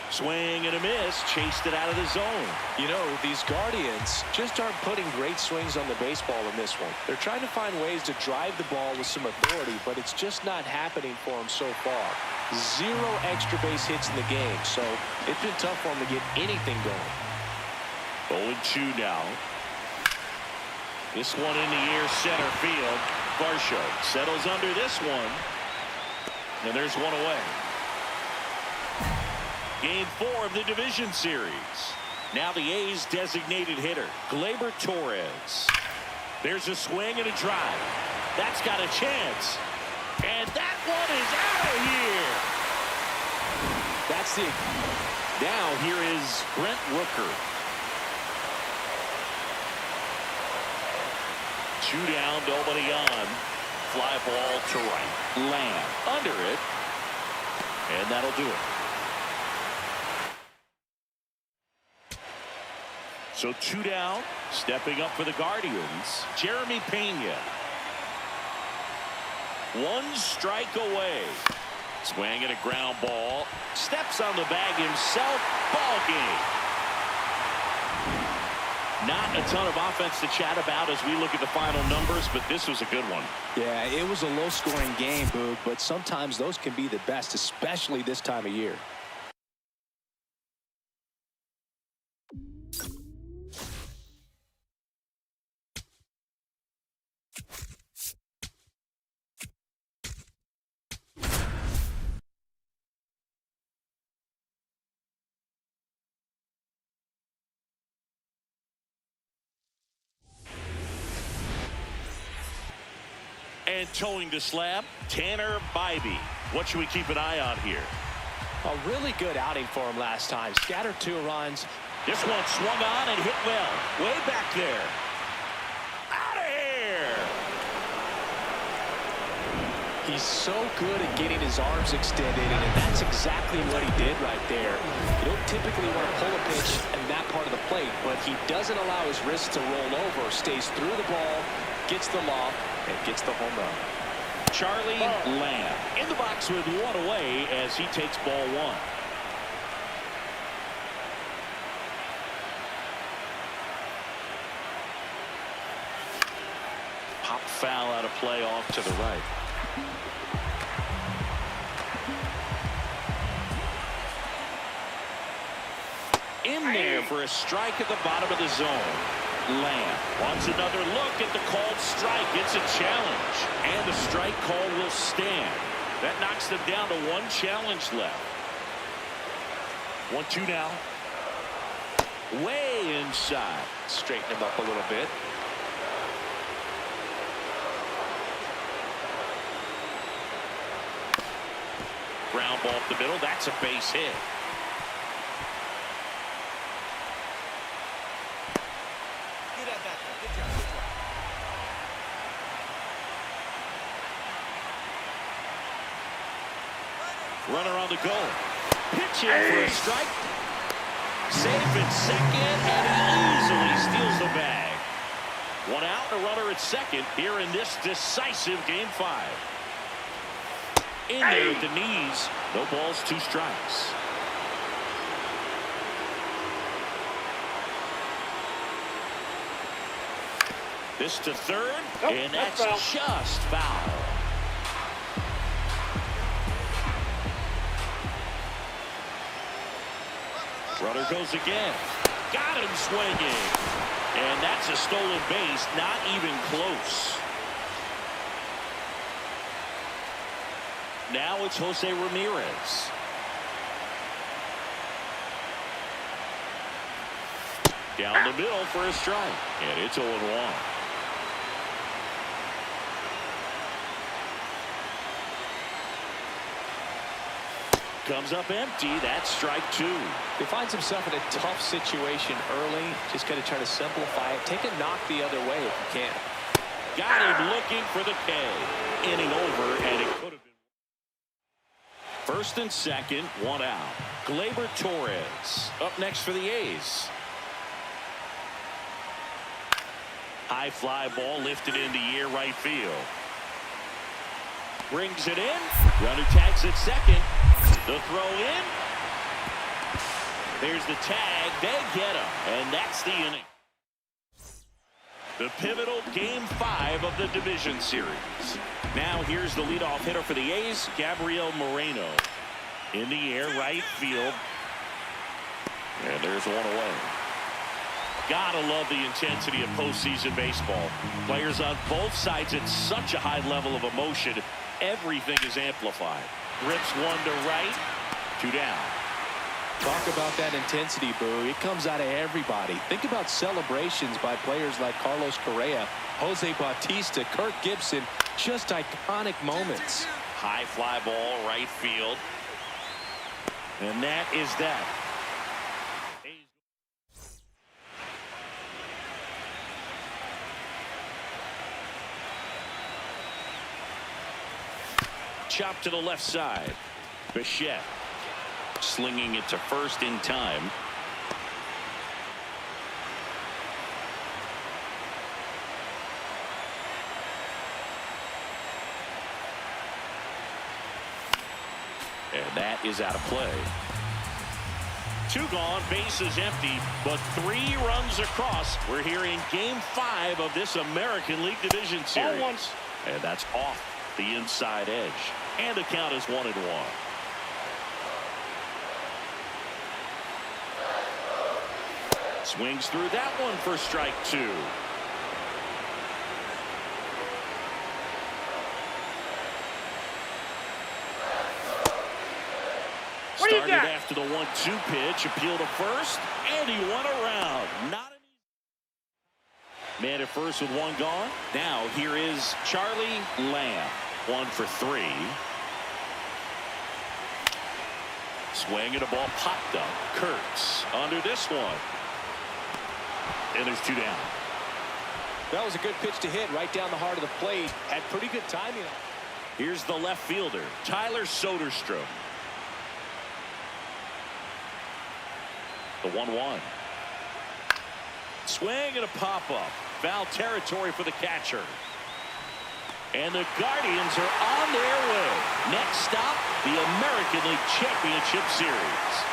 Swing and a miss. Chased it out of the zone. You know, these Guardians just aren't putting great swings on the baseball in this one. They're trying to find ways to drive the ball with some authority, but it's just not happening for them so far. 0 extra base hits in the game, so it's been tough for them to get anything going. 0-2 now. This one in the air, center field. Varsho settles under this one. And there's one away. Game 4 of the division series. Now the A's designated hitter, Gleyber Torres. There's a swing and a drive. That's got a chance. And that one is out of here. That's it. Now here is Brent Rooker. 2 down, nobody on. Fly ball to right. Lamb under it. And that'll do it. So 2 down, stepping up for the Guardians, Jeremy Pena. 1 strike away. Swing and a ground ball. Steps on the bag himself. Ball game. Not a ton of offense to chat about as we look at the final numbers, but this was a good one. Yeah, it was a low-scoring game, Boog, but sometimes those can be the best, especially this time of year. And towing the slab, Tanner Bybee. What should we keep an eye on here? A really good outing for him last time. Scattered 2 runs. This one swung on and hit well. Way back there. Out of here. He's so good at getting his arms extended, and that's exactly what he did right there. You don't typically want to pull a pitch in that part of the plate, but he doesn't allow his wrist to roll over, stays through the ball, gets the lob, and gets the home run. Charlie Lamb in the box with one away as he takes ball one. Pop foul out of play off to the right. In there for a strike at the bottom of the zone. Lamb wants another look at the called strike. It's a challenge, and the strike call will stand. That knocks them down to one challenge left. 1-2 now. Way inside. Straighten him up a little bit. Ground ball up the middle. That's a base hit. Runner on the goal. Pitch in for a strike. Safe at second, and he easily steals the bag. One out, a runner at second here in this decisive Game 5. In there at the knees. No balls, 2 strikes. This to third, and that's just foul. Runner goes again. Got him swinging. And that's a stolen base, not even close. Now it's Jose Ramirez. Down the middle for a strike. And it's 0-1. Comes up empty. That's strike 2. He finds himself in a tough situation early. Just got to try to simplify it. Take a knock the other way if you can. Got him looking for the K. Inning over, and it could have been. First and second, 1 out. Gleyber Torres up next for the A's. High fly ball lifted in the air, right field. Brings it in. Runner tags at second. The throw in. There's the tag. They get him. And that's the inning. The pivotal Game 5 of the division series. Now here's the leadoff hitter for the A's, Gabriel Moreno. In the air, right field. And there's one away. Gotta love the intensity of postseason baseball. Players on both sides at such a high level of emotion. Everything is amplified. Rips one to right. 2 down. Talk about that intensity, Boo. It comes out of everybody. Think about celebrations by players like Carlos Correa, Jose Bautista, Kirk Gibson. Just iconic moments. High fly ball, right field. And that is that. Chop to the left side. Bichette slinging it to first in time. And that is out of play. 2 gone, bases empty, but 3 runs across. We're here in Game 5 of this American League Division Series. And that's off the inside edge. And the count is 1-1. Swings through that one for strike 2. Started after the 1-2 pitch, appeal to first, and he went around. Not an easy man at first with 1 gone. Now here is Charlie Lamb. 1 for 3. Swing and a ball popped up. Kurtz under this one. And there's 2 down. That was a good pitch to hit right down the heart of the plate. Had pretty good timing. Here's the left fielder, Tyler Soderstrom. The 1-1. Swing and a pop-up. Foul territory for the catcher. And the Guardians are on their way. Next stop, the American League Championship Series.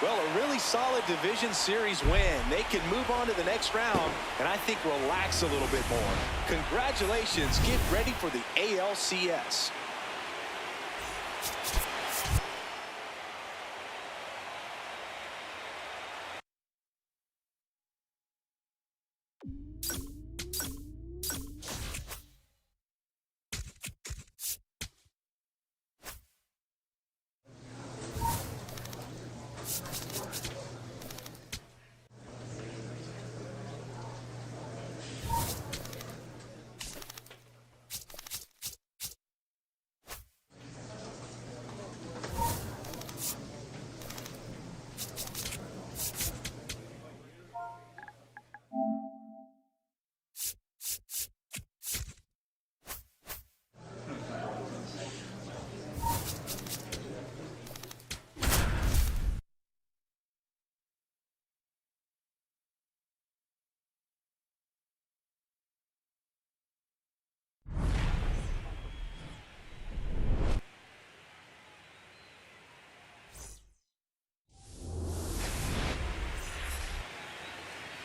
Well, a really solid division series win. They can move on to the next round and I think relax a little bit more. Congratulations. Get ready for the ALCS.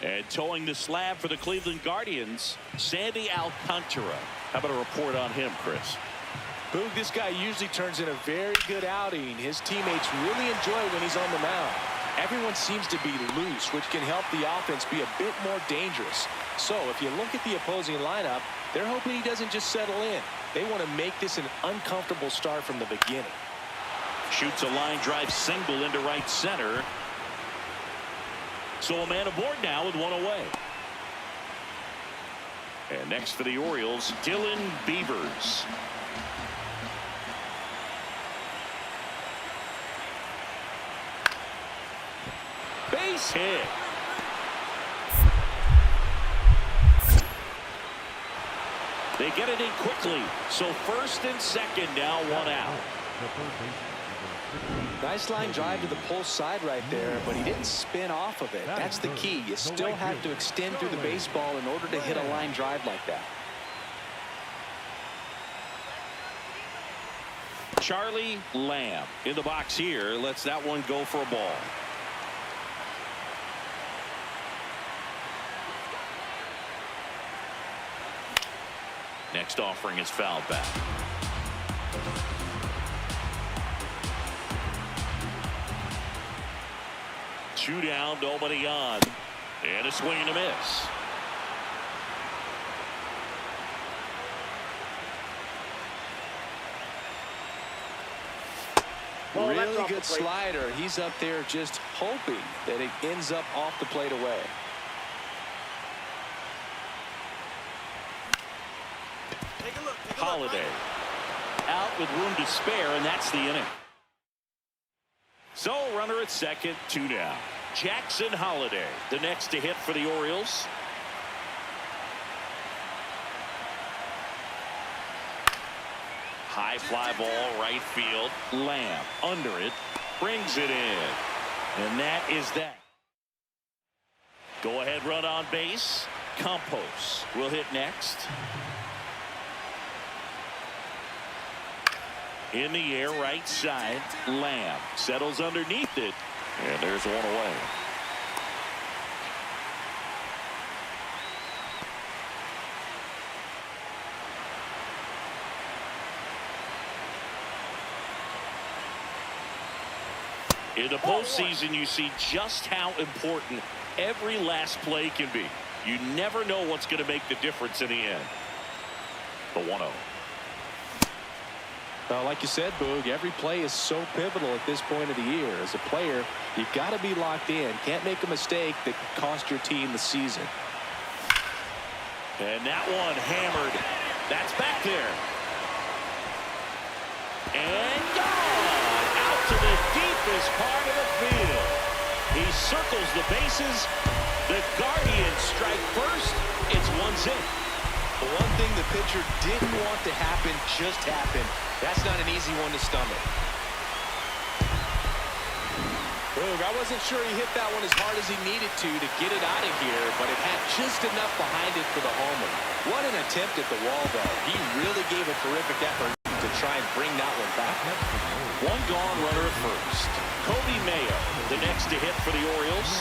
And towing the slab for the Cleveland Guardians, Sandy Alcantara. How about a report on him, Chris? Boog, this guy usually turns in a very good outing. His teammates really enjoy when he's on the mound. Everyone seems to be loose, which can help the offense be a bit more dangerous. So if you look at the opposing lineup, they're hoping he doesn't just settle in. They want to make this an uncomfortable start from the beginning. Shoots a line drive single into right center. So a man aboard now with one away. And next for the Orioles, Dylan Beavers. Base hit. They get it in quickly. So first and second now, one out. Nice line drive to the pull side right there, but he didn't spin off of it. That's the key. You still have to extend through the baseball in order to hit a line drive like that. Charlie Lamb in the box here. Lets that one go for a ball. Next offering is fouled back. Two down, nobody on. And a swing and a miss. Well, really good slider. He's up there just hoping that it ends up off the plate away. Take a look. Holiday out with room to spare, and that's the inning. So runner at second, two down. Jackson Holiday, the next to hit for the Orioles. High fly ball, right field. Lamb under it, brings it in. And that is that. Go ahead run on base. Campos will hit next. In the air, right side. Lamb settles underneath it. And there's one away. In the postseason, you see just how important every last play can be. You never know what's going to make the difference in the end. The 1-0. Well, like you said, Boog, every play is so pivotal at this point of the year. As a player, you've got to be locked in. Can't make a mistake that could cost your team the season. And that one hammered. That's back there. And gone. Out deepest part of the field. He circles the bases. The Guardians strike first. It's 1-0. The one thing the pitcher didn't want to happen just happened. That's not an easy one to stomach. Boog, I wasn't sure he hit that one as hard as he needed to get it out of here, but it had just enough behind it for the homer. What an attempt at the wall, though. He really gave a terrific effort to try and bring that one back. One gone, runner at first. Kobe Mayo, the next to hit for the Orioles.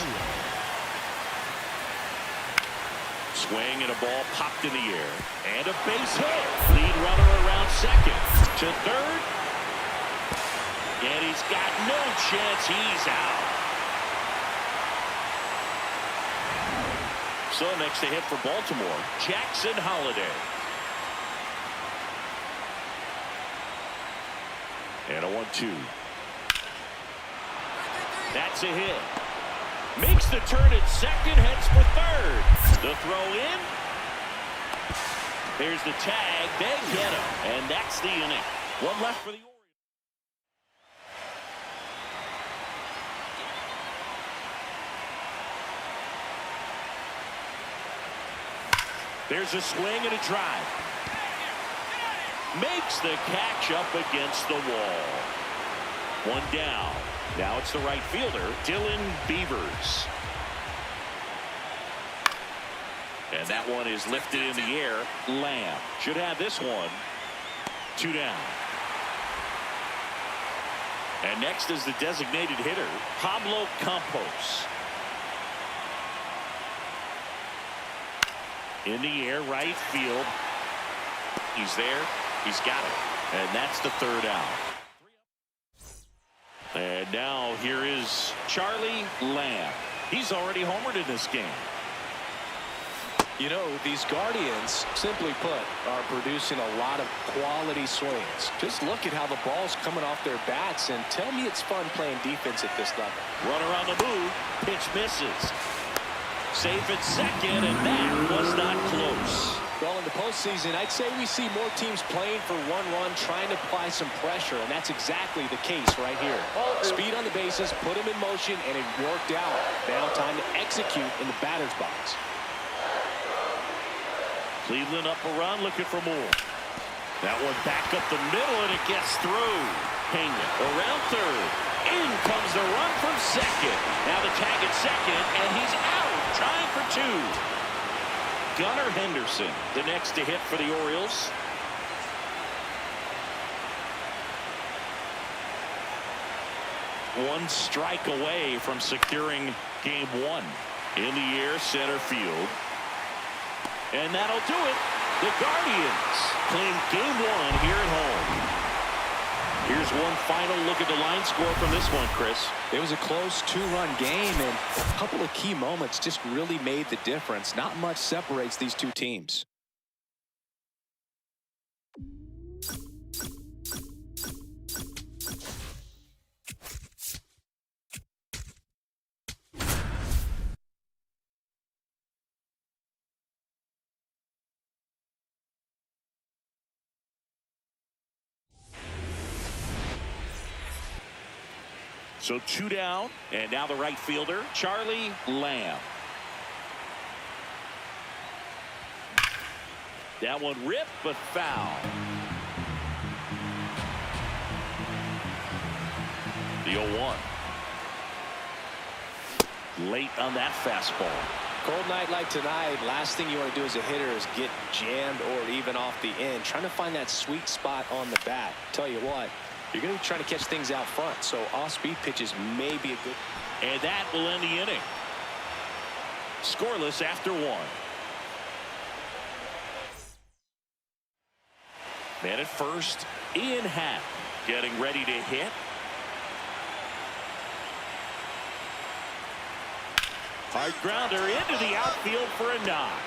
Swing and a ball popped in the air. And a base hit. Lead runner around second. To third. And he's got no chance. He's out. So next to hit for Baltimore, Jackson Holliday. And a 1-2. That's a hit. Makes the turn at second, heads for third. The throw in. There's the tag. They get him. And that's the inning. One left for the Orioles. There's a swing and a drive. Makes the catch up against the wall. One down. Now it's the right fielder, Dylan Beavers. And that one is lifted in the air. Lamb should have this one. 2 down. And next is the designated hitter, Pablo Campos. In the air, right field. He's there. He's got it. And that's the third out. And now here is Charlie Lamb. He's already homered in this game. You know, these Guardians, simply put, are producing a lot of quality swings. Just look at how the ball's coming off their bats, and tell me it's fun playing defense at this level. Runner on the move. Pitch misses. Safe at second, and that was not close. Well, in the postseason, I'd say we see more teams playing for one run, trying to apply some pressure, and that's exactly the case right here. Speed on the bases, put them in motion, and it worked out. Now time to execute in the batter's box. Cleveland up a run, looking for more. That one back up the middle, and it gets through. Pena around third. In comes the run from second. Now the tag at second, and he's out. Trying for 2. Gunnar Henderson, the next to hit for the Orioles. One strike away from securing game 1. In the air, center field. And that'll do it. The Guardians claim game 1 here at home. Here's one final look at the line score from this one, Chris. It was a close 2-run game, and a couple of key moments just really made the difference. Not much separates these two teams. So 2 down, and now the right fielder, Charlie Lamb. That one ripped, but foul. The 0-1. Late on that fastball. Cold night like tonight, last thing you want to do as a hitter is get jammed or even off the end. Trying to find that sweet spot on the bat. Tell you what, you're going to be trying to catch things out front, so off-speed pitches may be a good. And that will end the inning. Scoreless after 1. Man at first, Ian Happ getting ready to hit. Hard grounder into the outfield for a knock.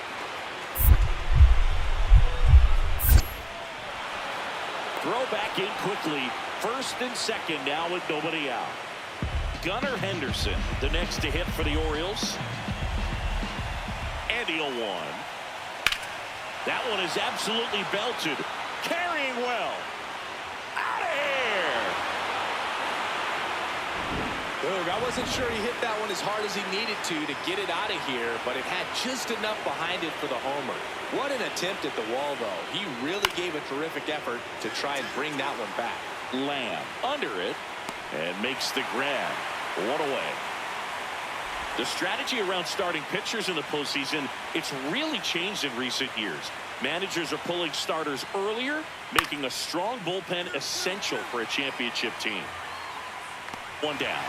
Throw back in quickly. First and second now with nobody out. Gunnar Henderson, the next to hit for the Orioles. And the 0-1. That one is absolutely belted. Carrying well. Out of here. Look, I wasn't sure he hit that one as hard as he needed to get it out of here, but it had just enough behind it for the homer. What an attempt at the wall, though. He really gave a terrific effort to try and bring that one back. Lamb under it and makes the grab. One away. The strategy around starting pitchers in the postseason, it's really changed in recent years. Managers are pulling starters earlier, making a strong bullpen essential for a championship team. One down.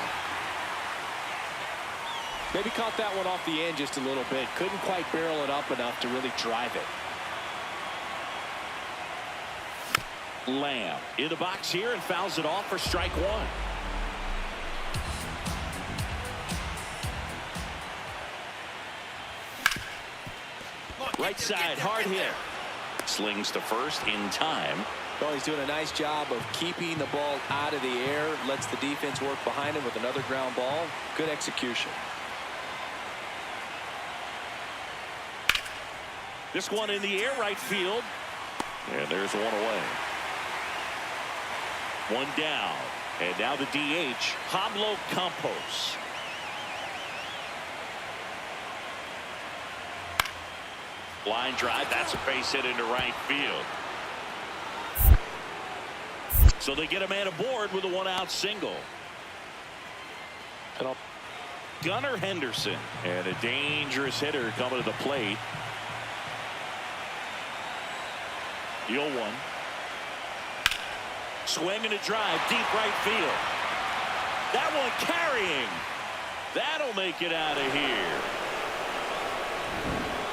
Maybe caught that one off the end just a little bit. Couldn't quite barrel it up enough to really drive it. Lamb in the box here and fouls it off for strike one. Right side, hard hit. Slings to first in time. Well, he's doing a nice job of keeping the ball out of the air. Lets the defense work behind him with another ground ball. Good execution. This one in the air, right field. And there's one away. One down. And now the DH, Pablo Campos. Line drive, that's a base hit into right field. So they get a man aboard with a one-out single. Gunnar Henderson, and a dangerous hitter coming to the plate. 0-1. Swing and a drive, deep right field. That one carrying. That'll make it out of here.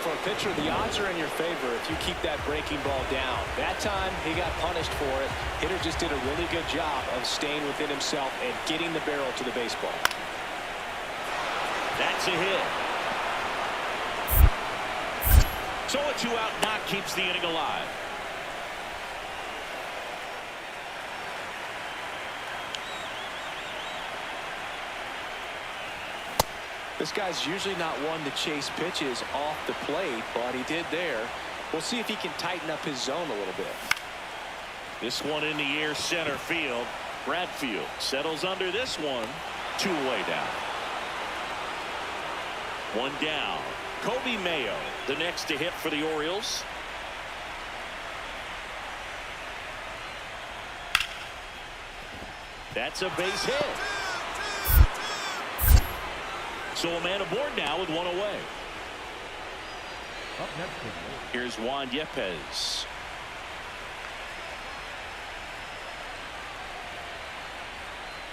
For a pitcher, the odds are in your favor if you keep that breaking ball down. That time, he got punished for it. Hitter just did a really good job of staying within himself and getting the barrel to the baseball. That's a hit. So a two-out knock keeps the inning alive. This guy's usually not one to chase pitches off the plate, but he did there. We'll see if he can tighten up his zone a little bit. This one in the air, center field. Bradfield settles under this one. Two away down. One down. Kobe Mayo, the next to hit for the Orioles. That's a base hit. So a man aboard now with one away. Up next, Here's Juan Yepez.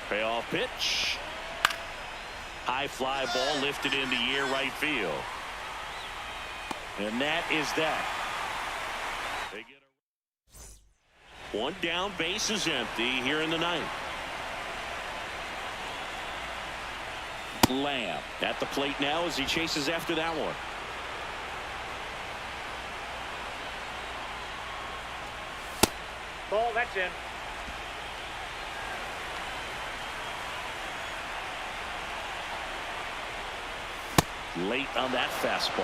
Payoff pitch. High fly ball lifted in the air, right field. And that is that. They get a... One down, base is empty here in the ninth. Lamb at the plate now as he chases after that one. Ball, that's in. Late on that fastball.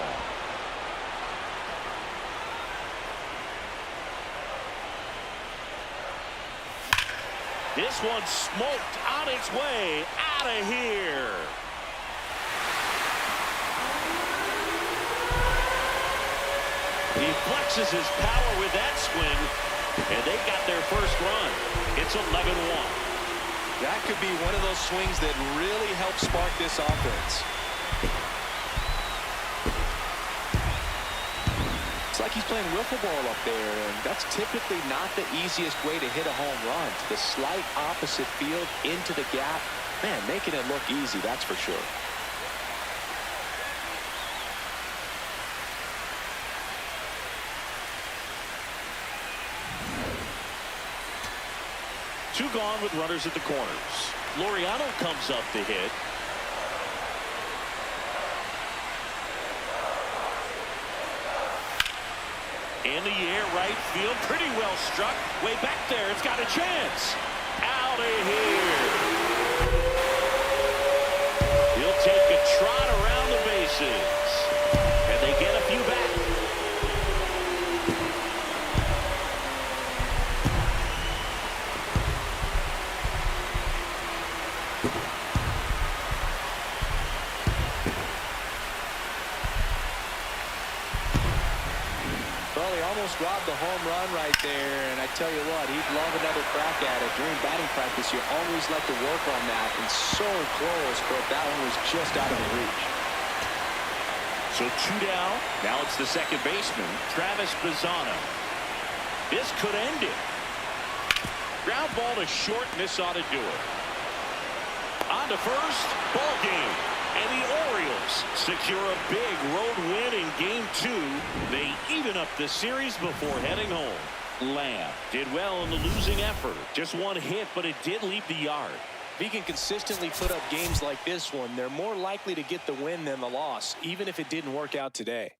This one smoked on its way out of here. He flexes his power with that swing, and they got their first run. It's 11-1. That could be one of those swings that really helps spark this offense. It's like he's playing wiffle ball up there, and that's typically not the easiest way to hit a home run. To the slight opposite field, into the gap. Man, making it look easy, that's for sure. Two gone with runners at the corners. Laureano comes up to hit. In the air, right field, pretty well struck. Way back there, it's got a chance. Out of here. He'll take a trot around the bases. And they get a few back. Well, he almost robbed the home run right there, and I tell you what, he'd love another crack at it. During batting practice, you always like to work on that, and so close, but that one was just out of the reach. So 2 down. Now it's the second baseman, Travis Bazzano. This could end it. Ground ball to short, and this ought to do it. On to first, ball game. And the Orioles secure a big road win in Game 2. They even up the series before heading home. Lamb did well in the losing effort. Just one hit, but it did leave the yard. If he can consistently put up games like this one, they're more likely to get the win than the loss, even if it didn't work out today.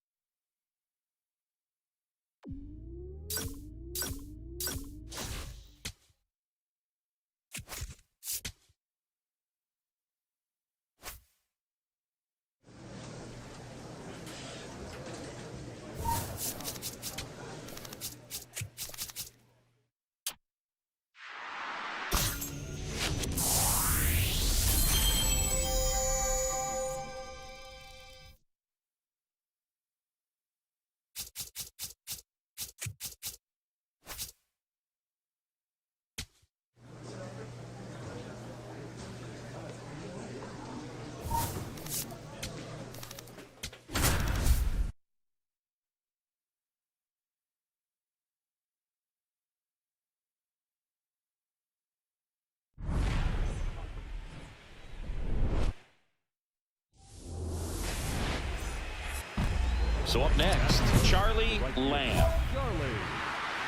So up next, Charlie Lamb. Charlie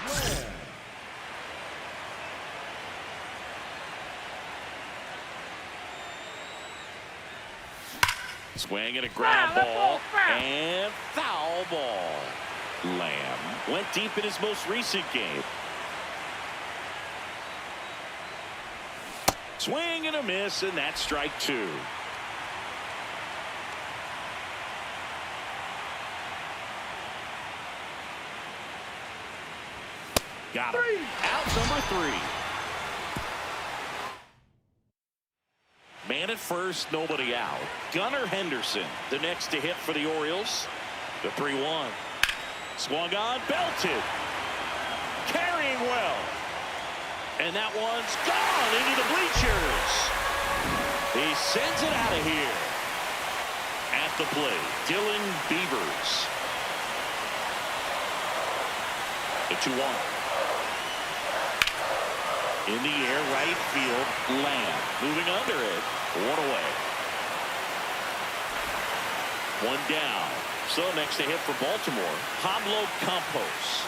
Lamb. Swing and a ground ball. And foul ball. Lamb went deep in his most recent game. Swing and a miss, and that's strike 2. Got him. Out number 3. Man at first, nobody out. Gunnar Henderson, the next to hit for the Orioles. The 3-1. Swung on, belted. Carrying well. And that one's gone into the bleachers. He sends it out of here. At the plate, Dylan Beavers. The 2-1. In the air, right field, Lamb. Moving under it. 1 away. 1 down. So next to hit for Baltimore, Pablo Campos.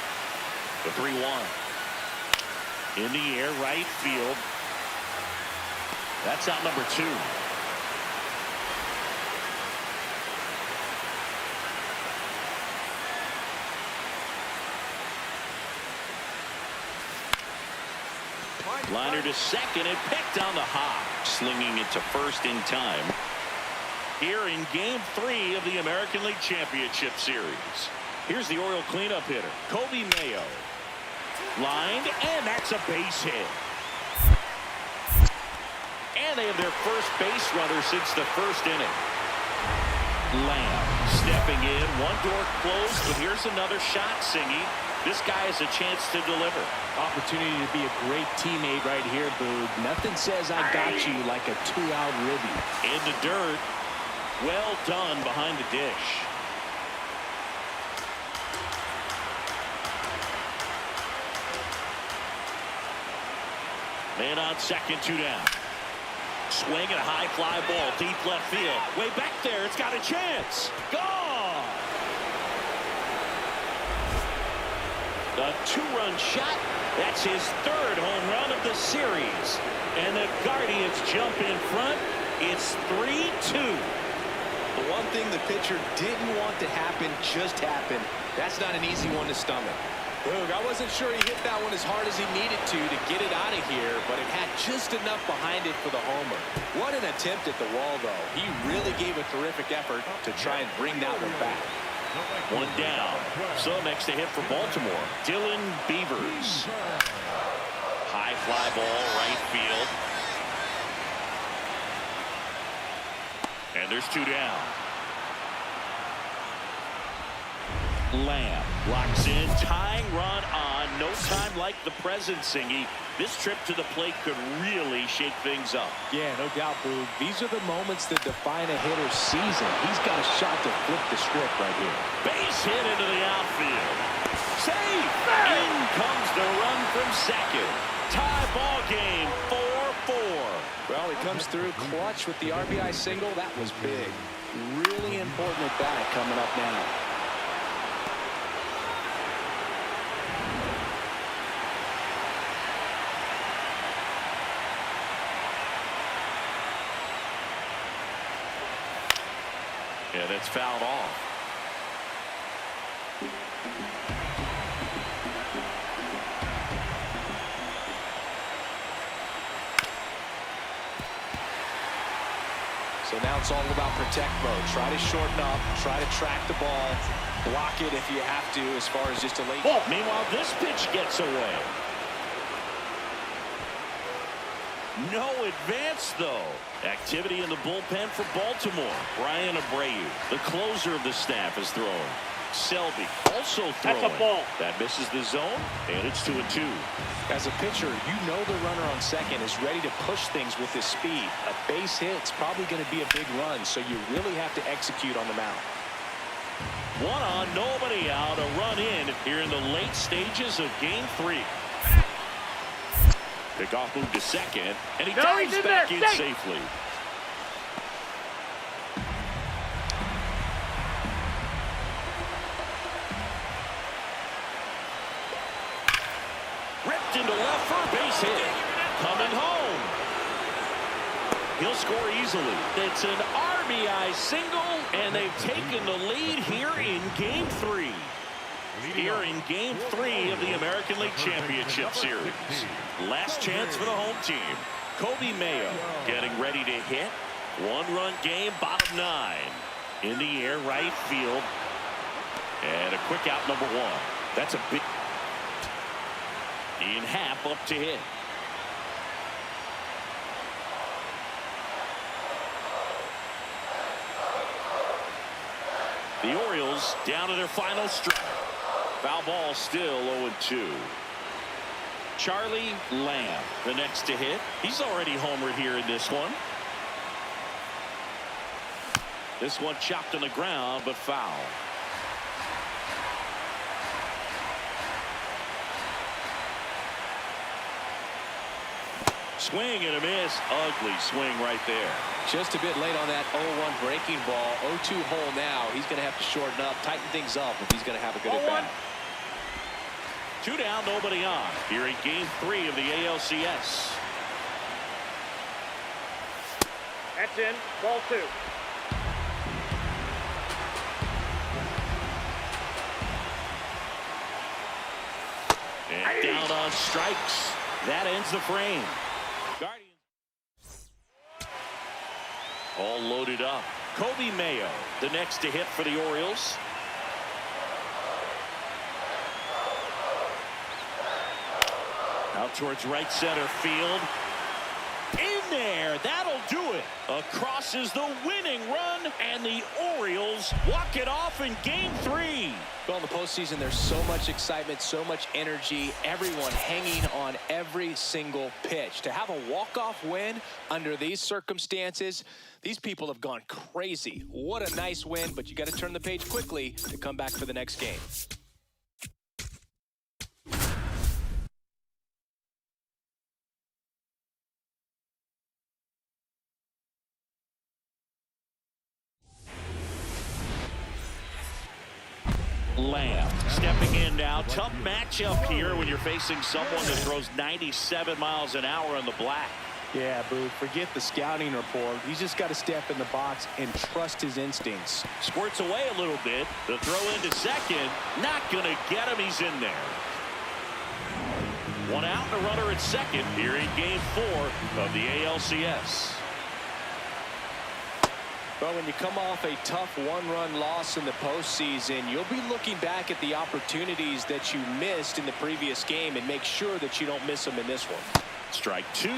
The 3-1. In the air, right field. That's out number 2. Liner to second and picked on the hop. Slinging it to first in time. Here in Game 3 of the American League Championship Series. Here's the Oriole cleanup hitter, Kobe Mayo. Lined, and that's a base hit. And they have their first base runner since the first inning. Lamb stepping in, one door closed, but here's another shot, Singy. This guy has a chance to deliver. Opportunity to be a great teammate right here, Boog. Nothing says I got you like a 2-out ribby. In the dirt. Well done behind the dish. Man on second, 2 down. Swing and a high fly ball, deep left field. Way back there, it's got a chance. Gone! A 2-run shot. That's his 3rd home run of the series. And the Guardians jump in front. It's 3-2. The one thing the pitcher didn't want to happen just happened. That's not an easy one to stomach. Boog, I wasn't sure he hit that one as hard as he needed to get it out of here, but it had just enough behind it for the homer. What an attempt at the wall, though. He really gave a terrific effort to try and bring that one back. 1 down. So next to hit for Baltimore, Dylan Beavers. High fly ball, right field. And there's 2 down. Lamb locks in, tying run on. No time like the present, Singy. This trip to the plate could really shake things up. Yeah, no doubt, Boog. These are the moments that define a hitter's season. He's got a shot to flip the script right here. Base hit into the outfield. Safe! In comes the run from second. Tie ball game, 4-4. Well, he comes through clutch with the RBI single. That was big. Really important at bat coming up now. Yeah, that's fouled off. So now it's all about protect mode. Try to shorten up, try to track the ball, block it if you have to as far as just a late. Meanwhile, this pitch gets away. No advance, though. Activity in the bullpen for Baltimore. Brian Abreu, the closer of the staff, is throwing. Selby also throwing. That's a ball. That misses the zone, and it's 2-2. As a pitcher, you know the runner on second is ready to push things with his speed. A base hit's probably going to be a big run, so you really have to execute on the mound. One on, nobody out. A run in here in the late stages of Game 3. Pickoff move to second, and he dives back in safely. Ripped into left for a base hit. Coming home. He'll score easily. It's an RBI single, and they've taken the lead here in Game 3. Here in Game 3 of the American League Championship Series. Last chance for the home team. Kobe Mayo getting ready to hit. One-run game, bottom 9. In the air, right field. And a quick out, number 1. That's a big... Ian Happ up to hit. The Orioles down to their final strike. Foul ball still 0-2. Charlie Lamb, the next to hit. He's already homered here in this one. This one chopped on the ground, but foul. Swing and a miss. Ugly swing right there. Just a bit late on that 0-1 breaking ball. 0-2 hole now. He's going to have to shorten up, tighten things up if he's going to have a good at bat. 2 down, nobody on. Here in Game 3 of the ALCS. That's in. Ball 2. And down on strikes. That ends the frame. Guardians all loaded up. Kobe Mayo, the next to hit for the Orioles. Out towards right center field. In there, that'll do it. Across is the winning run, and the Orioles walk it off in Game 3. Well, in the postseason, there's so much excitement, so much energy, everyone hanging on every single pitch. To have a walk-off win under these circumstances, these people have gone crazy. What a nice win, but you got to turn the page quickly to come back for the next game. Lamb stepping in now. Tough matchup here when you're facing someone that throws 97 miles an hour on the black. Yeah, Boo, forget the scouting report. He's just got to step in the box and trust his instincts. Squirts away a little bit. The throw into second. Not going to get him. He's in there. 1 out and a runner at second here in Game 4 of the ALCS. Well, when you come off a tough one-run loss in the postseason, you'll be looking back at the opportunities that you missed in the previous game and make sure that you don't miss them in this one. Strike 2.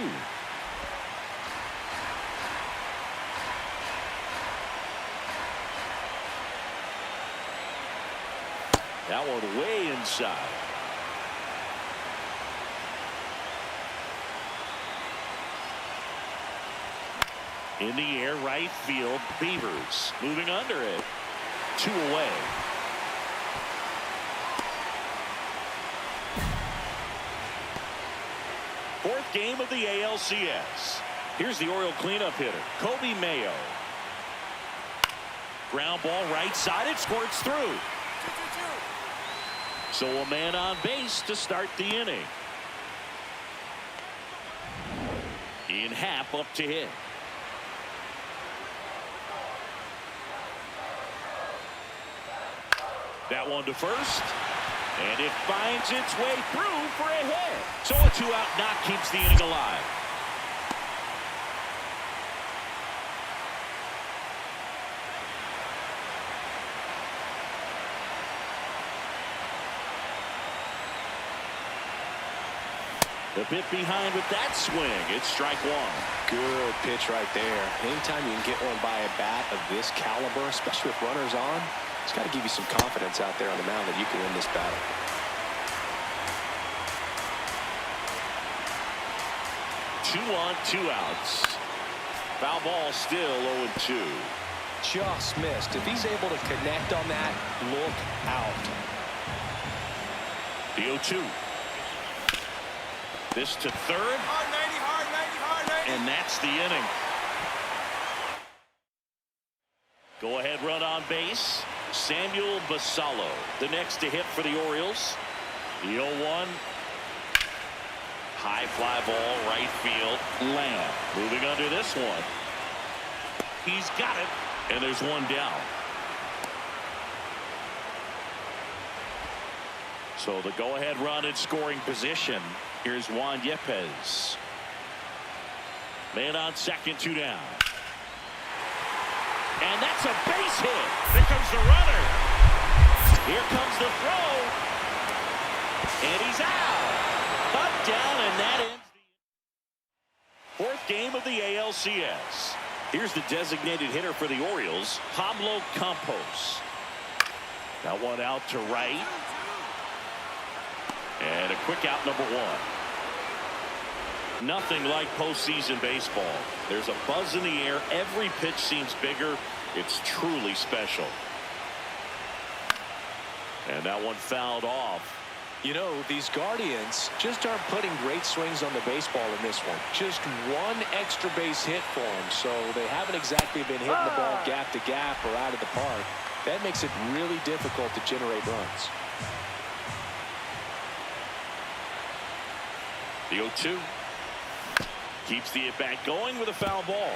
side. In the air, right field. Beavers moving under it. 2 away. Fourth game of the ALCS. Here's the Oriole cleanup hitter, Kobe Mayo. Ground ball right side. It squirts through. So a man on base to start the inning. Ian Happ up to hit. That one to first. And it finds its way through for a hit. So a 2-out knock keeps the inning alive. The bit behind with that swing. It's strike one. Good pitch right there. Anytime you can get one by a bat of this caliber, especially with runners on, it's got to give you some confidence out there on the mound that you can win this battle. Two on, 2 outs. Foul ball still 0-2. Just missed. If he's able to connect on that, look out. The 0-2. This to third. Hard 90, hard 90, hard 90. And that's the inning. Go ahead run on base. Samuel Basallo, the next to hit for the Orioles. The 0-1. High fly ball, right field. Lamb moving under this one. He's got it. And there's one down. So the go-ahead run in scoring position. Here's Juan Yepes. Man on second, 2 down. And that's a base hit. Here comes the runner. Here comes the throw. And he's out. Up, down, and that ends the fourth game of the ALCS. Here's the designated hitter for the Orioles, Pablo Campos. That one out to right. And a quick out, number 1. Nothing like postseason baseball. There's a buzz in the air. Every pitch seems bigger. It's truly special. And that one fouled off. You know, these Guardians just aren't putting great swings on the baseball in this one. Just one extra base hit for them, so they haven't exactly been hitting the ball gap to gap or out of the park. That makes it really difficult to generate runs. The 0-2 keeps the at-bat going with a foul ball.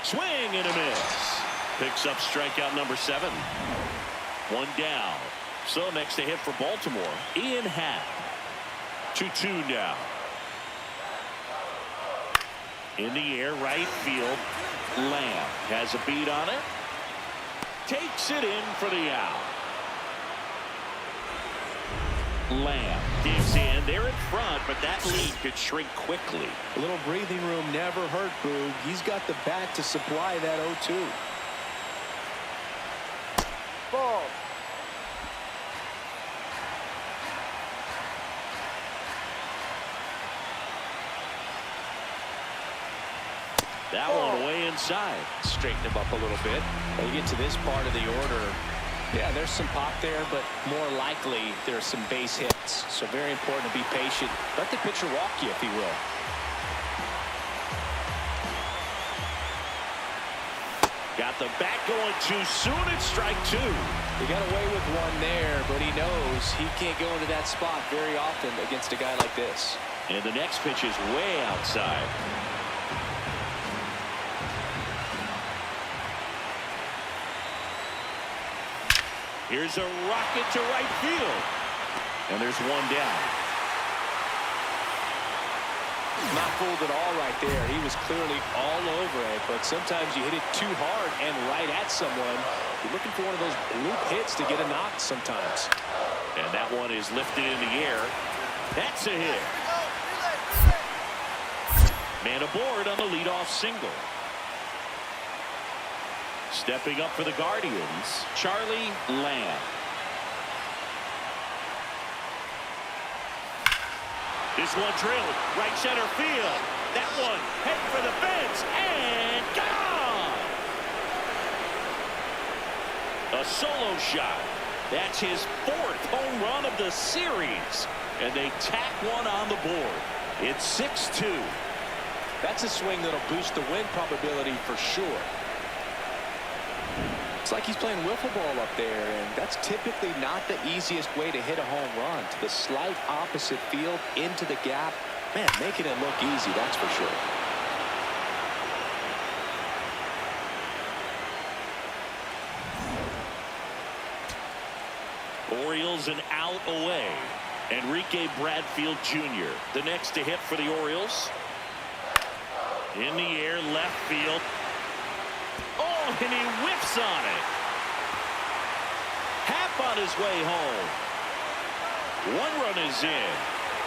Swing and a miss. Picks up strikeout number 7. 1 down. So next to hit for Baltimore, Ian Happ. 2-2 now. In the air, right field. Lamb has a beat on it. Takes it in for the out. Lamb digs in. They're in front, but that lead could shrink quickly. A little breathing room never hurt Boog. He's got the bat to supply that 0-2. Ball. That one way inside. Straighten him up a little bit. When you get to this part of the order, yeah, there's some pop there, but more likely there's some base hits. So very important to be patient. Let the pitcher walk you, if he will. Got the bat going too soon. It's strike 2. He got away with one there, but he knows he can't go into that spot very often against a guy like this. And the next pitch is way outside. Here's a rocket to right field. And there's one down. Not fooled at all right there. He was clearly all over it, but sometimes you hit it too hard and right at someone. You're looking for one of those loop hits to get a knock sometimes. And that one is lifted in the air. That's a hit. Man aboard on the leadoff single. Stepping up for the Guardians, Charlie Lamb. This one drilled right center field. That one heading for the fence and gone. A solo shot. That's his 4th home run of the series. And they tack one on the board. It's 6-2. That's a swing that'll boost the win probability for sure. It's like he's playing wiffle ball up there, and that's typically not the easiest way to hit a home run. To the slight opposite field, into the gap. Man, making it look easy, that's for sure. Orioles an out away. Enrique Bradfield Jr. the next to hit for the Orioles. In the air, left field. Oh, and he whiffs on it. Happ on his way home. 1 run is in.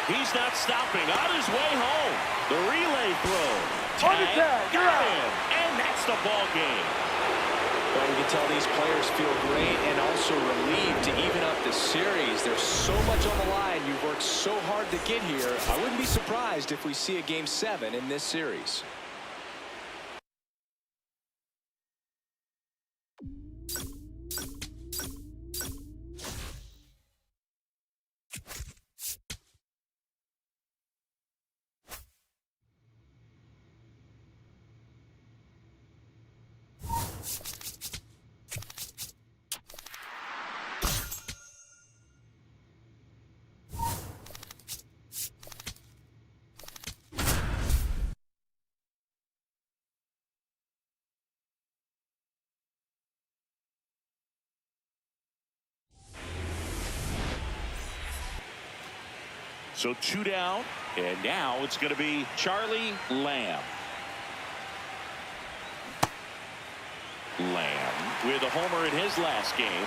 He's not stopping. On his way home. The relay throw. Tag, got him. And that's the ball game. Well, you can tell these players feel great and also relieved to even up the series. There's so much on the line. You've worked so hard to get here. I wouldn't be surprised if we see a Game 7 in this series. So 2 down, and now it's going to be Charlie Lamb. Lamb with a homer in his last game.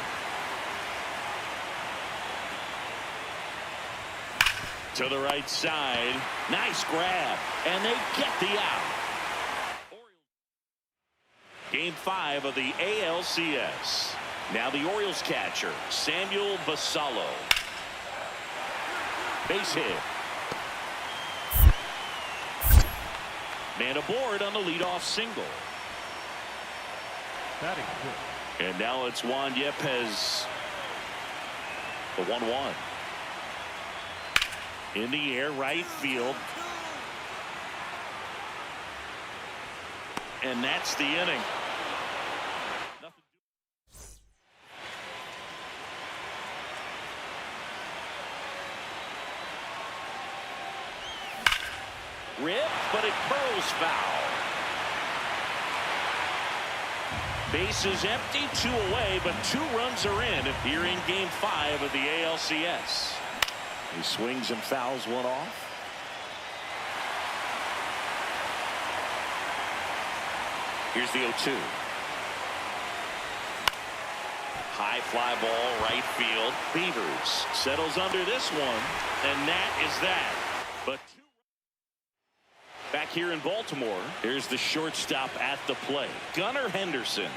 To the right side. Nice grab, and they get the out. Game 5 of the ALCS. Now the Orioles catcher, Samuel Basallo. Base hit. Man aboard on the leadoff single. Batting fifth. And now it's Juan Yepez. The 1-1. In the air, right field. And that's the inning. Rip, but it curls foul. Bases empty, 2 away, but 2 runs are in here in Game 5 of the ALCS. He swings and fouls one off. Here's the 0-2. High fly ball, right field. Beavers settles under this one, and that is that. But back here in Baltimore, here's the shortstop at the plate, Gunnar Henderson.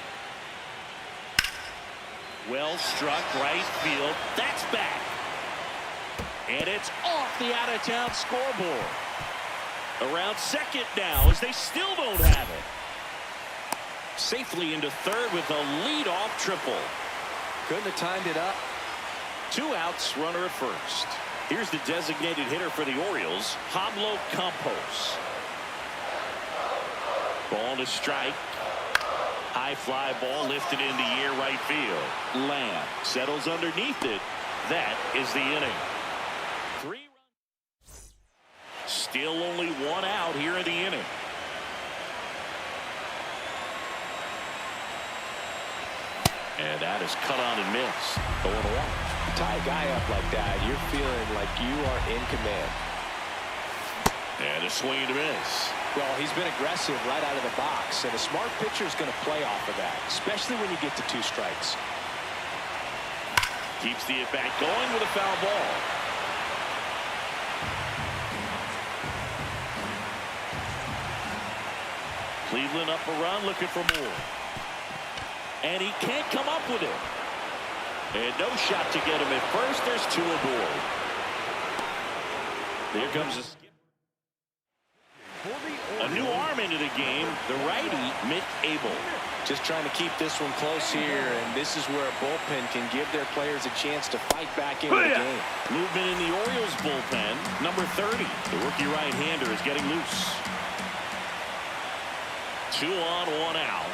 Well struck, right field. That's back. And it's off the out-of-town scoreboard. Around second now as they still don't have it. Safely into third with a leadoff triple. Couldn't have timed it up. 2 outs, runner at first. Here's the designated hitter for the Orioles, Pablo Campos. Ball to strike. High fly ball lifted in the air, right field. Lamb settles underneath it. That is the inning. 3 runs. Still only 1 out here in the inning. And that is cut on and missed. 0-1. Tie a guy up like that, you're feeling like you are in command. And a swing and a miss. Well, he's been aggressive right out of the box, and a smart pitcher is going to play off of that, especially when you get to 2 strikes. Keeps the at-bat going with a foul ball. Cleveland up a run, looking for more. And he can't come up with it. And no shot to get him at first. There's 2 aboard. There comes a new arm into the game. The righty, Mick Abel. Just trying to keep this one close here, and this is where a bullpen can give their players a chance to fight back into the game. Movement in the Orioles bullpen. Number 30, the rookie right-hander, is getting loose. 2 on, 1 out.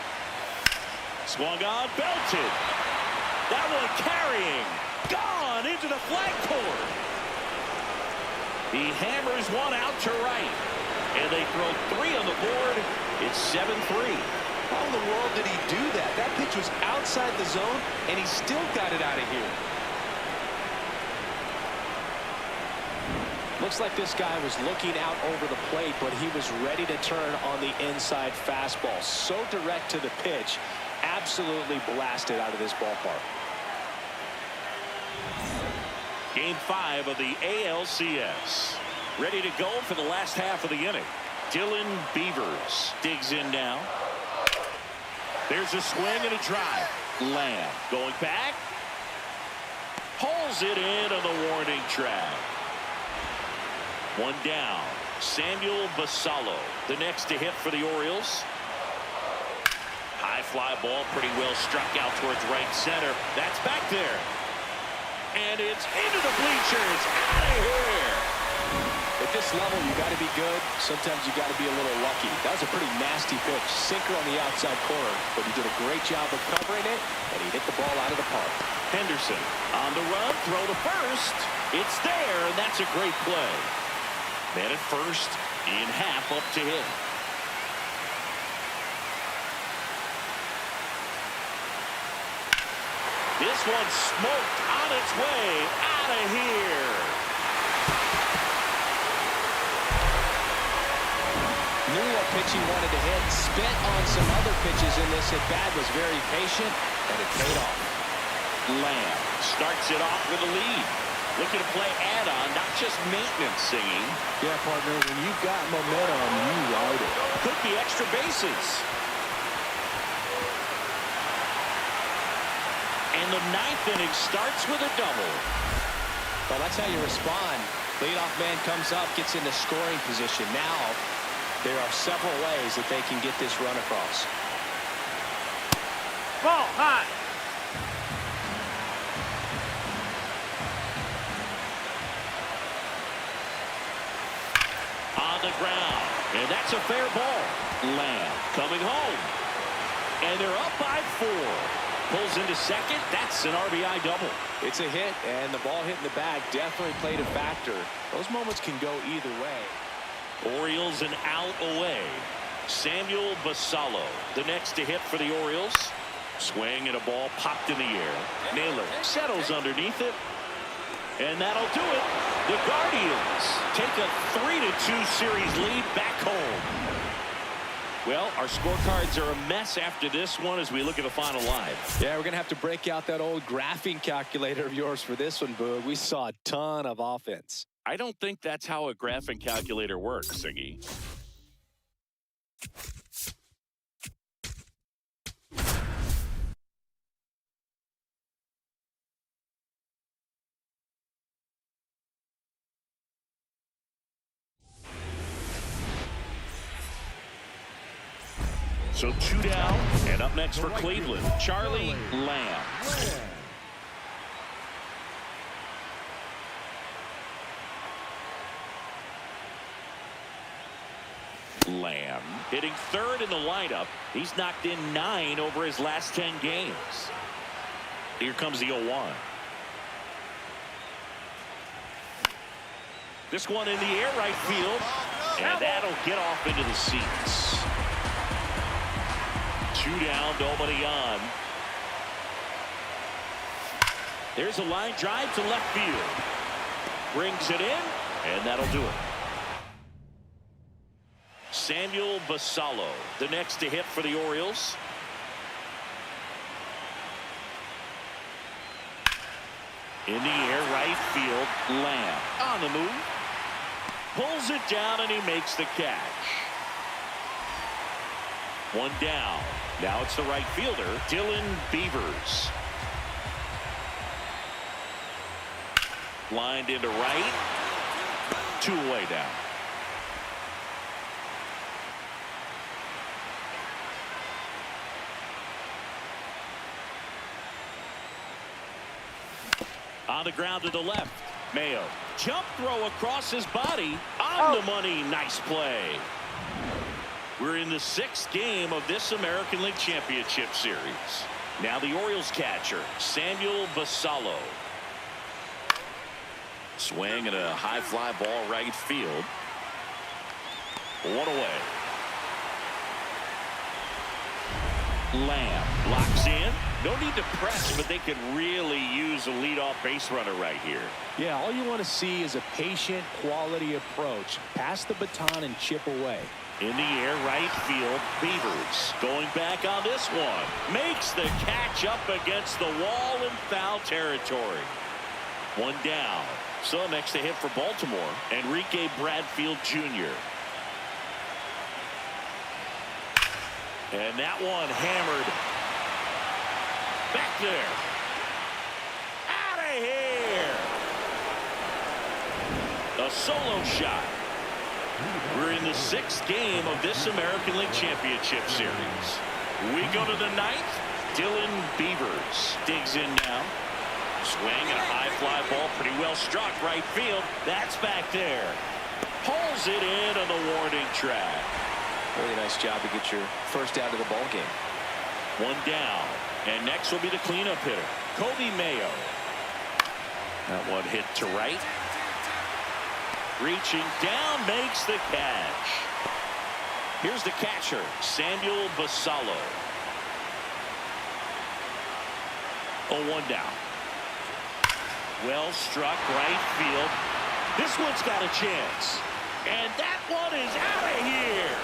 Swung on, belted. That one carrying. Gone into the flagpole. He hammers one out to right. And they throw 3 on the board. It's 7-3. How in the world did he do that? That pitch was outside the zone, and he still got it out of here. Looks like this guy was looking out over the plate, but he was ready to turn on the inside fastball. So direct to the pitch. Absolutely blasted out of this ballpark. Game 5 of the ALCS. Ready to go for the last half of the inning. Dylan Beavers digs in now. There's a swing and a drive. Lamb going back. Pulls it in on the warning track. 1 down. Samuel Basallo, the next to hit for the Orioles. High fly ball, pretty well struck out towards right center. That's back there. And it's into the bleachers. Out of here. At this level, you got to be good. Sometimes you got to be a little lucky. That was a pretty nasty pitch. Sinker on the outside corner, but he did a great job of covering it, and he hit the ball out of the park. Henderson on the run, throw to first. It's there, and that's a great play. Man at first, in half up to hit. This one smoked on its way out of here. Knew what pitch he wanted to hit. Spent on some other pitches in this at bat. Was very patient, and it paid off. Lamb starts it off with a lead. Looking to play add-on, not just maintenance singing. Yeah, partner, when you've got momentum, you ride it. Could be extra bases. And the 9th inning starts with a double. Well, that's how you respond. Leadoff man comes up, gets into scoring position. Now, there are several ways that they can get this run across. Ball high. On the ground. And that's a fair ball. Lamb coming home. And they're up by 4. Pulls into second. That's an RBI double. It's a hit, and the ball hitting the bag definitely played a factor. Those moments can go either way. Orioles an out away. Samuel Basallo, the next to hit for the Orioles. Swing and a ball popped in the air. Naylor settles underneath it. And that'll do it. The Guardians take a 3-2 series lead back home. Well, our scorecards are a mess after this one as we look at the final line. Yeah, we're going to have to break out that old graphing calculator of yours for this one, Boog. We saw a ton of offense. I don't think that's how a graphing calculator works, Siggy. So 2 down, and up next for Cleveland, Charlie Lamb. Lamb hitting 3rd in the lineup. He's knocked in 9 over his last 10 games. Here comes the 0-1. This one in the air right field, and that'll get off into the seats. 2 down, nobody on. There's a line drive to left field. Brings it in, and that'll do it. Samuel Basallo, the next to hit for the Orioles. In the air, right field, Lamb on the move. Pulls it down, and he makes the catch. 1 down. Now it's the right fielder, Dylan Beavers. Lined into right. 2 away down. On the ground to the left. Mayo. Jump throw across his body. On the money. Nice play. We're in the 6th game of this American League Championship Series. Now the Orioles catcher, Samuel Basallo. Swing and a high fly ball right field. 1 away. Lamb blocks in. No need to press, but they could really use a leadoff base runner right here. Yeah, all you want to see is a patient, quality approach. Pass the baton and chip away. In the air, right field, Beavers going back on this one. Makes the catch up against the wall in foul territory. 1 down. So next to hit for Baltimore, Enrique Bradfield Jr. And that one hammered. Back there. Out of here. A solo shot. We're in the 6th game of this American League Championship Series. We go to the 9th. Dylan Beavers digs in now. Swing and a high fly ball, pretty well struck right field. That's back there. Pulls it in on the warning track. Really nice job to get your first out of the ball game. 1 down. And next will be the cleanup hitter, Kobe Mayo. That one hit to right. Reaching down, makes the catch. Here's the catcher, Samuel Basallo. 0-1 down. Well struck right field. This one's got a chance. And that one is out of here.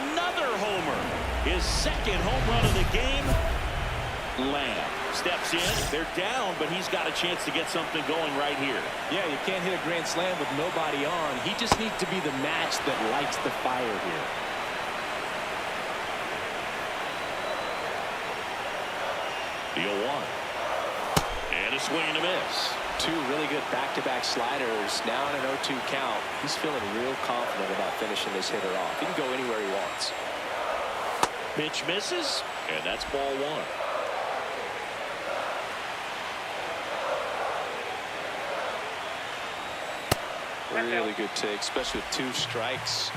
Another homer. His 2nd home run of the game. Lamb steps in. They're down, but he's got a chance to get something going right here. Yeah, you can't hit a grand slam with nobody on. He just needs to be the match that lights the fire here. The 0-1. And a swing and a miss. 2 really good back-to-back sliders. Now on an 0-2 count. He's feeling real confident about finishing this hitter off. He can go anywhere he wants. Pitch misses, and that's ball 1. Really good take, especially with 2 strikes.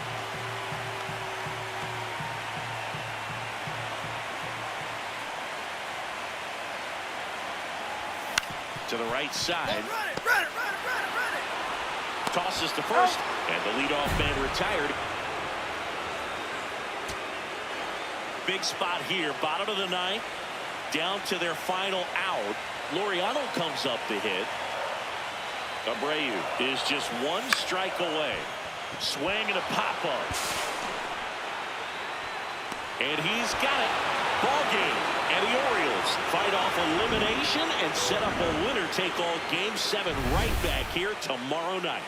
To the right side. Run it, run it, run it, run it, run it. Tosses to first, and the leadoff man retired. Big spot here, bottom of the 9th. Down to their final out. Laureano comes up to hit. Abreu is just 1 strike away. Swing and a pop-up. And he's got it. Ball game. And the Orioles fight off elimination and set up a winner-take-all Game 7 right back here tomorrow night.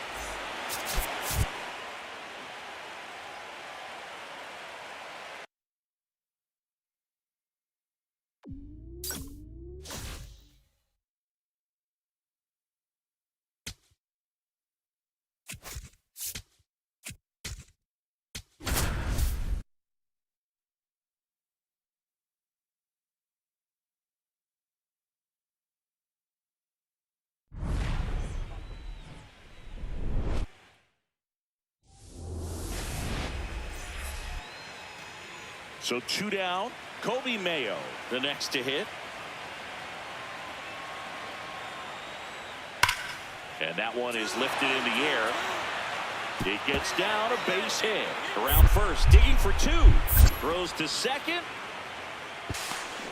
So 2 down. Kobe Mayo, the next to hit. And that one is lifted in the air. It gets down, a base hit. Around first, digging for 2. Throws to second.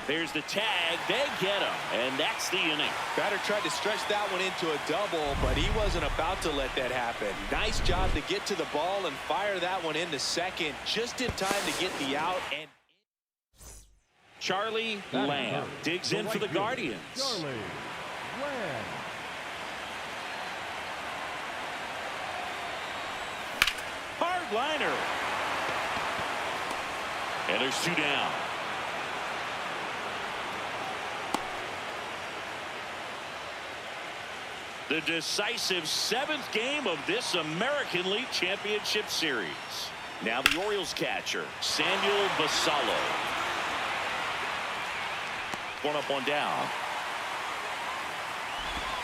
There's the tag. They get him, and that's the inning. Batter tried to stretch that one into a double, but he wasn't about to let that happen. Nice job to get to the ball and fire that one into second just in time to get the out. And Charlie Lamb digs in for the Guardians. Charlie Lamb. Hard liner. And there's 2 down. The decisive 7th game of this American League Championship Series. Now the Orioles catcher, Samuel Basallo. 1 up, 1 down.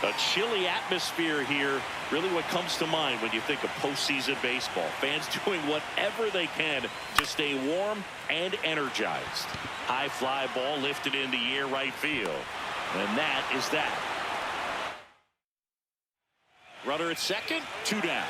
A chilly atmosphere here. Really what comes to mind when you think of postseason baseball. Fans doing whatever they can to stay warm and energized. High fly ball lifted in the air right field. And that is that. Runner at second, 2 down.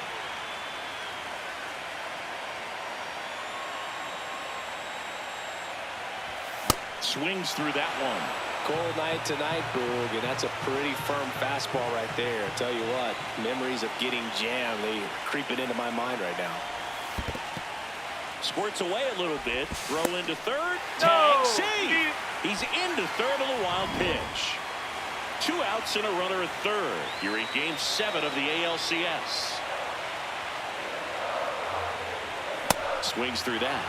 Swings through that one. Cold night tonight, Boog, and that's a pretty firm fastball right there. I tell you what, memories of getting jammed, they creeping into my mind right now. Squirts away a little bit. Throw into third. Tag save. He's into third on the wild pitch. 2 outs and a runner at third. You're in game 7 of the ALCS. Swings through that.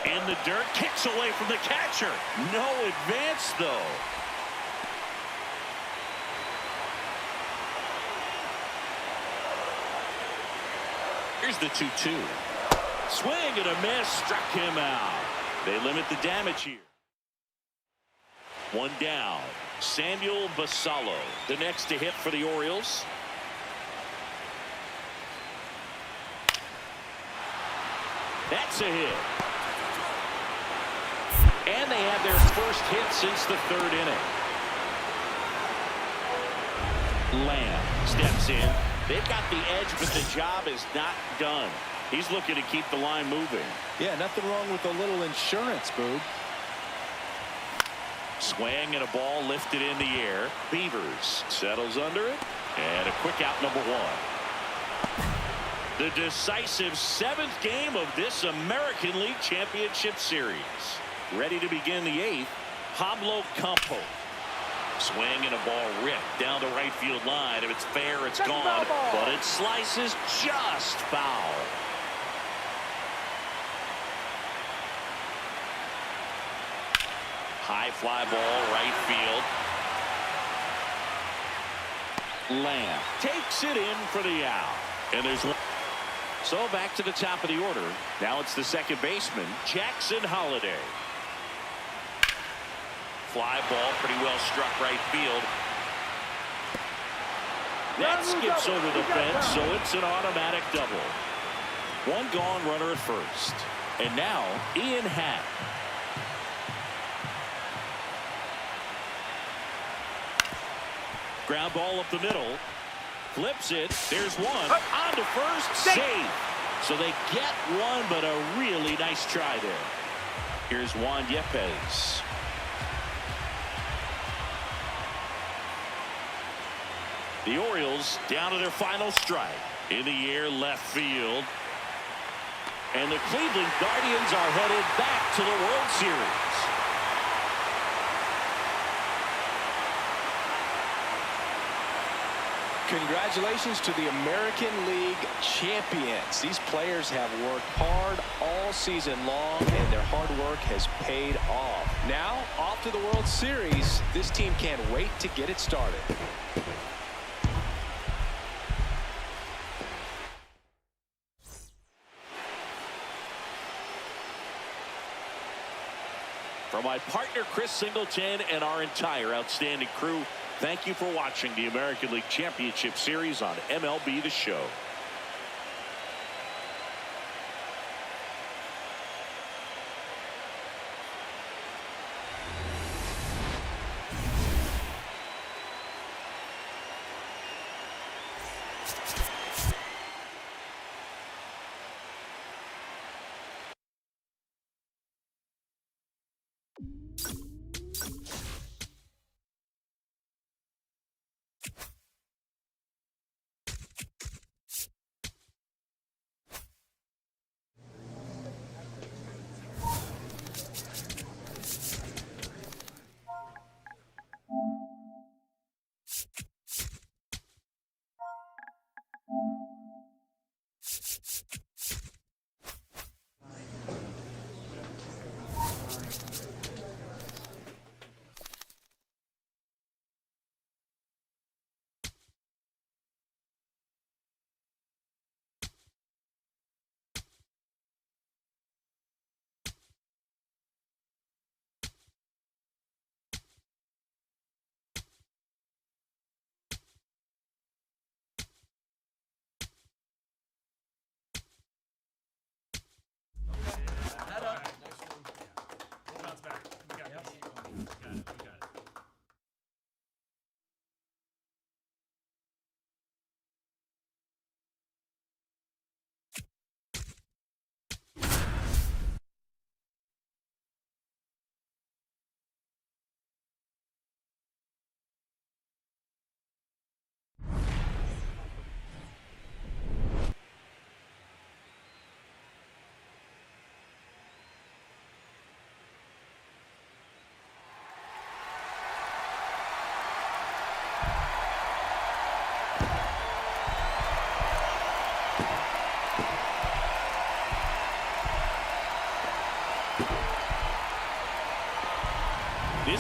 In the dirt, kicks away from the catcher. No advance, though. Here's the 2-2. Swing and a miss, struck him out. They limit the damage here. 1 down. Samuel Basallo, the next to hit for the Orioles. That's a hit. And they have their first hit since the 3rd inning. Lamb steps in. They've got the edge, but the job is not done. He's looking to keep the line moving. Yeah, nothing wrong with a little insurance, Boog. Swing and a ball lifted in the air. Beavers settles under it. And a quick out, number 1. The decisive 7th game of this American League Championship Series. Ready to begin the 8th. Pablo Campo. Swing and a ball ripped down the right field line. If it's fair, it's gone. But it slices just foul. High fly ball, right field. Lamb takes it in for the out. And there's one. So back to the top of the order. Now it's the second baseman, Jackson Holliday. Fly ball pretty well struck right field. That skips over the fence, so it's an automatic double. 1 gone, runner at first. And now Ian Happ. Ground ball up the middle. Flips it. There's 1. On to first. Save. So they get 1, but a really nice try there. Here's Juan Yepes. The Orioles down to their final strike. In the air, left field. And the Cleveland Guardians are headed back to the World Series. Congratulations to the American League champions. These players have worked hard all season long, and their hard work has paid off. Now, off to the World Series. This team can't wait to get it started. From my partner Chris Singleton and our entire outstanding crew, thank you for watching the American League Championship Series on MLB The Show.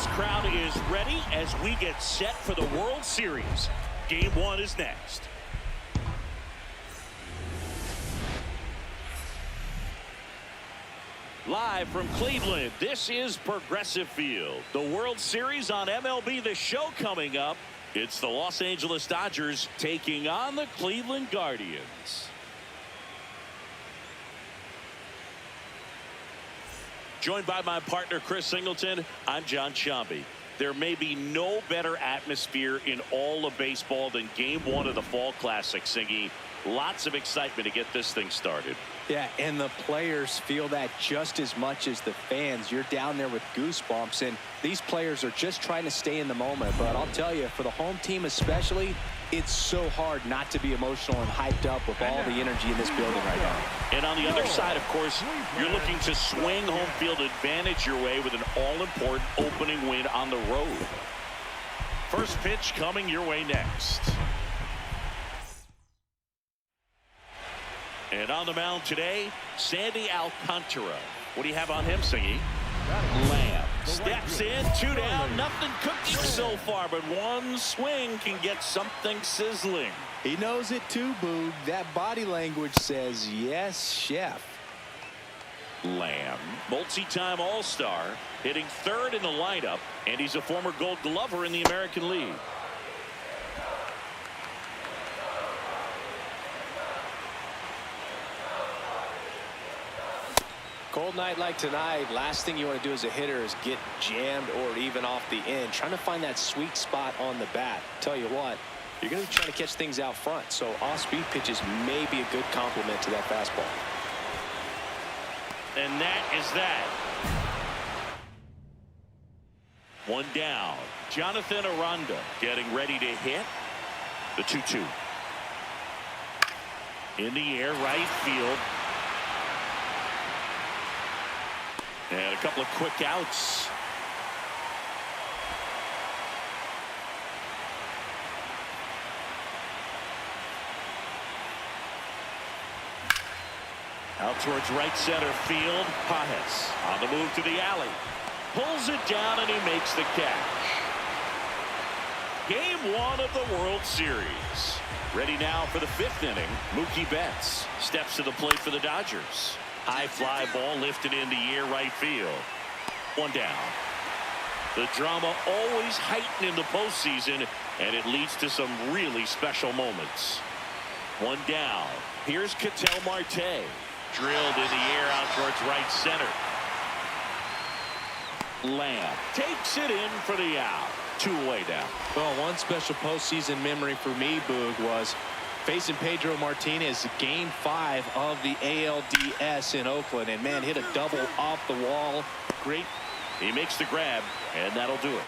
This crowd is ready as we get set for the World Series. Game 1 is next. Live from Cleveland, this is Progressive Field. The World Series on MLB The Show coming up. It's the Los Angeles Dodgers taking on the Cleveland Guardians. Joined by my partner, Chris Singleton, I'm John Shambi. There may be no better atmosphere in all of baseball than Game 1 of the Fall Classic, Singy. Lots of excitement to get this thing started. Yeah, and the players feel that just as much as the fans. You're down there with goosebumps, and these players are just trying to stay in the moment. But I'll tell you, for the home team especially, it's so hard not to be emotional and hyped up with all the energy in this building right now. And on the other side, of course, you're looking to swing home field advantage your way with an all-important opening win on the road. First pitch coming your way next. And on the mound today, Sandy Alcantara. What do you have on him, Singy? Lamb steps in, 2 down, nothing cooking so far, but one swing can get something sizzling. He knows it too, Boog. That body language says, yes, chef. Lamb, multi-time All-Star, hitting third in the lineup, and he's a former Gold Glover in the American League. Cold night like tonight, last thing you want to do as a hitter is get jammed or even off the end. Trying to find that sweet spot on the bat. Tell you what, you're going to be trying to catch things out front, so off-speed pitches may be a good complement to that fastball. And that is that. One down. Jonathan Aranda getting ready to hit. The 2-2. In the air, right field. And a couple of quick outs. Out towards right center field. Pajes on the move to the alley. Pulls it down and he makes the catch. Game 1 of the World Series. Ready now for the 5th inning. Mookie Betts steps to the plate for the Dodgers. High fly ball lifted in the air, right field. One down. The drama always heightened in the postseason, and it leads to some really special moments. One down. Here's Ketel Marte. Drilled in the air out towards right center. Lamb takes it in for the out. 2 away now. Well, one special postseason memory for me, Boog, was facing Pedro Martinez, Game 5 of the ALDS in Oakland, and man, hit a double off the wall. Great. He makes the grab, and that'll do it.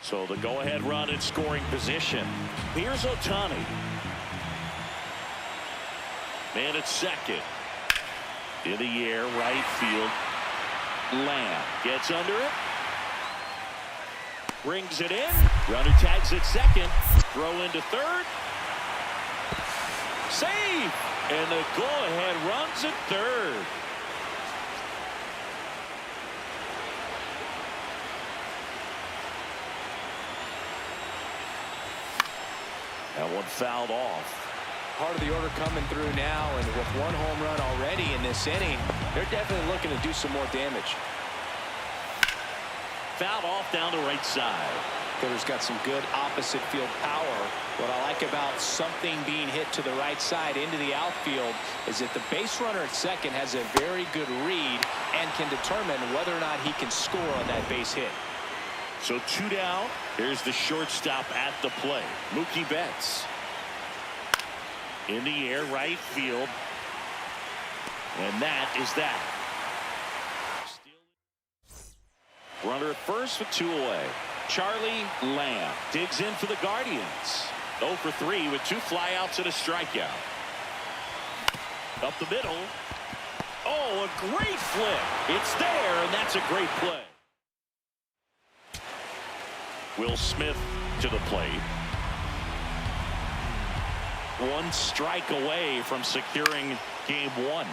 So the go-ahead run in scoring position. Here's Ohtani. Man at second. In the air, right field. Lamb gets under it. Brings it in. Runner tags at second. Throw into third. Save. And the go-ahead runs at third. That one fouled off. Part of the order coming through now, and with 1 home run already in this inning, they're definitely looking to do some more damage. Fouled off down the right side. Hitter's got some good opposite field power. What I like about something being hit to the right side into the outfield is that the base runner at second has a very good read and can determine whether or not he can score on that base hit. So 2 down. Here's the shortstop at the plate. Mookie Betts. In the air, right field. And that is that. Runner at first with 2 away. Charlie Lamb digs in for the Guardians. 0 for 3 with 2 flyouts and a strikeout. Up the middle. Oh, a great flip. It's there, and that's a great play. Will Smith to the plate. 1 strike away from securing Game 1.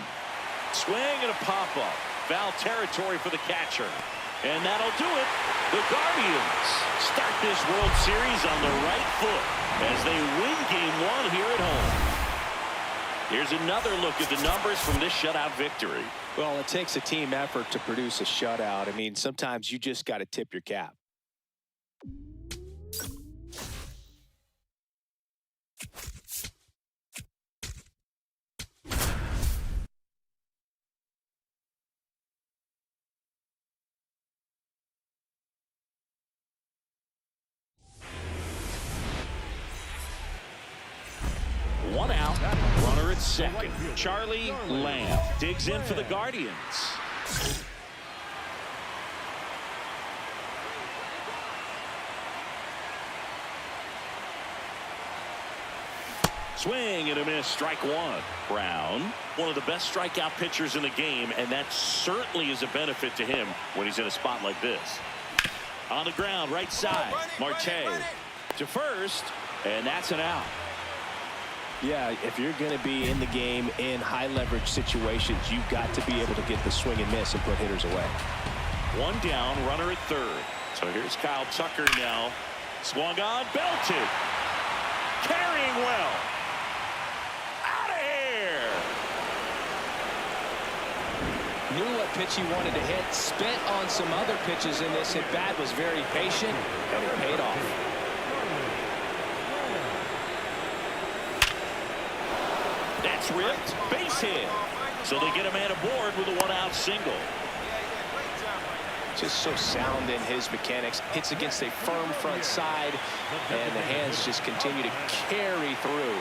Swing and a pop-up. Foul territory for the catcher. And that'll do it. The Guardians start this World Series on the right foot as they win Game 1 here at home. Here's another look at the numbers from this shutout victory. Well, it takes a team effort to produce a shutout. I mean, sometimes you just got to tip your cap. One out, runner at second. Charlie Lamb digs in for the Guardians. Swing and a miss, strike one. Brown, one of the best strikeout pitchers in the game, and that certainly is a benefit to him when he's in a spot like this. On the ground, right side, Marte to first, and that's an out. Yeah, if you're going to be in the game in high leverage situations, you've got to be able to get the swing and miss and put hitters away. One down, runner at third. So here's Kyle Tucker now. Swung on, belted. Carrying well. Out of here. Knew what pitch he wanted to hit. Spent on some other pitches in this at bat. Was very patient, and it paid off. That's ripped. Base hit. So they get a man aboard with a one-out single. Just so sound in his mechanics. Hits against a firm front side, and the hands just continue to carry through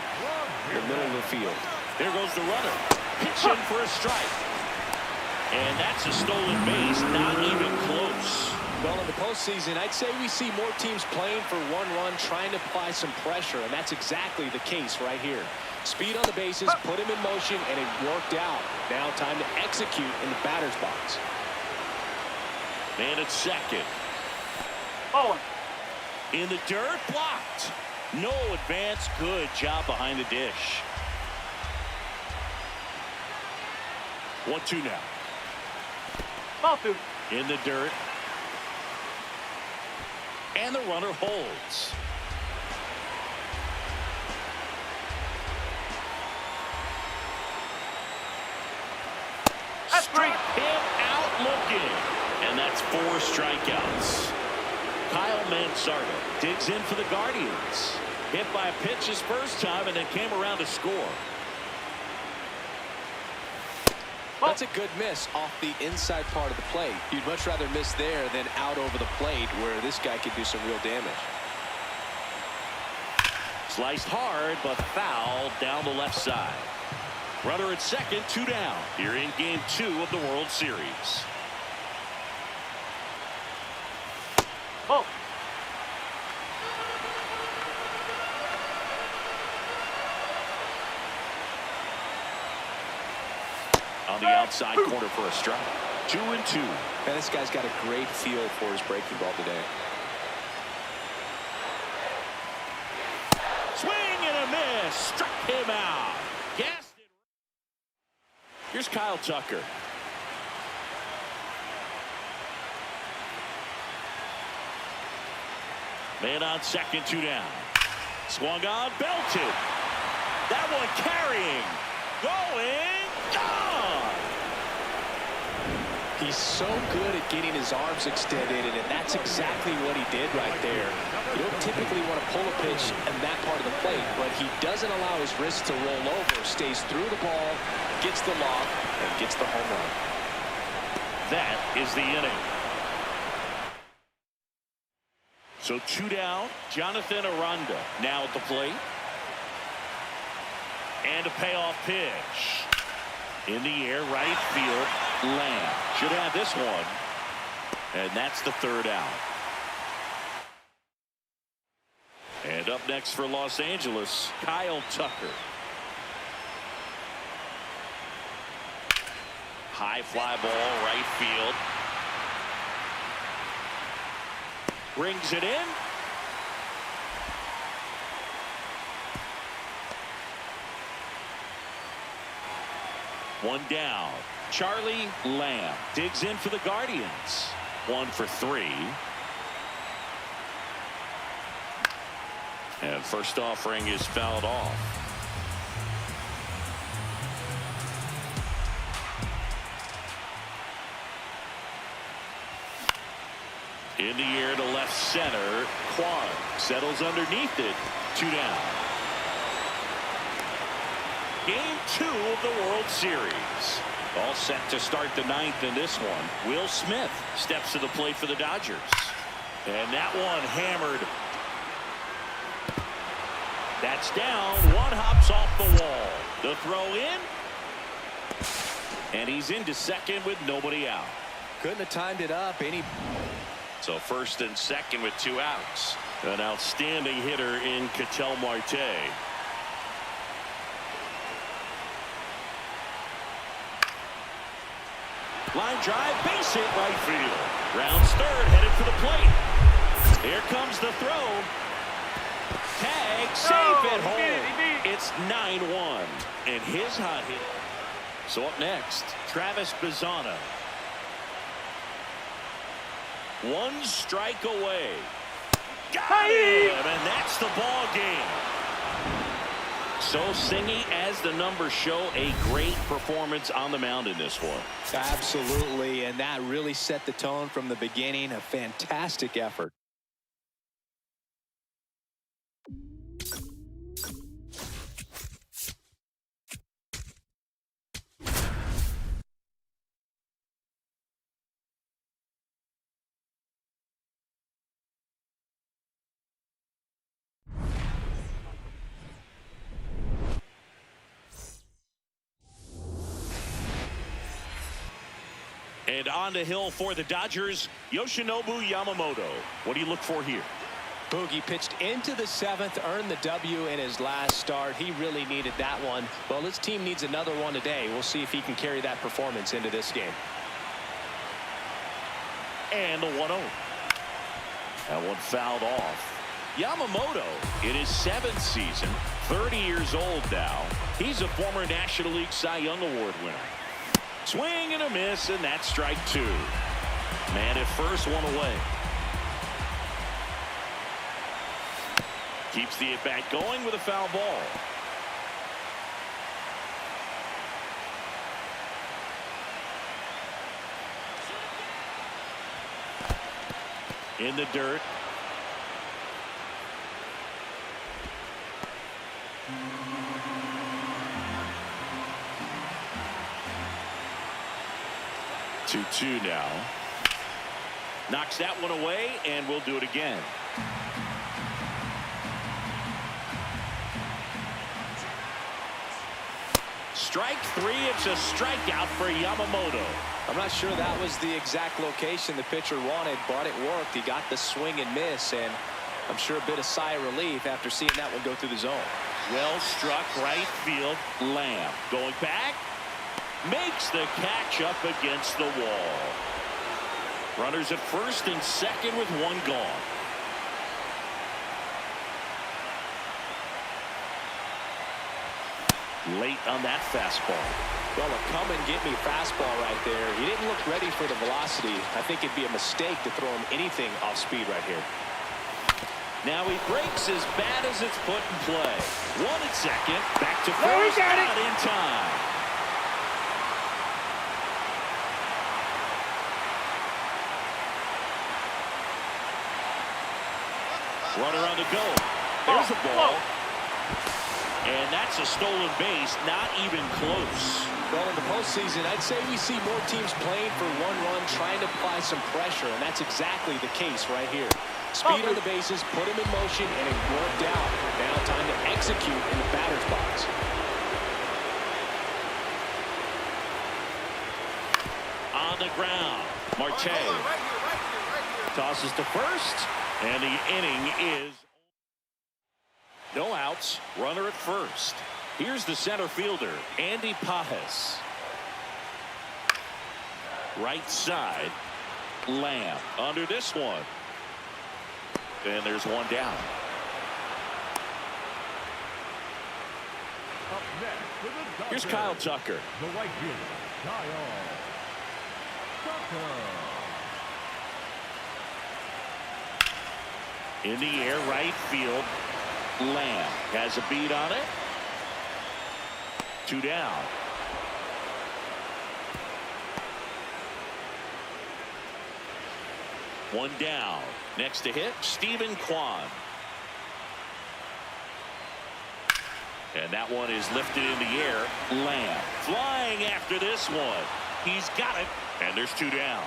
the middle of the field. There goes the runner. Pitch in for a strike. And that's a stolen base. Not even close. Well, in the postseason, I'd say we see more teams playing for one run, trying to apply some pressure, and that's exactly the case right here. Speed on the bases, put him in motion, and it worked out. Now time to execute in the batter's box. Man at second. In the dirt, blocked. No advance. Good job behind the dish. 1-2 now. Ball two. In the dirt. And the runner holds. Straight him out looking. And that's 4 strikeouts. Kyle Mansardo digs in for the Guardians. Hit by a pitch his first time and then came around to score. That's a good miss off the inside part of the plate. You'd much rather miss there than out over the plate where this guy could do some real damage. Sliced hard, but fouled down the left side. Runner at second, 2 down. Here in Game 2 of the World Series. Ball. On the outside corner for a strike. 2-2. Man, this guy's got a great feel for his breaking ball today. Swing and a miss. Struck him out. Gassed it. Here's Kyle Tucker. Man on second, 2 down. Swung on, belted. That one carrying. Going. Gone. He's so good at getting his arms extended, and that's exactly what he did right there. You don't typically want to pull a pitch in that part of the plate, but he doesn't allow his wrist to roll over, stays through the ball, gets the lob, and gets the home run. That is the inning. So 2 down. Jonathan Aranda now at the plate. And a payoff pitch. In the air, right field. Lamb should have this one. And that's the 3rd out. And up next for Los Angeles, Kyle Tucker. High fly ball, right field. Brings it in. One down. Charlie Lamb digs in for the Guardians. 1 for 3. And first offering is fouled off. In the air to left center. Kwan settles underneath it. 2 down. Game 2 of the World Series. All set to start the 9th in this one. Will Smith steps to the plate for the Dodgers. And that one hammered. That's down. One hops off the wall. The throw in. And he's into second with nobody out. Couldn't have timed it up any. So first and second with 2 outs. An outstanding hitter in Ketel Marte. Line drive, base hit right field. Rounds third, headed for the plate. Here comes the throw. Tag, safe at home. It's 9-1. And his hot hit. So up next, Travis Bazzana. 1 strike away. Got him, and that's the ball game. So Singy, as the numbers show, a great performance on the mound in this one. Absolutely, and that really set the tone from the beginning. A fantastic effort. And on the hill for the Dodgers, Yoshinobu Yamamoto. What do you look for here? Boogie pitched into the 7th, earned the W in his last start. He really needed that one. Well, his team needs another one today. We'll see if he can carry that performance into this game. And the 1-0. That one fouled off. Yamamoto in his 7th season, 30 years old now. He's a former National League Cy Young Award winner. Swing and a miss, and that's strike 2. Man at first, 1 away. Keeps the at-bat going with a foul ball. In the dirt. Two now. Knocks that one away, and we'll do it again. Strike 3. It's a strikeout for Yamamoto. I'm not sure that was the exact location the pitcher wanted, but it worked. He got the swing and miss, and I'm sure a bit of sigh of relief after seeing that one go through the zone. Well struck right field. Lamb going back. Makes the catch up against the wall. Runners at first and second with 1 gone. Late on that fastball. Well, a come and get me fastball right there. He didn't look ready for the velocity. I think it'd be a mistake to throw him anything off speed right here. Now he breaks as bad as it's put in play. 1 at second. Back to first. Not in time. Runner on the go. There's a ball. And that's a stolen base. Not even close. Well, in the postseason, I'd say we see more teams playing for 1 run, trying to apply some pressure, and that's exactly the case right here. Speed on the bases, put him in motion, and it worked out. Now time to execute in the batter's box. On the ground, Marte tosses to first, and the inning is no outs. Runner at first. Here's the center fielder, Andy Pajes. Right side, Lamb under this one. And there's 1 down. Up next for the Dodgers, Here's Kyle Tucker. the right fielder, Kyle Tucker. In the air, right field. Lamb has a beat on it. 2 down. One down. Next to hit, Stephen Kwan. And that one is lifted in the air. Lamb flying after this one. He's got it. And there's 2 down.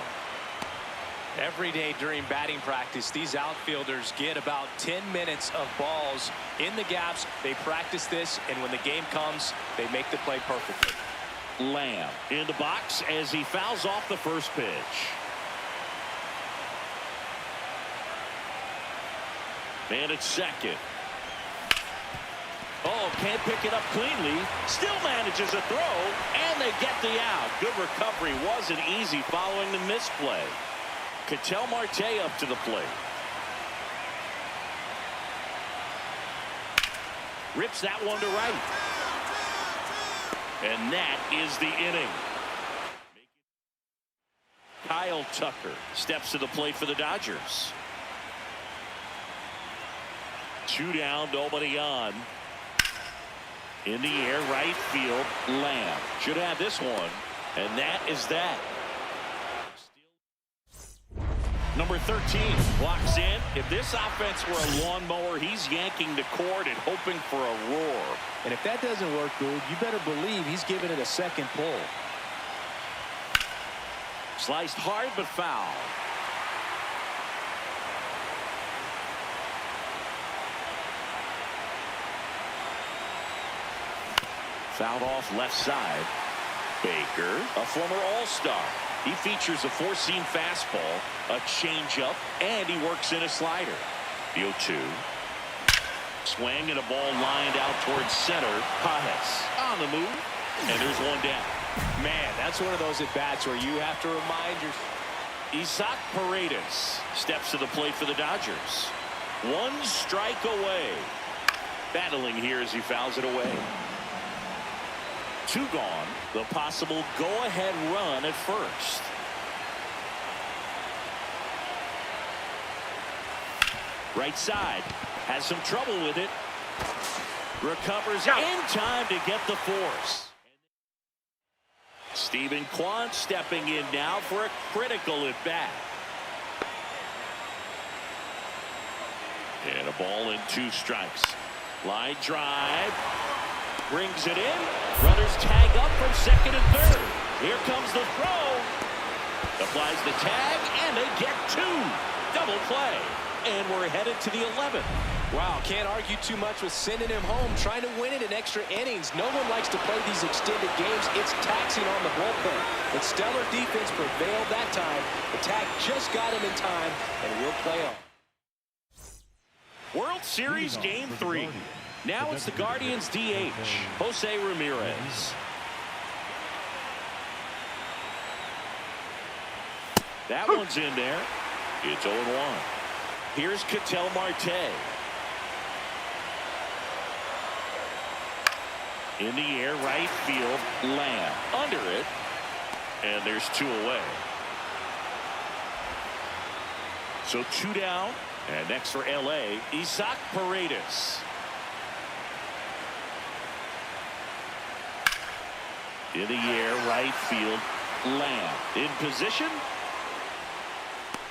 Every day during batting practice, these outfielders get about 10 minutes of balls in the gaps. They practice this, and when the game comes, they make the play perfectly. Lamb in the box as he fouls off the first pitch. And it's second. Oh, can't pick it up cleanly. Still manages a throw, and they get the out. Good recovery. Wasn't easy following the misplay. Ketel Marte up to the plate. Rips that one to right. And that is the inning. Kyle Tucker steps to the plate for the Dodgers. 2 down, nobody on. In the air, right field, Lamb should have this one, and that is that. Number 13 walks in. If this offense were a lawnmower, he's yanking the cord and hoping for a roar. And if that doesn't work, dude, you better believe he's giving it a second pull. Sliced hard but foul. Fouled off left side. Baker, a former All-Star. He features a 4-seam fastball, a changeup, and he works in a slider. The 0-2. Swing and a ball lined out towards center. Pajes on the move, and there's 1 down. Man, that's one of those at-bats where you have to remind yourself. Isaac Paredes steps to the plate for the Dodgers. 1 strike away. Battling here as he fouls it away. 2 gone. The possible go-ahead run at first. Right side. Has some trouble with it. Recovers in time to get the force. Stephen Kwan stepping in now for a critical at-bat. And a ball and 2 strikes. Line drive. Brings it in. Runners tag up from second and third. Here comes the throw. Applies the tag, and they get 2. Double play. And we're headed to the 11th. Wow, can't argue too much with sending him home, trying to win it in extra innings. No one likes to play these extended games. It's taxing on the bullpen. But stellar defense prevailed that time. The tag just got him in time, and we'll play on. World Series Game 3. Now it's the Guardians DH, Jose Ramirez. That one's in there. It's 0-1. Here's Ketel Marte. In the air, right field, Lamb. Under it. And there's 2 away. So 2 down. And next for LA, Isaac Paredes. In the air, right field, Lamb. In position.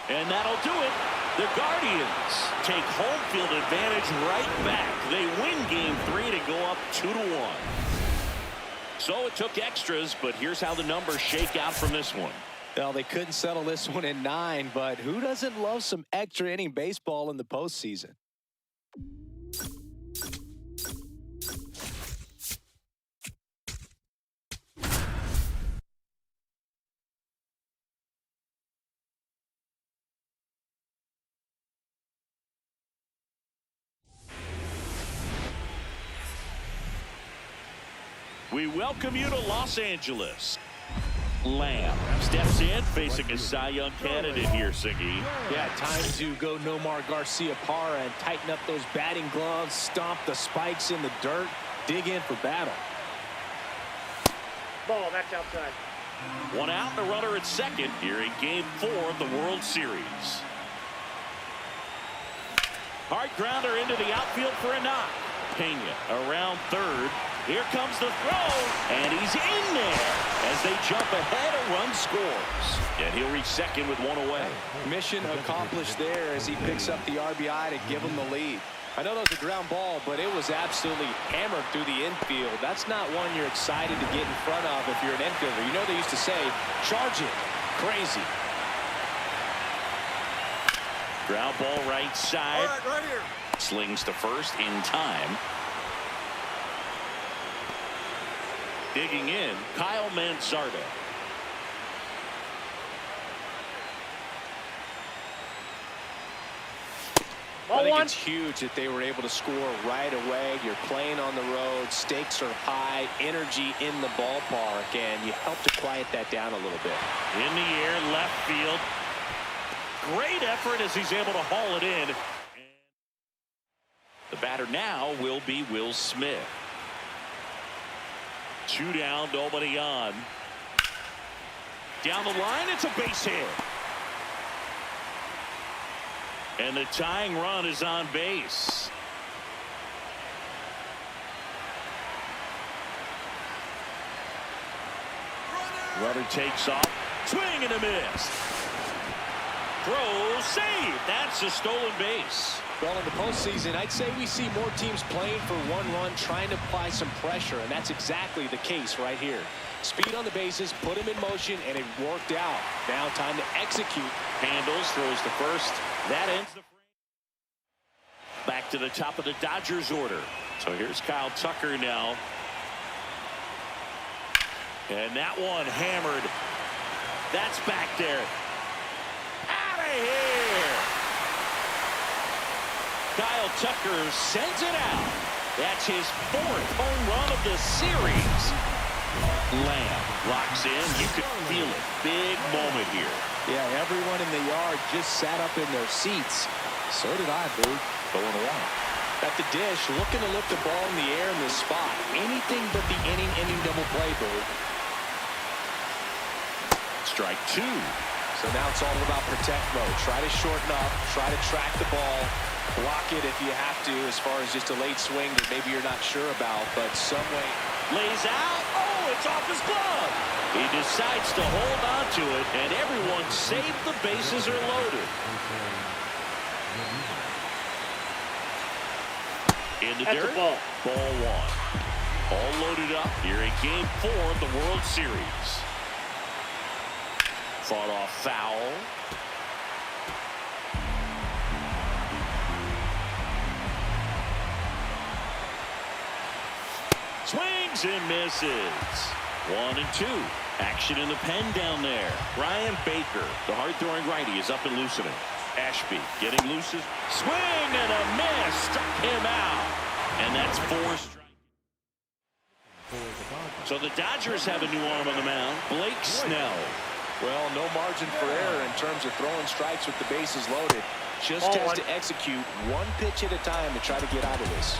And that'll do it. The Guardians take home field advantage right back. They win Game 3 to go up 2-1. So it took extras, but here's how the numbers shake out from this one. Well, they couldn't settle this one in 9, but who doesn't love some extra inning baseball in the postseason? We welcome you to Los Angeles. Lamb steps in, facing a Cy Young candidate here, Siggy. Yeah, time to go Nomar Garcia-Parra and tighten up those batting gloves, stomp the spikes in the dirt, dig in for battle. Ball, that's outside. 1 out, the runner at second here in Game 4 of the World Series. Hard grounder into the outfield for a knock. Pena around third. Here comes the throw, and he's in there as they jump ahead. A run scores, and he'll reach second with one away. Mission accomplished there as he picks up the RBI to give him the lead. I know that was a ground ball, but it was absolutely hammered through the infield. That's not one you're excited to get in front of if you're an infielder. You know they used to say, charge it. Crazy. Ground ball right side. All right, right here. Slings to first in time. Digging in, Kyle Mansardo. I think it's huge that they were able to score right away. You're playing on the road. Stakes are high. Energy in the ballpark. And you help to quiet that down a little bit. In the air, left field. Great effort as he's able to haul it in. The batter now will be Will Smith. 2 down, nobody on. Down the line, it's a base hit. And the tying run is on base. Runner takes off. Swing and a miss. Throw, save. That's a stolen base. Well, in the postseason, I'd say we see more teams playing for one run, trying to apply some pressure, and that's exactly the case right here. Speed on the bases, put him in motion, and it worked out. Now time to execute. Handles, throws to first. That ends the frame. Back to the top of the Dodgers order. So here's Kyle Tucker now. And that one hammered. That's back there. Out of here. Kyle Tucker sends it out. That's his 4th home run of the series. Lamb locks in. You could feel it. Big moment here. Yeah, everyone in the yard just sat up in their seats. So did I, Boo. Going around. At the dish, looking to lift the ball in the air in this spot. Anything but the inning double play, Boo. Strike 2. So now it's all about protect mode. Try to shorten up. Try to track the ball. Block it if you have to, as far as just a late swing that maybe you're not sure about, but some way. Lays out. Oh, it's off his glove. He decides to hold on to it, and everyone safe. The bases are loaded. In the dirt. Ball 1. All loaded up here in Game 4 of the World Series. Fought off foul. Swings and misses. 1 and 2. Action in the pen down there. Ryan Baker, the hard-throwing righty, is up and loosening. Ashby getting loose. Swing and a miss. Struck him out. And that's 4 strikes. So the Dodgers have a new arm on the mound. Blake Snell. Well, no margin for error in terms of throwing strikes with the bases loaded. Just has to execute one pitch at a time to try to get out of this.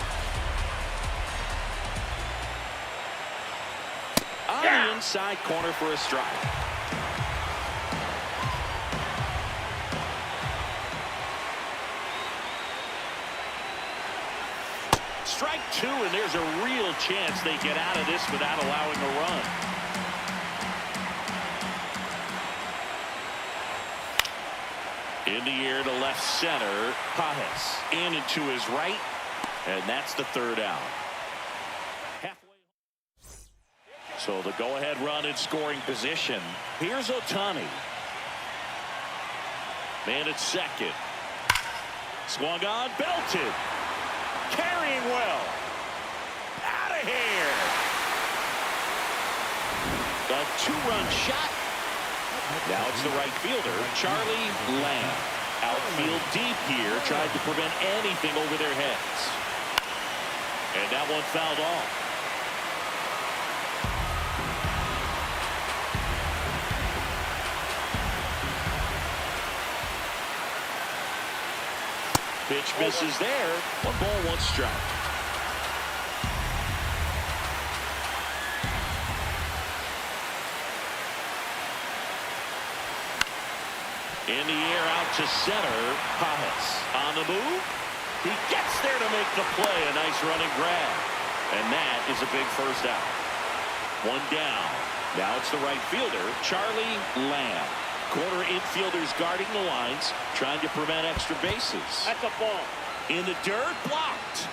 On the inside corner for a strike. Strike 2, and there's a real chance they get out of this without allowing a run. In the air to left center. Pajes in and to his right, and that's the 3rd out. So the go-ahead run in scoring position. Here's Ohtani. Man at second. Swung on, belted. Carrying well. Out of here. The 2-run shot. Now it's the right fielder, Charlie Lamb. Outfield deep here, tried to prevent anything over their heads. And that one fouled off. Pitch misses there. 1 ball, 1 strike. In the air out to center. Pajes on the move. He gets there to make the play. A nice running grab. And that is a big first out. One down. Now it's the right fielder, Charlie Lamb. Corner infielders guarding the lines, trying to prevent extra bases. That's a ball. In the dirt, blocked.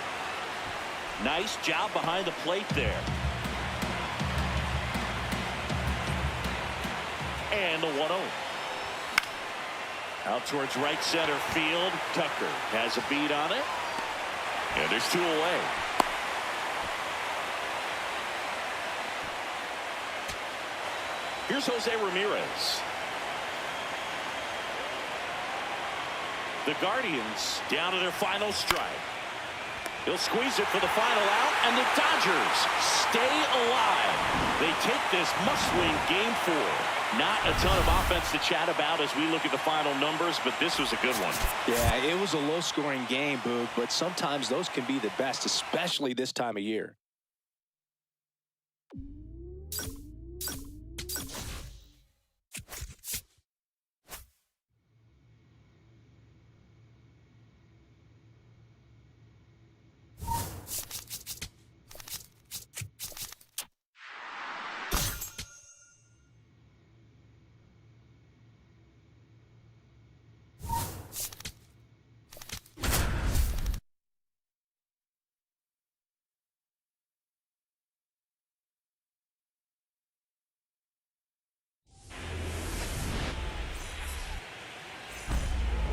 Nice job behind the plate there. And the 1-0. Out towards right center field. Tucker has a beat on it. And there's 2 away. Here's Jose Ramirez. The Guardians down to their final strike. He'll squeeze it for the final out, and the Dodgers stay alive. They take this must-win game 4. Not a ton of offense to chat about as we look at the final numbers, but this was a good one. Yeah, it was a low-scoring game, Boog, but sometimes those can be the best, especially this time of year.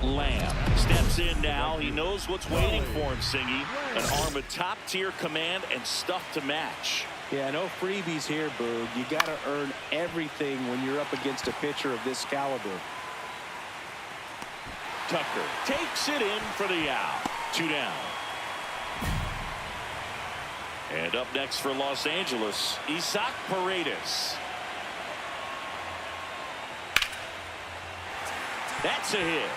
Lamb steps in now. He knows what's waiting for him, Singy. An arm of top-tier command and stuff to match. Yeah, no freebies here, Boog. You got to earn everything when you're up against a pitcher of this caliber. Tucker takes it in for the out. 2 down. And up next for Los Angeles, Isaac Paredes. That's a hit.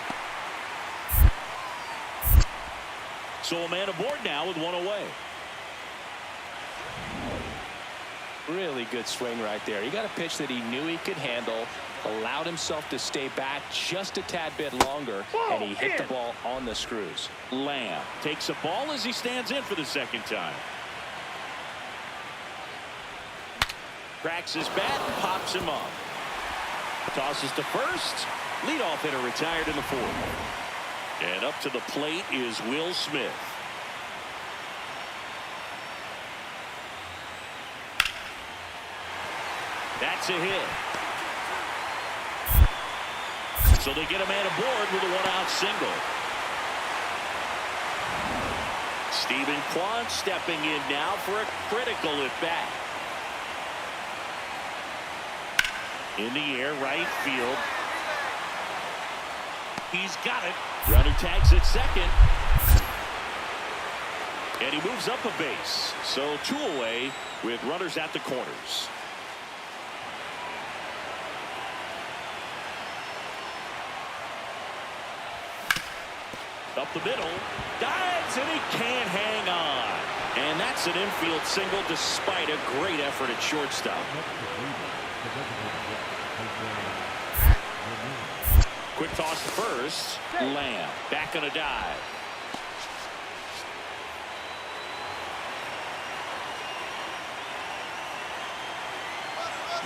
So a man aboard now with 1 away. Really good swing right there. He got a pitch that he knew he could handle, allowed himself to stay back just a tad bit longer, and he hit the ball on the screws. Lamb takes a ball as he stands in for the second time. Cracks his bat and pops him up. Tosses to first. Leadoff hitter retired in the 4th. And up to the plate is Will Smith. That's a hit. So they get a man aboard with a 1-out single. Stephen Kwan stepping in now for a critical at-bat. In the air, right field. He's got it. Runner tags at second. And he moves up a base. So 2 away with runners at the corners. Up the middle. Dives and he can't hang on. And that's an infield single despite a great effort at shortstop. Quick toss to first. Lamb back on a dive.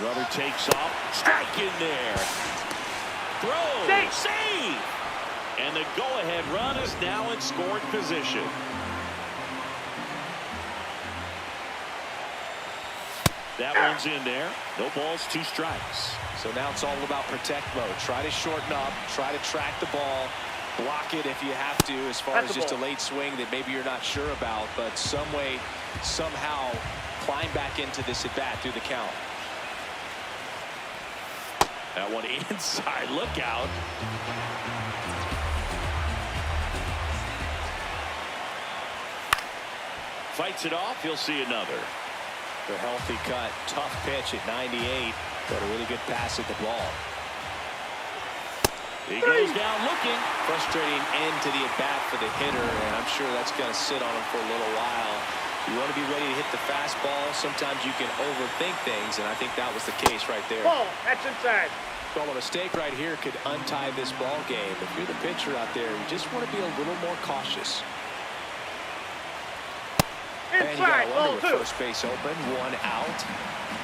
Runner takes off. Strike in there. Throw. Save. And the go-ahead run is now in scoring position. That one's in there. No balls, 2 strikes. So now it's all about protect mode. Try to shorten up, try to track the ball, block it if you have to, as far as just a late swing that maybe you're not sure about, but some way, somehow climb back into this at bat through the count. That one inside. Look out. Fights it off. He'll see another. The healthy cut. Tough pitch at 98, but a really good pass at the ball. He goes down looking. Frustrating end to the at-bat for the hitter, and I'm sure that's going to sit on him for a little while. You want to be ready to hit the fastball. Sometimes you can overthink things, and I think that was the case right there. Ball, that's inside. Well, a mistake right here could untie this ball game. If you're the pitcher out there, you just want to be a little more cautious. And you got Inside, to wonder ball with two. first base open, one out.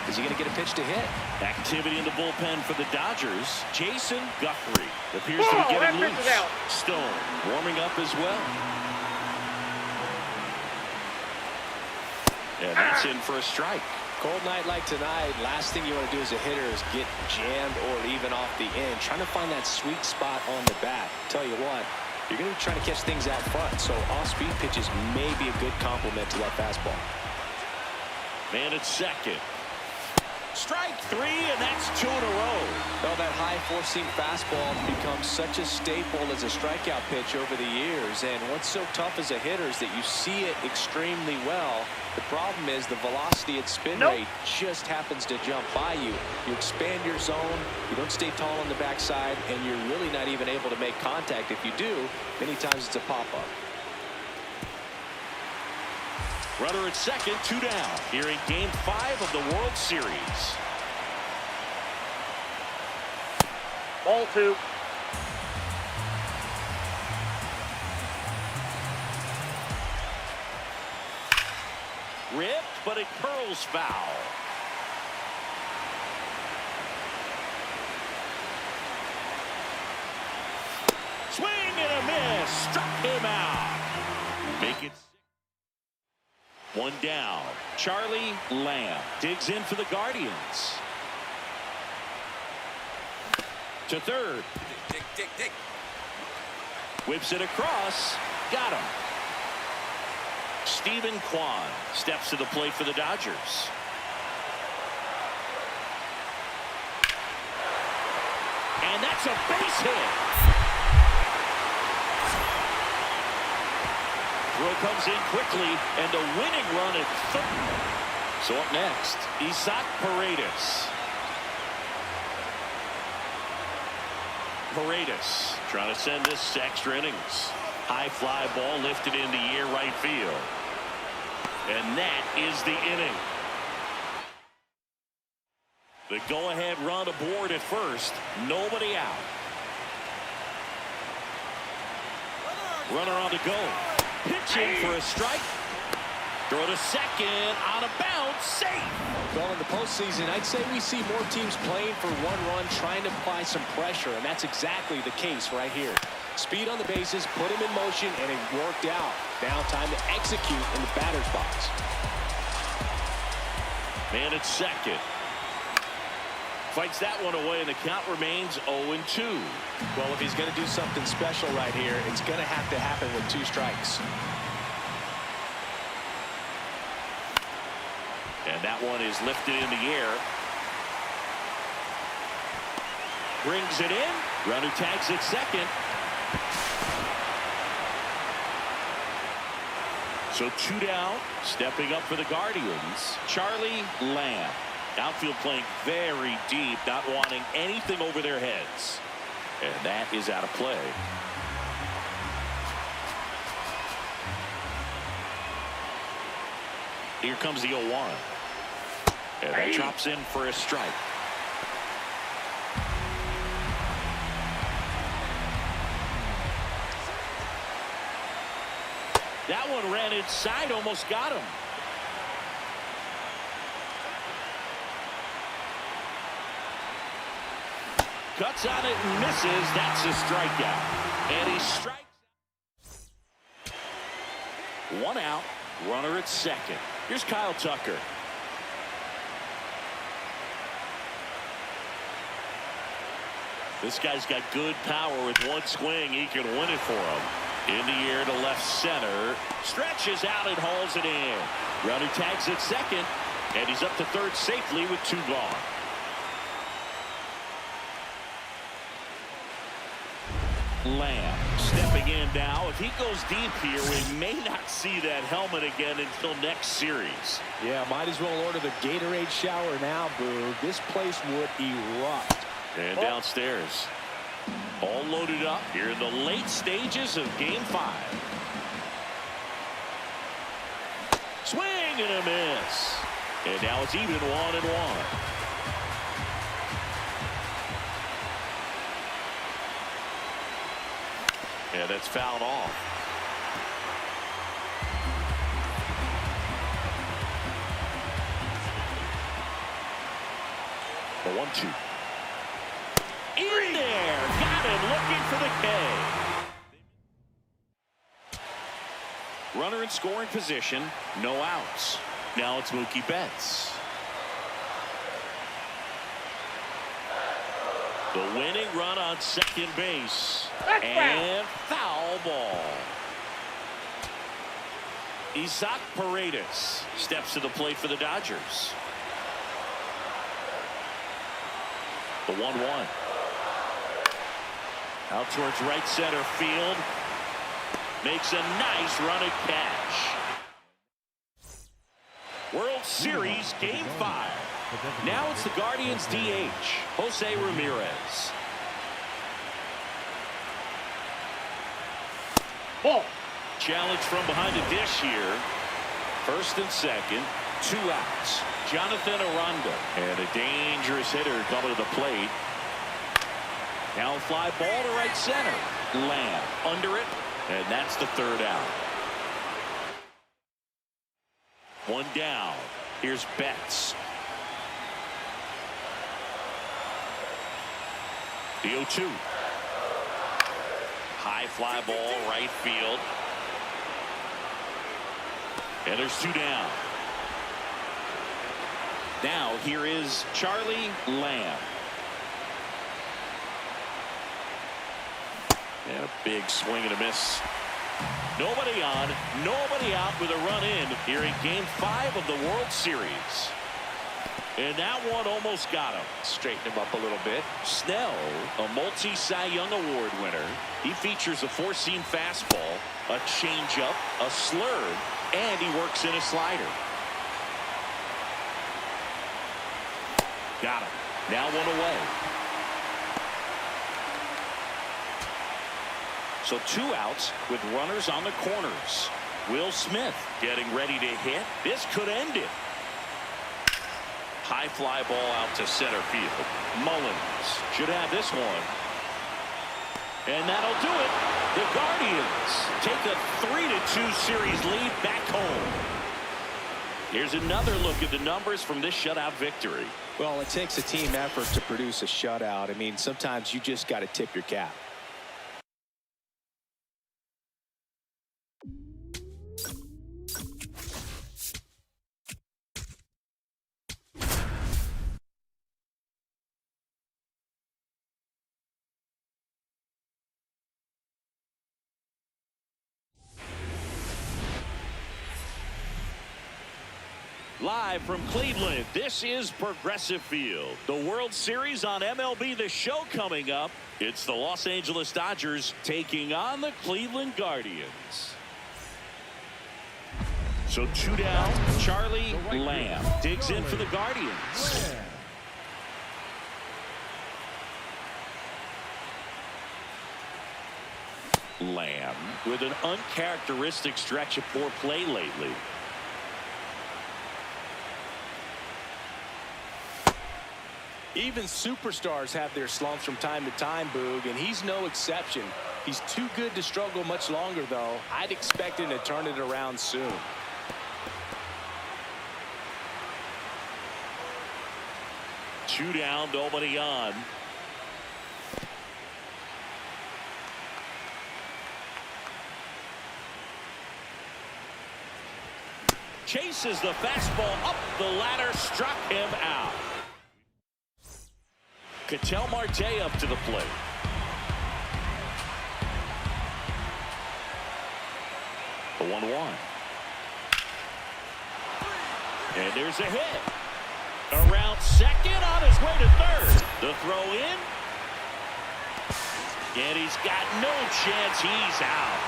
Is he going to get a pitch to hit? Activity in the bullpen for the Dodgers. Jason Guthrie appears to be Ball, getting that pitch loose. is out. Stone warming up as well. And that's in for a strike. Cold night like tonight, last thing you want to do as a hitter is get jammed or even off the end. Trying to find that sweet spot on the bat. Tell you what, you're going to be trying to catch things out front, so off-speed pitches may be a good complement to that fastball. Man at second. Strike three, and that's 2 in a row. Well, that high four-seam fastball has become such a staple as a strikeout pitch over the years. And what's so tough as a hitter is that you see it extremely well. The problem is the velocity at spin rate just happens to jump by you. You expand your zone, you don't stay tall on the backside, and you're really not even able to make contact. If you do, many times it's a pop-up. Runner at second, 2 down. Here in Game 5 of the World Series. Ball two. Ripped, but it curls foul. Swing and a miss. Struck him out. Make it 1 down. Charlie Lamb digs in for the Guardians. To third. Dig. Whips it across. Got him. Stephen Kwan steps to the plate for the Dodgers. And that's a base hit. Throw comes in quickly, and the winning run at third. So up next, Isaac Paredes. Paredes trying to send this to extra innings. High fly ball lifted in the air right field. And that is the inning. The go-ahead run aboard at first. Nobody out. Runner on the go. Pitching for a strike. Throw to second. Out of bounds. Safe. Well, in the postseason, I'd say we see more teams playing for one run, trying to apply some pressure, and that's exactly the case right here. Speed on the bases, put him in motion, and it worked out. Now time to execute in the batter's box. Man at second. Fights that one away, and the count remains 0-2. Well, if he's going to do something special right here, it's going to have to happen with 2 strikes. And that one is lifted in the air. Brings it in. Runner tags at second. So 2 down. Stepping up for the Guardians, Charlie Lamb. Outfield playing very deep, not wanting anything over their heads. And that is out of play. Here comes the 0-1. And that drops in for a strike. That one ran inside, almost got him. Cuts on it and misses. That's a strikeout. And he strikes. 1 out. Runner at second. Here's Kyle Tucker. This guy's got good power. With one swing, he can win it for him. In the air to left center. Stretches out and hauls it in. Runner tags at second. And he's up to third safely with 2 gone. Lamb stepping in now. If he goes deep here, we may not see that helmet again until next series. Yeah, might as well order the Gatorade shower now, Boo. This place would erupt. And downstairs. All loaded up here in the late stages of Game 5. Swing and a miss. And now it's even 1-1. And that's fouled off. The 1-2. In there. Got him looking for the K. Runner in scoring position. No outs. Now it's Mookie Betts. The winning run on second base. And foul ball. Isaac Paredes steps to the plate for the Dodgers. The 1-1. Out towards right center field. Makes a nice run at catch. World Series Game 5. Now it's the Guardians DH, Jose Ramirez. Ball. Challenge from behind the dish here. First and second, 2 outs. Jonathan Aranda. And a dangerous hitter coming to the plate. Now a fly ball to right center. Lamb under it, and that's the 3rd out. 1 down. Here's Betts. The 0-2. High fly ball, right field. And there's 2 down. Now here is Charlie Lamb. And a big swing and a miss. Nobody on, nobody out with a run in here in Game 5 of the World Series. And that one almost got him. Straighten him up a little bit. Snell, a multi-Cy Young Award winner. He features a 4-seam fastball, a changeup, a slurve, and he works in a slider. Got him. Now 1 away. So 2 outs with runners on the corners. Will Smith getting ready to hit. This could end it. High fly ball out to center field. Mullins should have this one. And that'll do it. The Guardians take a 3-2 series lead back home. Here's another look at the numbers from this shutout victory. Well, it takes a team effort to produce a shutout. I mean, sometimes you just got to tip your cap. Live from Cleveland, this is Progressive Field. The World Series on MLB The Show coming up. It's the Los Angeles Dodgers taking on the Cleveland Guardians. So 2 down, Charlie Lamb digs in for the Guardians. Lamb with an uncharacteristic stretch of poor play lately. Even superstars have their slumps from time to time, Boog, and he's no exception. He's too good to struggle much longer, though. I'd expect him to turn it around soon. Two down, nobody on. Chases the fastball up the ladder, struck him out. Ketel Marte up to the plate. The 1-1. And there's a hit. Around second, on his way to third. The throw in. And he's got no chance. He's out.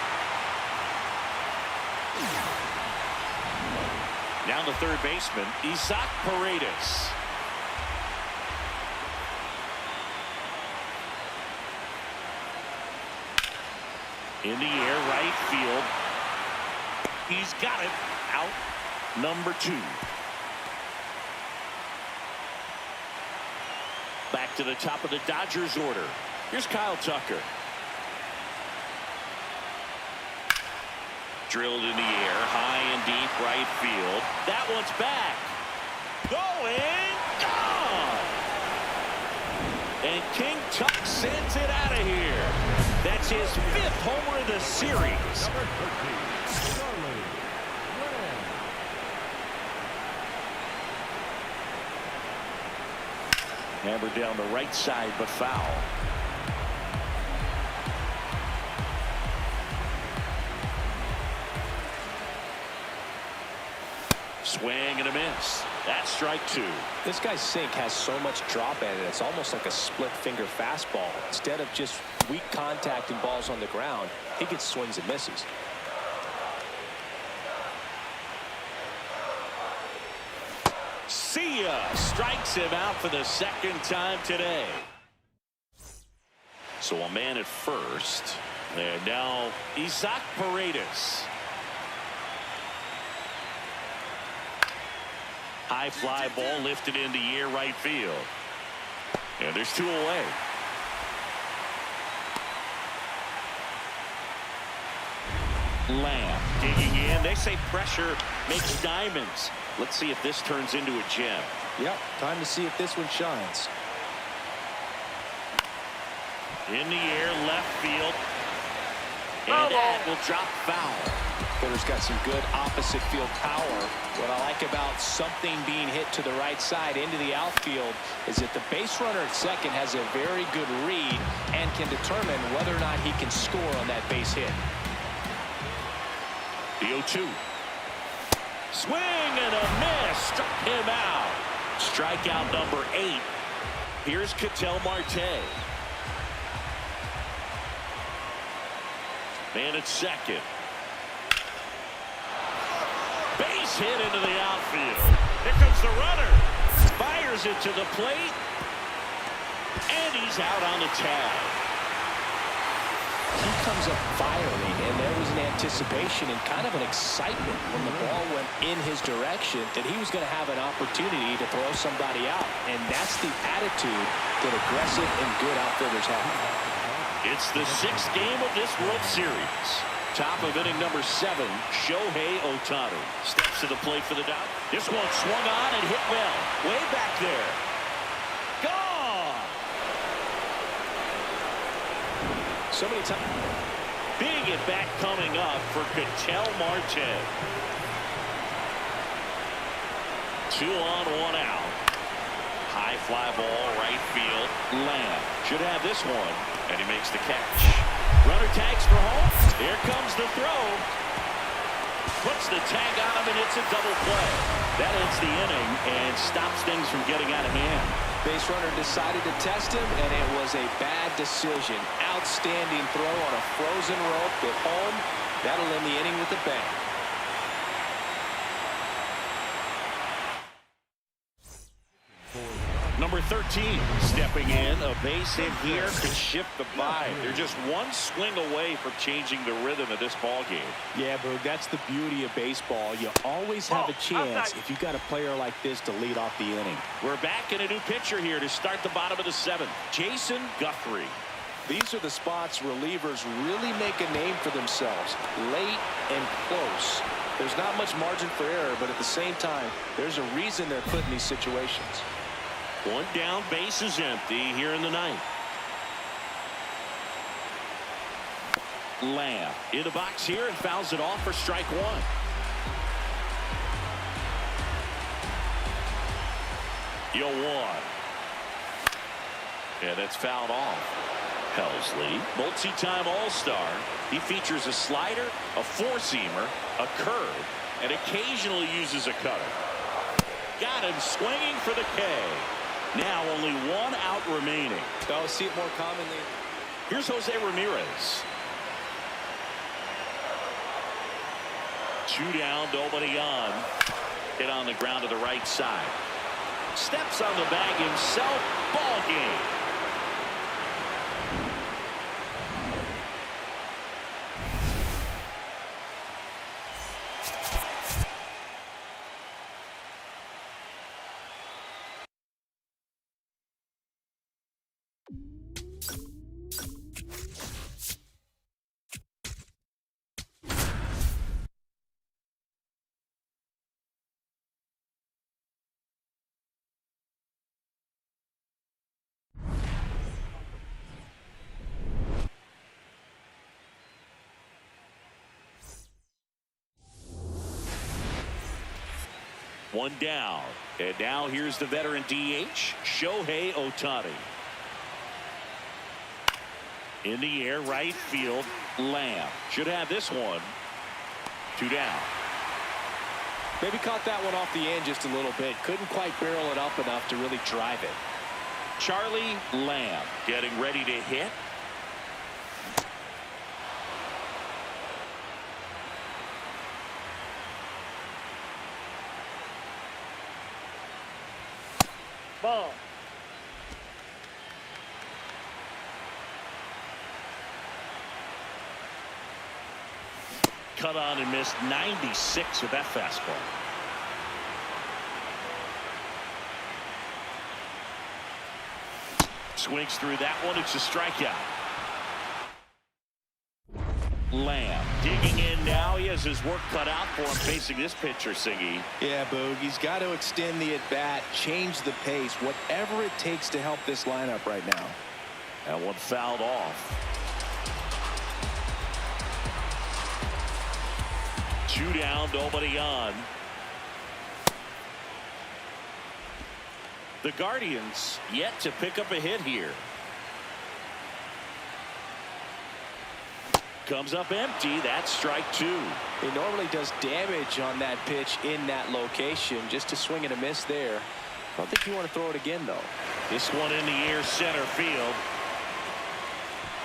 Now the third baseman, Isaac Paredes. In the air, right field. He's got it. Out. Number 2. Back to the top of the Dodgers order. Here's Kyle Tucker. Drilled in the air, high and deep right field. That one's back. Going, gone. And King Tuck sends it out of here. That's his 5th homer of the series. Number 13, Charlie Lamb. Hammered down the right side, but foul. Swing and a miss. That's strike 2. This guy's sink has so much drop in it. It's almost like a split finger fastball. Instead of just weak contact and balls on the ground, he gets swings and misses. See ya. Strikes him out for the 2nd time today. So a man at first. And now Isaac Paredes. High fly ball lifted in the air right field. And there's 2 away. Lamb digging in. They say pressure makes diamonds. Let's see if this turns into a gem. Yep, time to see if this one shines. In the air, left field. And that will drop foul. Hitter's got some good opposite field power. What I like about something being hit to the right side into the outfield is that the base runner at second has a very good read and can determine whether or not he can score on that base hit. The 0-2. Swing and a miss. Struck him out. Strikeout number 8. Here's Ketel Marte. Man at second. Base hit into the outfield. Here comes the runner. Fires it to the plate. And he's out on the tag. He comes up firing, and there was an anticipation and kind of an excitement when the ball went in his direction that he was going to have an opportunity to throw somebody out. And that's the attitude that aggressive and good outfielders have. It's the 6th game of this World Series. Top of inning number 7, Shohei Ohtani steps to the plate for the Dodgers. This one swung on and hit well. Way back there. Gone! So many times. Big at bat coming up for Ketel Marte. 2 on, 1 out. High fly ball, right field. Lamb should have this one, and he makes the catch. Runner tags for home. Here comes the throw. Puts the tag on him, and it's a double play. That ends the inning and stops things from getting out of hand. Base runner decided to test him, and it was a bad decision. Outstanding throw on a frozen rope at home. That'll end the inning with a bang. Number 13 stepping in. A base hit here could shift the vibe. They're just one swing away from changing the rhythm of this ball game. Yeah, Boog, that's the beauty of baseball. You always have a chance if you've got a player like this to lead off the inning. We're back in a new pitcher here to start the bottom of the 7th. Jason Guthrie. These are the spots relievers really make a name for themselves. Late and close. There's not much margin for error, but at the same time, there's a reason they're put in these situations. 1 down, base is empty here in the 9th. Lamb in the box here and fouls it off for strike 1. Yoan. Yeah, that's fouled off. Helsley, multi-time All-Star. He features a slider, a 4-seamer, a curve, and occasionally uses a cutter. Got him swinging for the K. Now only 1 out remaining. I'll see it more commonly. Here's Jose Ramirez. 2 down, nobody on. Hit on the ground to the right side. Steps on the bag himself. Ball game. One down. And now here's the veteran DH, Shohei Ohtani. In the air, right field, Lamb. Should have this one. 2 down. Maybe caught that one off the end just a little bit. Couldn't quite barrel it up enough to really drive it. Charlie Lamb getting ready to hit. Ball. Cut on and missed 96 with that fastball. Swings through that one. It's a strikeout. Lamb digging in now. He has his work cut out for him facing this pitcher, Singy. Yeah, Boog, he's got to extend the at-bat, change the pace, whatever it takes to help this lineup right now. That one fouled off. 2 down, nobody on. The Guardians yet to pick up a hit here. Comes up empty. That's strike 2. He normally does damage on that pitch in that location. Just a swing and a miss there. I don't think you want to throw it again, though. This one in the air, center field.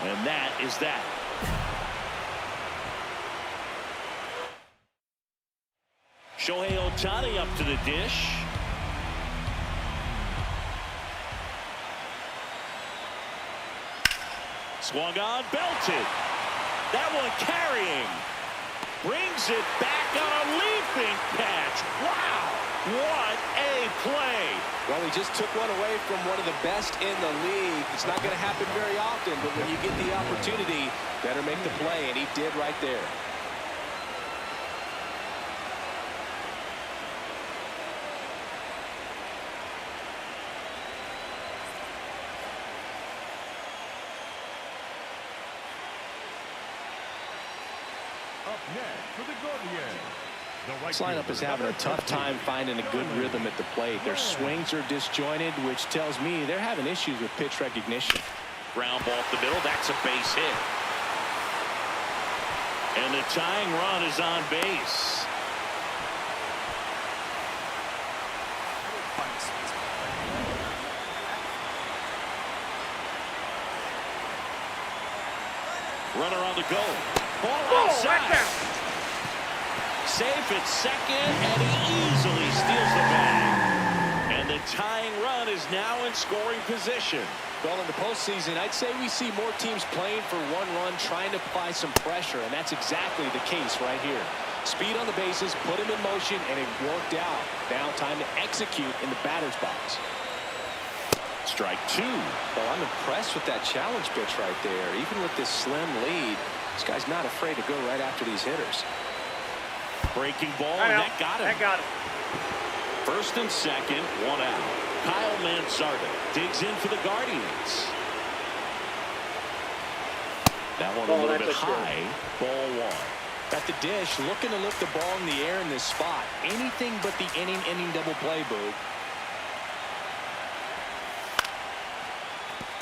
And that is that. Shohei Ohtani up to the dish. Swung on, belted. That one carrying. Brings it back on a leaping catch. Wow, what a play. Well, he just took one away from one of the best in the league. It's not going to happen very often, but when you get the opportunity, better make the play, and he did right there. Up next for the Guardians. This lineup is having a tough time finding a good rhythm at the plate. Their swings are disjointed, which tells me they're having issues with pitch recognition. Ground ball up the middle. That's a base hit. And the tying run is on base. Runner on the go. Ball outside. Safe at second, and he easily steals the bag. And the tying run is now in scoring position. Well, in the postseason, I'd say we see more teams playing for one run, trying to apply some pressure, and that's exactly the case right here. Speed on the bases, put him in motion, and it worked out. Now time to execute in the batter's box. Strike 2. Well, I'm impressed with that challenge pitch right there. Even with this slim lead, this guy's not afraid to go right after these hitters. Breaking ball, and that got him. That got him. First and second, 1 out. Kyle Mansarda digs in for the Guardians. That one a little bit high. Ball 1. At the dish, looking to lift the ball in the air in this spot. Anything but the inning double play, Boog.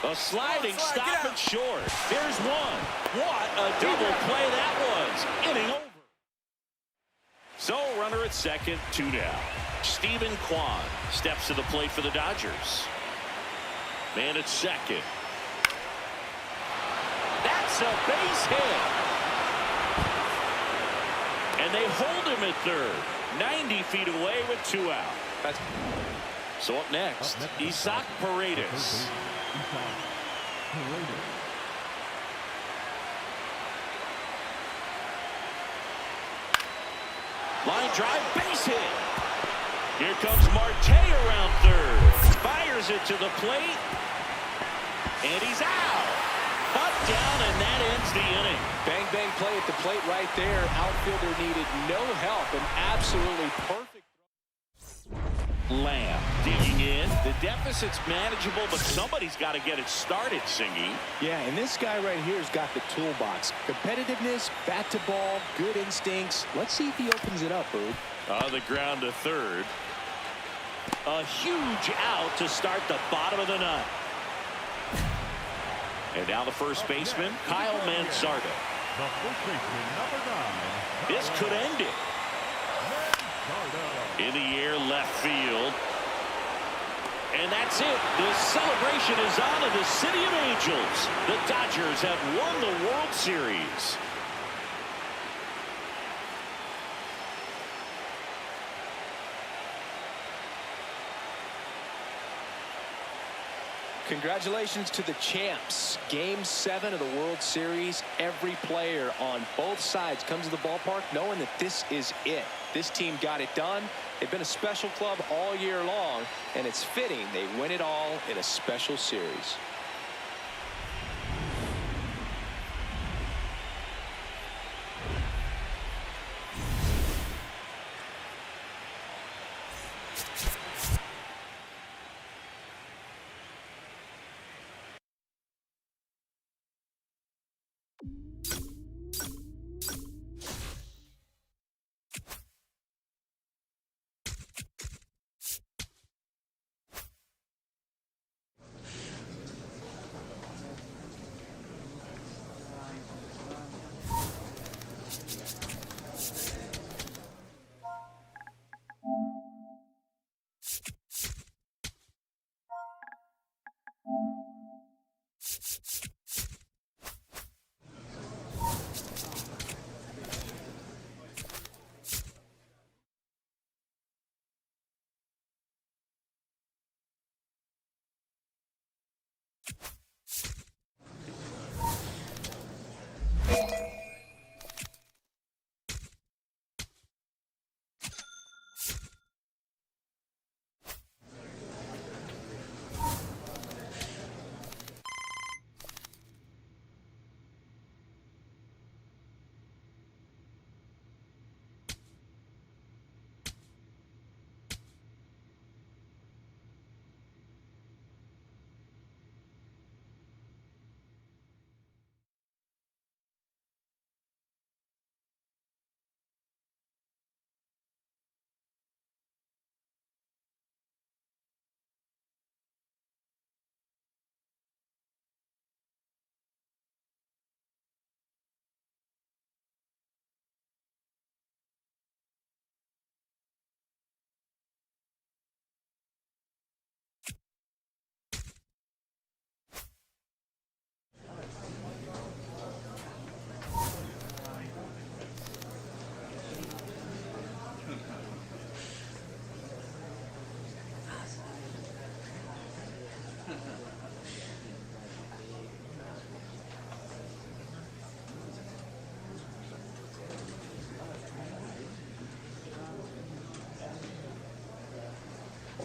A sliding stop it short. There's one. What a double play that was. Inning over. So runner at second, 2 down. Stephen Kwan steps to the plate for the Dodgers. Man at second. That's a base hit. And they hold him at third. 90 feet away with 2 out. So up next, Isaac Paredes. Line drive, base hit. Here comes Marte around third. Fires it to the plate. And he's out. Up, down, and that ends the inning. Bang, bang play at the plate right there. Outfielder needed no help. An absolutely perfect. Lamb digging in. The deficit's manageable, but somebody's got to get it started, Singy. Yeah, and this guy right here has got the toolbox. Competitiveness, bat to ball, good instincts. Let's see if he opens it up, Boog. On the ground to third. A huge out to start the bottom of the ninth. And now the first baseman, Kyle Mansardo. The first baseman, number 9. This could end it. In the air, left field. And that's it. The celebration is on in the City of Angels. The Dodgers have won the World Series. Congratulations to the champs. Game 7 of the World Series. Every player on both sides comes to the ballpark knowing that this is it. This team got it done. They've been a special club all year long, and it's fitting they win it all in a special series.